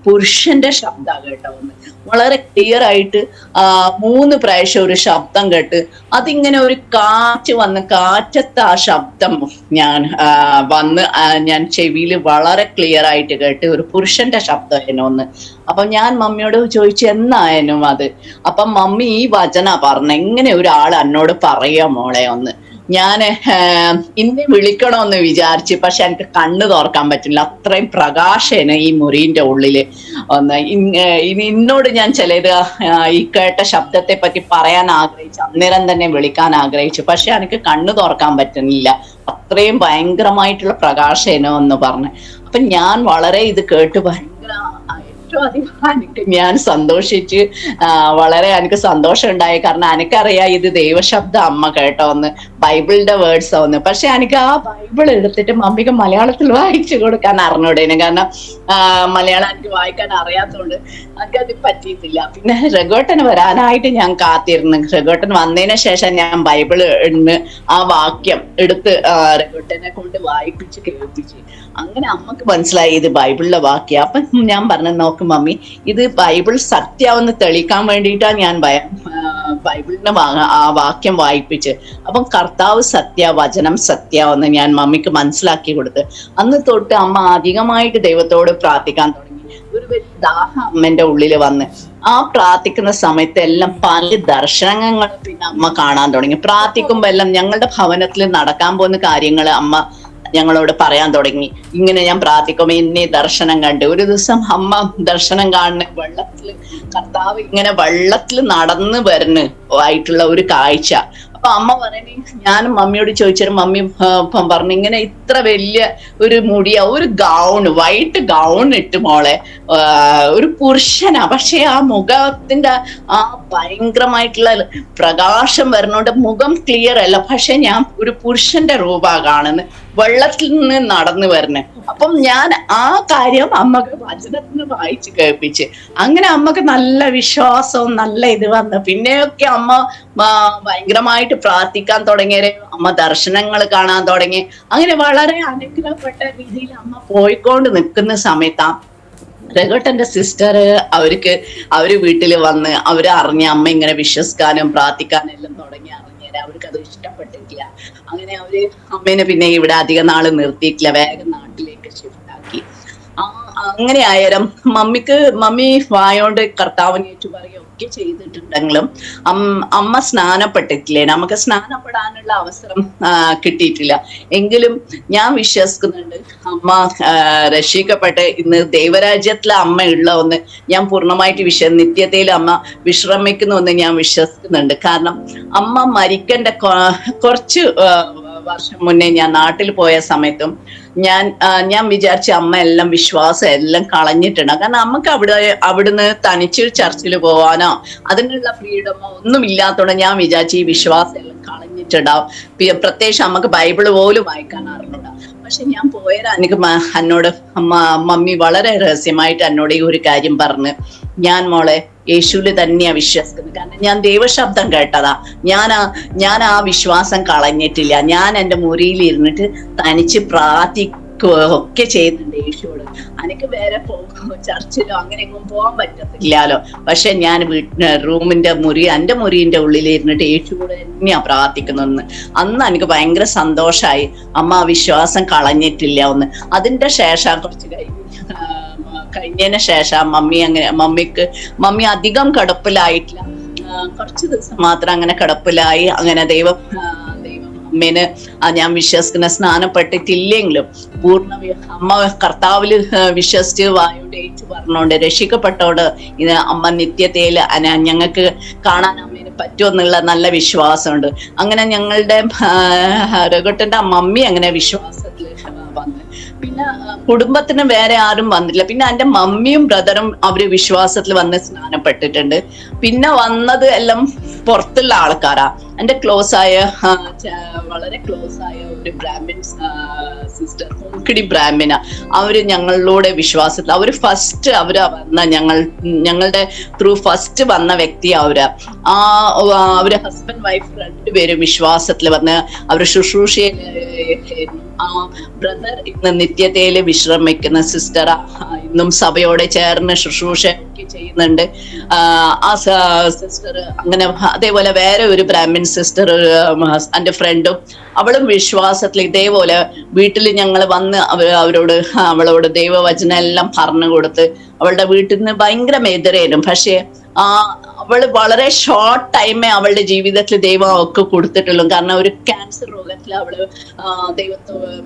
പുരുഷന്റെ ശബ്ദം കേട്ടോ. വളരെ ക്ലിയർ ആയിട്ട് 3 പ്രാവശ്യം ഒരു ശബ്ദം കേട്ട് അതിങ്ങനെ ഒരു കാറ്റത്തെ ആ ശബ്ദം ഞാൻ ചെവിയിൽ വളരെ ക്ലിയർ ആയിട്ട് കേട്ട് ഒരു പുരുഷന്റെ ശബ്ദമായിരുന്നു ഒന്ന്. അപ്പൊ ഞാൻ മമ്മിയോട് ചോദിച്ചു എന്നായിരുന്നു അത്. അപ്പൊ മമ്മി ഈ വചന പറഞ്ഞ എങ്ങനെ ഒരാൾ എന്നോട് പറയാ മോളെ ഒന്ന്. ഞാൻ ഇന്നെ വിളിക്കണമെന്ന് വിചാരിച്ചു, പക്ഷെ എനിക്ക് കണ്ണ് തുറക്കാൻ പറ്റില്ല. അത്രയും പ്രകാശേന ഈ മുറിന്റെ ഉള്ളില് ഒന്ന്. ഇനി ഇന്നോട് ഞാൻ ചിലത് ഈ കേട്ട ശബ്ദത്തെ പറ്റി പറയാൻ ആഗ്രഹിച്ചു, അന്നേരം തന്നെ വിളിക്കാൻ ആഗ്രഹിച്ചു, പക്ഷെ എനിക്ക് കണ്ണ് തുറക്കാൻ പറ്റുന്നില്ല. അത്രയും ഭയങ്കരമായിട്ടുള്ള പ്രകാശേന എന്ന് പറഞ്ഞു. അപ്പൊ ഞാൻ വളരെ ഇത് കേട്ട് ഭയങ്കര ഏറ്റവും അധികം എനിക്ക് ഞാൻ സന്തോഷിച്ച്, വളരെ എനിക്ക് സന്തോഷം ഉണ്ടായി. കാരണം എനിക്കറിയാം ഇത് ദൈവശബ്ദം അമ്മ കേട്ടോന്ന്, ബൈബിളിന്റെ വേർഡ്സ് ഒന്ന്. പക്ഷെ എനിക്ക് ആ ബൈബിൾ എടുത്തിട്ട് മമ്മിക്ക് മലയാളത്തിൽ വായിച്ചു കൊടുക്കാൻ അറിഞ്ഞൂടേനു. കാരണം മലയാളം എനിക്ക് വായിക്കാൻ അറിയാത്തതുകൊണ്ട് എനിക്കത് പറ്റിയിട്ടില്ല. പിന്നെ രഘുവേട്ടന് വരാനായിട്ട് ഞാൻ കാത്തിരുന്നു. രഘുവേട്ടൻ വന്നതിന് ശേഷം ഞാൻ ബൈബിൾ ആ വാക്യം എടുത്ത് രഘുവേട്ടനെ കൊണ്ട് വായിപ്പിച്ച് കേൾപ്പിച്ച്. അങ്ങനെ അമ്മക്ക് മനസ്സിലായി ഇത് ബൈബിളിലെ വാക്യം. അപ്പൊ ഞാൻ പറഞ്ഞു, നോക്ക് മമ്മി, ഇത് ബൈബിൾ സത്യമെന്ന് തെളിയിക്കാൻ വേണ്ടിയിട്ടാണ് ഞാൻ ബൈബിളിന്റെ ആ വാക്യം വായിപ്പിച്ച്. അപ്പം കർത്താവ് സത്യ, വചനം സത്യമെന്ന് ഞാൻ മമ്മിക്ക് മനസ്സിലാക്കി കൊടുത്ത്. അന്ന് തൊട്ട് അമ്മ അധികമായിട്ട് ദൈവത്തോട് പ്രാർത്ഥിക്കാൻ തുടങ്ങി. ഒരു വലിയ ദാഹം അമ്മന്റെ ഉള്ളിൽ വന്ന് ആ പ്രാർത്ഥിക്കുന്ന സമയത്ത് എല്ലാം പല ദർശനങ്ങൾ പിന്നെ അമ്മ കാണാൻ തുടങ്ങി. പ്രാർത്ഥിക്കുമ്പോ എല്ലാം ഞങ്ങളുടെ ഭവനത്തിൽ നടക്കാൻ പോകുന്ന കാര്യങ്ങൾ അമ്മ ഞങ്ങളോട് പറയാൻ തുടങ്ങി. ഇങ്ങനെ ഞാൻ പ്രാർത്ഥിക്കുമ്പോ ഇന്നേ ദർശനം കണ്ട്. ഒരു ദിവസം അമ്മ ദർശനം കാണുന്ന വെള്ളത്തില്, കർത്താവ് ഇങ്ങനെ വെള്ളത്തിൽ നടന്ന് വരുന്ന ആയിട്ടുള്ള ഒരു കാഴ്ച. അപ്പൊ അമ്മ പറയണേ, ഞാനും മമ്മിയോട് ചോദിച്ചാലും മമ്മി പറഞ്ഞു, ഇങ്ങനെ ഇത്ര വലിയ ഒരു മുടിയ, ഒരു ഗൗൺ, വൈറ്റ് ഗൗൺ ഇട്ട് മോളെ, ഒരു പുരുഷനാ. പക്ഷെ ആ മുഖത്തിന്റെ ആ ഭയങ്കരമായിട്ടുള്ള പ്രകാശം വരുന്നോണ്ട് മുഖം ക്ലിയർ അല്ല, പക്ഷെ ഞാൻ ഒരു പുരുഷന്റെ രൂപ കാണുന്നു, വെള്ളത്തിൽ നിന്ന് നടന്നു വരണേ. അപ്പം ഞാൻ ആ കാര്യം അമ്മക്ക് വചനത്തിന് വായിച്ച് കേൾപ്പിച്ച്. അങ്ങനെ അമ്മക്ക് നല്ല വിശ്വാസവും നല്ല ഇത് വന്നു. പിന്നെയൊക്കെ അമ്മ ഭയങ്കരമായിട്ട് പ്രാർത്ഥിക്കാൻ തുടങ്ങിയത്, അമ്മ ദർശനങ്ങൾ കാണാൻ തുടങ്ങി. അങ്ങനെ വളരെ അനുഗ്രഹപ്പെട്ട രീതിയിൽ അമ്മ പോയിക്കൊണ്ട് നിൽക്കുന്ന സമയത്താ രഘുവേട്ടന്റെ സിസ്റ്റർ അവര് വീട്ടിൽ വന്ന് അവര് അറിഞ്ഞ അമ്മ ഇങ്ങനെ വിശ്വസിക്കാനും പ്രാർത്ഥിക്കാനും എല്ലാം തുടങ്ങി. അവർക്ക് അത് ഇഷ്ടപ്പെട്ടിട്ടില്ല. അങ്ങനെ അവര് അമ്മേനെ പിന്നെ ഇവിടെ അധിക നാള് നിർത്തിയിട്ടില്ല, വേഗം നാട്ടിലേക്ക് ഷിഫ്റ്റ് ആക്കി. അങ്ങനെ ആയാലും മമ്മി വായോണ്ട് കർത്താവിനെ ഏറ്റു പറയുകയൊക്കെ ചെയ്തിട്ടുണ്ടെങ്കിലും അമ്മ സ്നാനപ്പെട്ടിട്ടില്ലേ, നമുക്ക് സ്നാനപ്പെടാനുള്ള അവസരം കിട്ടിയിട്ടില്ല. എങ്കിലും ഞാൻ വിശ്വസിക്കുന്നുണ്ട് അമ്മ രക്ഷിക്കപ്പെട്ട് ഇന്ന് ദൈവരാജ്യത്തിലെ അമ്മ ഉള്ള ഒന്ന് ഞാൻ പൂർണ്ണമായിട്ട് നിത്യതയിൽ അമ്മ വിശ്രമിക്കുന്ന ഒന്ന് ഞാൻ വിശ്വസിക്കുന്നുണ്ട്. കാരണം അമ്മ മരിക്കേണ്ട കുറച്ച് വർഷം മുന്നേ ഞാൻ നാട്ടിൽ പോയ സമയത്തും ഞാൻ വിചാരിച്ച അമ്മ എല്ലാം വിശ്വാസം എല്ലാം കളഞ്ഞിട്ടുണ്ട്. കാരണം അമ്മക്ക് അവിടുന്ന് തനിച്ച് ചർച്ചിൽ പോവാനോ അതിനുള്ള ഫ്രീഡമോ ഒന്നും ഇല്ലാത്തതുകൊണ്ട് ഞാൻ വിചാരിച്ച ഈ വിശ്വാസം എല്ലാം കളഞ്ഞിട്ടുണ്ടാവും. പ്രത്യേകിച്ച് അമ്മക്ക് ബൈബിള് പോലും വായിക്കാൻ അറിഞ്ഞൂടാ. പക്ഷെ ഞാൻ പോയാൽ എനിക്ക് എന്നോട് മമ്മി വളരെ രഹസ്യമായിട്ട് എന്നോട് ഈ ഒരു കാര്യം പറഞ്ഞ്, ഞാൻ മോളെ യേശുവില് തന്നെയാ വിശ്വസിക്കുന്നത്. കാരണം ഞാൻ ദൈവശബ്ദം കേട്ടതാ. ഞാൻ ആ വിശ്വാസം കളഞ്ഞിട്ടില്ല. ഞാൻ എൻ്റെ മുറിയിൽ ഇരുന്നിട്ട് തനിച്ച് പ്രാർത്ഥിക്കുകയൊക്കെ ചെയ്യുന്നുണ്ട് യേശുവോട്. എനിക്ക് വേറെ ചർച്ചിലോ അങ്ങനെ എങ്ങും പോകാൻ പറ്റത്തില്ലല്ലോ. പക്ഷെ ഞാൻ എൻ്റെ മുറിന്റെ ഉള്ളിൽ ഇരുന്നിട്ട് യേശുവോട് തന്നെയാ പ്രാർത്ഥിക്കുന്നു. അന്ന് എനിക്ക് ഭയങ്കര സന്തോഷമായി. അമ്മ ആ വിശ്വാസം കളഞ്ഞിട്ടില്ല ഒന്ന്. അതിന്റെ ശേഷം കുറച്ച് കഴിഞ്ഞതിന് ശേഷം മമ്മി അധികം കിടപ്പിലായിട്ടില്ല. കുറച്ച് ദിവസം മാത്രം അങ്ങനെ കിടപ്പിലായി. അങ്ങനെ ദൈവം അമ്മേന് ഞാൻ വിശ്വസിക്കുന്ന സ്നാനപ്പെട്ടിട്ടില്ലെങ്കിലും അമ്മ കർത്താവില് വിശ്വസിച്ച് വായോണ്ട് ഏറ്റു പറഞ്ഞോണ്ട് രക്ഷിക്കപ്പെട്ടോണ്ട് ഇത് അമ്മ നിത്യതയിൽ ഞങ്ങൾക്ക് കാണാൻ അമ്മേന് പറ്റുമെന്നുള്ള നല്ല വിശ്വാസമുണ്ട്. അങ്ങനെ ഞങ്ങളുടെ രഘുവേട്ടന്റെ മമ്മി അങ്ങനെ വിശ്വാസത്തിൽ വന്ന്. പിന്നെ കുടുംബത്തിന് വേറെ ആരും വന്നിട്ടില്ല. പിന്നെ എന്റെ മമ്മിയും ബ്രദറും അവര് വിശ്വാസത്തിൽ വന്ന് സ്നാനപ്പെട്ടിട്ടുണ്ട്. പിന്നെ വന്നത് എല്ലാം പുറത്തുള്ള ആൾക്കാരാ. എന്റെ വളരെ ക്ലോസ് ആയ ഒരു ബ്രാഹ്മിൻ സിസ്റ്റർ, ഹോംകിടി ബ്രാഹ്മിന, അവര് ഞങ്ങളിലൂടെ വിശ്വാസത്തിൽ അവര് വന്ന ഞങ്ങളുടെ ത്രൂ ഫസ്റ്റ് വന്ന വ്യക്തി അവര് ഹസ്ബൻഡ് വൈഫ് രണ്ടുപേരും വിശ്വാസത്തിൽ വന്ന് അവര് ശുശ്രൂഷയിൽ. ആ ബ്രദർ ഇന്ന് നിത്യതയില് വിശ്രമിക്കുന്ന സിസ്റ്റർ ഇന്നും സഭയോടെ ചേർന്ന് ശുശ്രൂഷ ഒക്കെ ചെയ്യുന്നുണ്ട്. ആ സിസ്റ്റർ അങ്ങനെ അതേപോലെ വേറെ ഒരു ബ്രാഹ്മിൻ സിസ്റ്റർ എന്റെ ഫ്രണ്ടും അവളും വിശ്വാസത്തിൽ ഇതേപോലെ വീട്ടിൽ ഞങ്ങൾ വന്ന് അവളോട് ദൈവവചനം എല്ലാം പറഞ്ഞു കൊടുത്ത് അവളുടെ വീട്ടിൽ നിന്ന് ഭയങ്കര എതിരായിരുന്നു. പക്ഷെ അവള് വളരെ ഷോർട്ട് ടൈമേ അവളുടെ ജീവിതത്തിൽ ദൈവം അവൾക്ക് കൊടുത്തിട്ടുള്ളൂ. കാരണം ഒരു ക്യാൻസർ രോഗത്തിൽ അവള്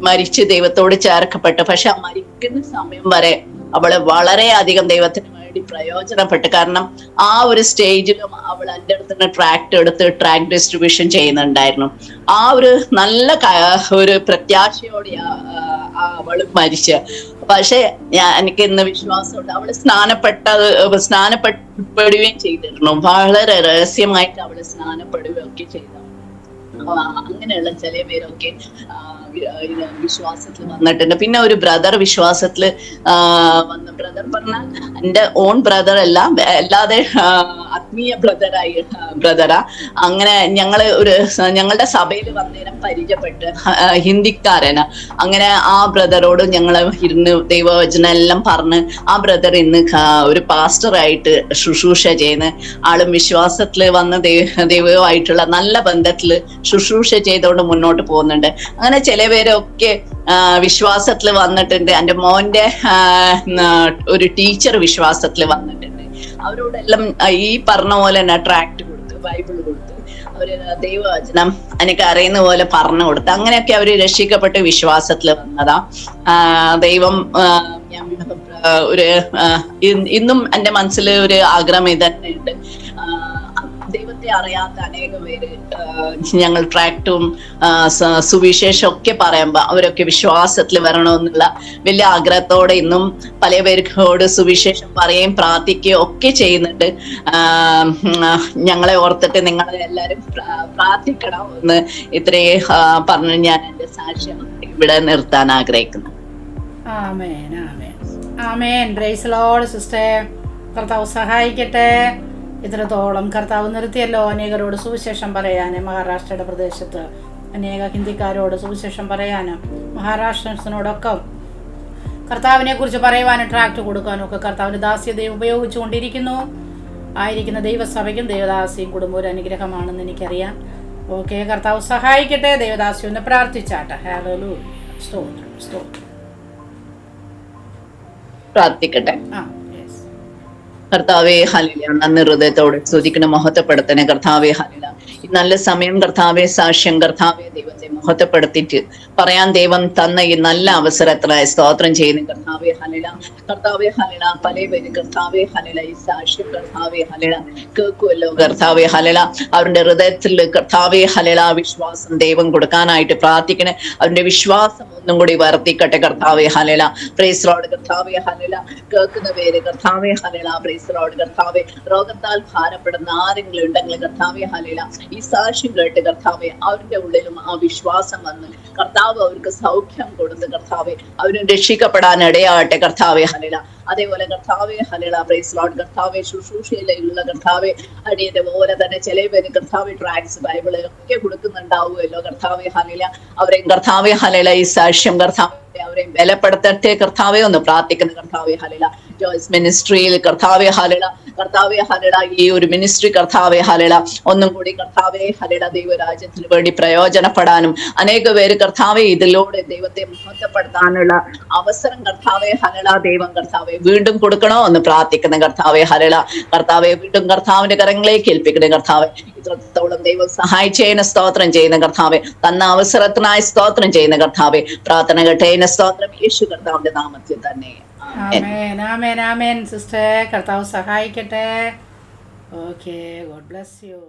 മരിച്ച് ദൈവത്തോട് ചേർക്കപ്പെട്ടു. പക്ഷെ ആ മരിക്കുന്ന സമയം വരെ അവള് വളരെയധികം ദൈവത്തിന് വേണ്ടി പ്രയോജനപ്പെട്ടു. കാരണം ആ ഒരു സ്റ്റേജിലും അവൾ എൻ്റെ അടുത്ത് നിന്ന് ട്രാക്ട് എടുത്ത് ട്രാക്ക് ഡിസ്ട്രിബ്യൂഷൻ ചെയ്യുന്നുണ്ടായിരുന്നു. ആ ഒരു നല്ല ഒരു പ്രത്യാശയോടെ അവള് മരിച്ച. പക്ഷെ എനിക്ക് ഇന്ന് വിശ്വാസമുണ്ട്, അവള് സ്നാനപ്പെടുകയും ചെയ്തിരുന്നു. വളരെ രഹസ്യമായിട്ട് അവള് സ്നാനപ്പെടുകയും ഒക്കെ ചെയ്തു. അങ്ങനെയുള്ള ചില പേരൊക്കെ വിശ്വാസത്തിൽ വന്നിട്ടുണ്ട്. പിന്നെ ഒരു ബ്രദർ വിശ്വാസത്തില് വന്ന ബ്രദർ പറഞ്ഞാൽ എൻ്റെ ഓൺ ബ്രദർ അല്ല, അല്ലാതെ ആത്മീയ ബ്രദറാ. അങ്ങനെ ഞങ്ങളുടെ സഭയിൽ വന്നേരം പരിചയപ്പെട്ട് ഹിന്ദിക്കാരന്. അങ്ങനെ ആ ബ്രദറോട് ഞങ്ങൾ ഇരുന്ന് ദൈവവചനം എല്ലാം പറഞ്ഞ് ആ ബ്രദർ ഇന്ന് ഒരു പാസ്റ്ററായിട്ട് ശുശ്രൂഷ ചെയ്യുന്ന ആളും വിശ്വാസത്തില് വന്ന് ദൈവമായിട്ടുള്ള നല്ല ബന്ധത്തില് ശുശ്രൂഷ ചെയ്തുകൊണ്ട് മുന്നോട്ട് പോകുന്നുണ്ട്. അങ്ങനെ ചില പേരൊക്കെ വിശ്വാസത്തിൽ വന്നിട്ടുണ്ട്. എൻ്റെ മോന്റെ ഒരു ടീച്ചർ വിശ്വാസത്തിൽ വന്നിട്ടുണ്ട്. അവരോടെല്ലാം ഈ പറഞ്ഞ പോലെ തന്നെ ട്രാക്ട് കൊടുത്തു, ബൈബിൾ കൊടുത്തു, അവര് ദൈവവചനം എനിക്ക് അറിയുന്ന പോലെ പറഞ്ഞു കൊടുത്തു. അങ്ങനെയൊക്കെ അവര് രക്ഷിക്കപ്പെട്ട് വിശ്വാസത്തിൽ വന്നതാ. ദൈവം ഒരു ഇന്നും എൻ്റെ മനസ്സിൽ ഒരു ആഗ്രഹം ഇതന്നെ ഉണ്ട്. ദൈവത്തെ അറിയാത്ത അനേകം പേര് ഞങ്ങൾ ട്രാക്റ്റും സുവിശേഷം ഒക്കെ പറയുമ്പോ അവരൊക്കെ വിശ്വാസത്തിൽ വരണമെന്നുള്ള വലിയ ആഗ്രഹത്തോടെ ഇന്നും പല പേർക്കോട് സുവിശേഷം പറയുകയും പ്രാർത്ഥിക്കുകയും ഒക്കെ ചെയ്യുന്നുണ്ട്. ഞങ്ങളെ ഓർത്തിട്ട് നിങ്ങളെ എല്ലാവരും പ്രാർത്ഥിക്കണം എന്ന് ഇത്രയും പറഞ്ഞ് ഞാൻ എൻ്റെ സാക്ഷ്യം ഇവിടെ നിർത്താൻ ആഗ്രഹിക്കുന്നു. ആമേൻ, ആമേൻ, ആമേൻ. Praise the lord sister. കർത്താവ് സഹായിക്കട്ടെ. ഇത്രത്തോളം കർത്താവ് നിർത്തിയല്ലോ അനേകരോട് സുവിശേഷം പറയാൻ. മഹാരാഷ്ട്രയുടെ പ്രദേശത്ത് അനേക ഹിന്ദിക്കാരോട് സുവിശേഷം പറയാനും മഹാരാഷ്ട്രനോടൊക്കെ കർത്താവിനെ കുറിച്ച് പറയുവാനും ട്രാക്ട് കൊടുക്കാനും ഒക്കെ കർത്താവിൻ്റെ ദാസ്യത ഉപയോഗിച്ചുകൊണ്ടിരിക്കുന്നു. ആയിരിക്കുന്ന ദൈവസഭയ്ക്കും ദേവദാസിയും കുടുംബം ഒരു അനുഗ്രഹമാണെന്ന് എനിക്കറിയാം. ഓക്കെ, കർത്താവ് സഹായിക്കട്ടെ. ദേവദാസി ഒന്ന് പ്രാർത്ഥിച്ചാട്ടെ. ഹല്ലേലൂയ. സ്തോത്രം, സ്തോത്രം. പ്രാർത്ഥിക്കട്ടെ. കർത്താവേ ഹല്ലേലൂയ. നന്ദി ഹൃദയത്തോടെ സ്തുതിക്കണം, മഹത്വപ്പെടുത്തണേ കർത്താവേ ഹല്ലേലൂയ. ഈ നല്ല സമയം കർത്താവേ സാക്ഷ്യം കർത്താവേ ദൈവത്തെ മഹത്വപ്പെടുത്തിയിട്ട് പറയാൻ ദൈവം തന്ന ഈ നല്ല അവസരത്തിനായി സ്തോത്രം ചെയ്യുന്നു കർത്താവേ ഹല്ലേലൂയ. കർത്താവേ ഹല്ലേലൂയ. പല പേര് കർത്താവേ ഹല്ലേലൂയ ഈ സാക്ഷ്യം കർത്താവേ ഹല്ലേലൂയ കേൾക്കുമല്ലോ കർത്താവേ ഹല്ലേലൂയ. അവരുടെ ഹൃദയത്തിൽ കർത്താവേ ഹല്ലേലൂയ വിശ്വാസം ദൈവം കൊടുക്കാനായിട്ട് പ്രാർത്ഥിക്കണേ. അവരുടെ വിശ്വാസം ഒന്നും കൂടി വർദ്ധിക്കട്ടെ കർത്താവേ ഹല്ലേലൂയ. പ്രൈസ് ലോർഡ് കർത്താവേ ഹല്ലേലൂയ. കേൾക്കുന്ന പേര് കർത്താവേ ഹല്ലേലൂയ. പ്രൈസ് ലോർഡ് കർത്താവേ. രോഗത്താൽ ഭാരപ്പെടുന്ന ആരെങ്കിലും ഉണ്ടെങ്കിൽ കർത്താവേ ഹല്ലേലൂയ ഈ സാക്ഷ്യം കേട്ട് കർത്താവേ അവരുടെ ഉള്ളിലും ആ വിശ്വാസം വന്ന് കർത്താവ് അവർക്ക് സൗഖ്യം കൊടുത്ത് കർത്താവേ അവരും രക്ഷിക്കപ്പെടാൻ ഇടയാകട്ടെ കർത്താവേ ഹല്ലേലൂയ. അതേപോലെ കർത്താവേ ഹല്ലേലൂയ. പ്രൈസ് ലോർഡ് കർത്താവേ. ശുശ്രൂഷയിലുള്ള കർത്താവേ അടിയന്റെ പോലെ തന്നെ ചില പേര് കർത്താവേ ട്രാക്സ് ബൈബിള് ഒക്കെ കൊടുക്കുന്നുണ്ടാവുമല്ലോ കർത്താവേ ഹല്ലേലൂയ. അവരെയും കർത്താവേ ഹല്ലേലൂയ ഈ സാക്ഷ്യം കർത്താവേ അവരെയും ബലപ്പെടുത്തട്ടെ കർത്താവേ ഒന്ന് പ്രാർത്ഥിക്കുന്ന കർത്താവേ ഹല്ലേലൂയ. ജോയ്സ് മിനിസ്ട്രിയിൽ കർത്താവേ ഹല്ലേലൂയ. കർത്താവേ ഹല്ലേലൂയ ഈ ഒരു മിനിസ്ട്രി കർത്താവേ ഹല്ലേലൂയ ഒന്നും കൂടി കർത്താവേ ഹല്ലേലൂയ ദൈവരാജ്യത്തിന് വേണ്ടി പ്രയോജനപ്പെടാനും അനേക പേര് കർത്താവേ ഇതിലൂടെ ദൈവത്തെ മഹത്വപ്പെടുത്താനുള്ള അവസരം കർത്താവേ ഹല്ലേലൂയ ദൈവം കർത്താവേ വീണ്ടും കൊടുക്കണോ എന്ന് പ്രാർത്ഥിക്കുന്ന കർത്താവേ ഹല്ലേലൂയ. കർത്താവേ വീണ്ടും കർത്താവിന്റെ കരങ്ങളിലേക്ക് ഏൽപ്പിക്കണേ കർത്താവേ. ഇത്രത്തോളം ദൈവം സഹായിച്ചതിന് സ്തോത്രം ചെയ്യുന്ന കർത്താവേ. തന്ന അവസരത്തിനായി സ്തോത്രം ചെയ്യുന്ന കർത്താവേ. പ്രാർത്ഥന കേട്ടതിന് സ്തോത്രം യേശു കർത്താവിന്റെ നാമത്തിൽ തന്നെ. ആമേൻ, ആമേൻ, ആമേൻ. സിസ്റ്റർ കർത്താവ് സഹായിക്കട്ടെ. Okay, God bless you.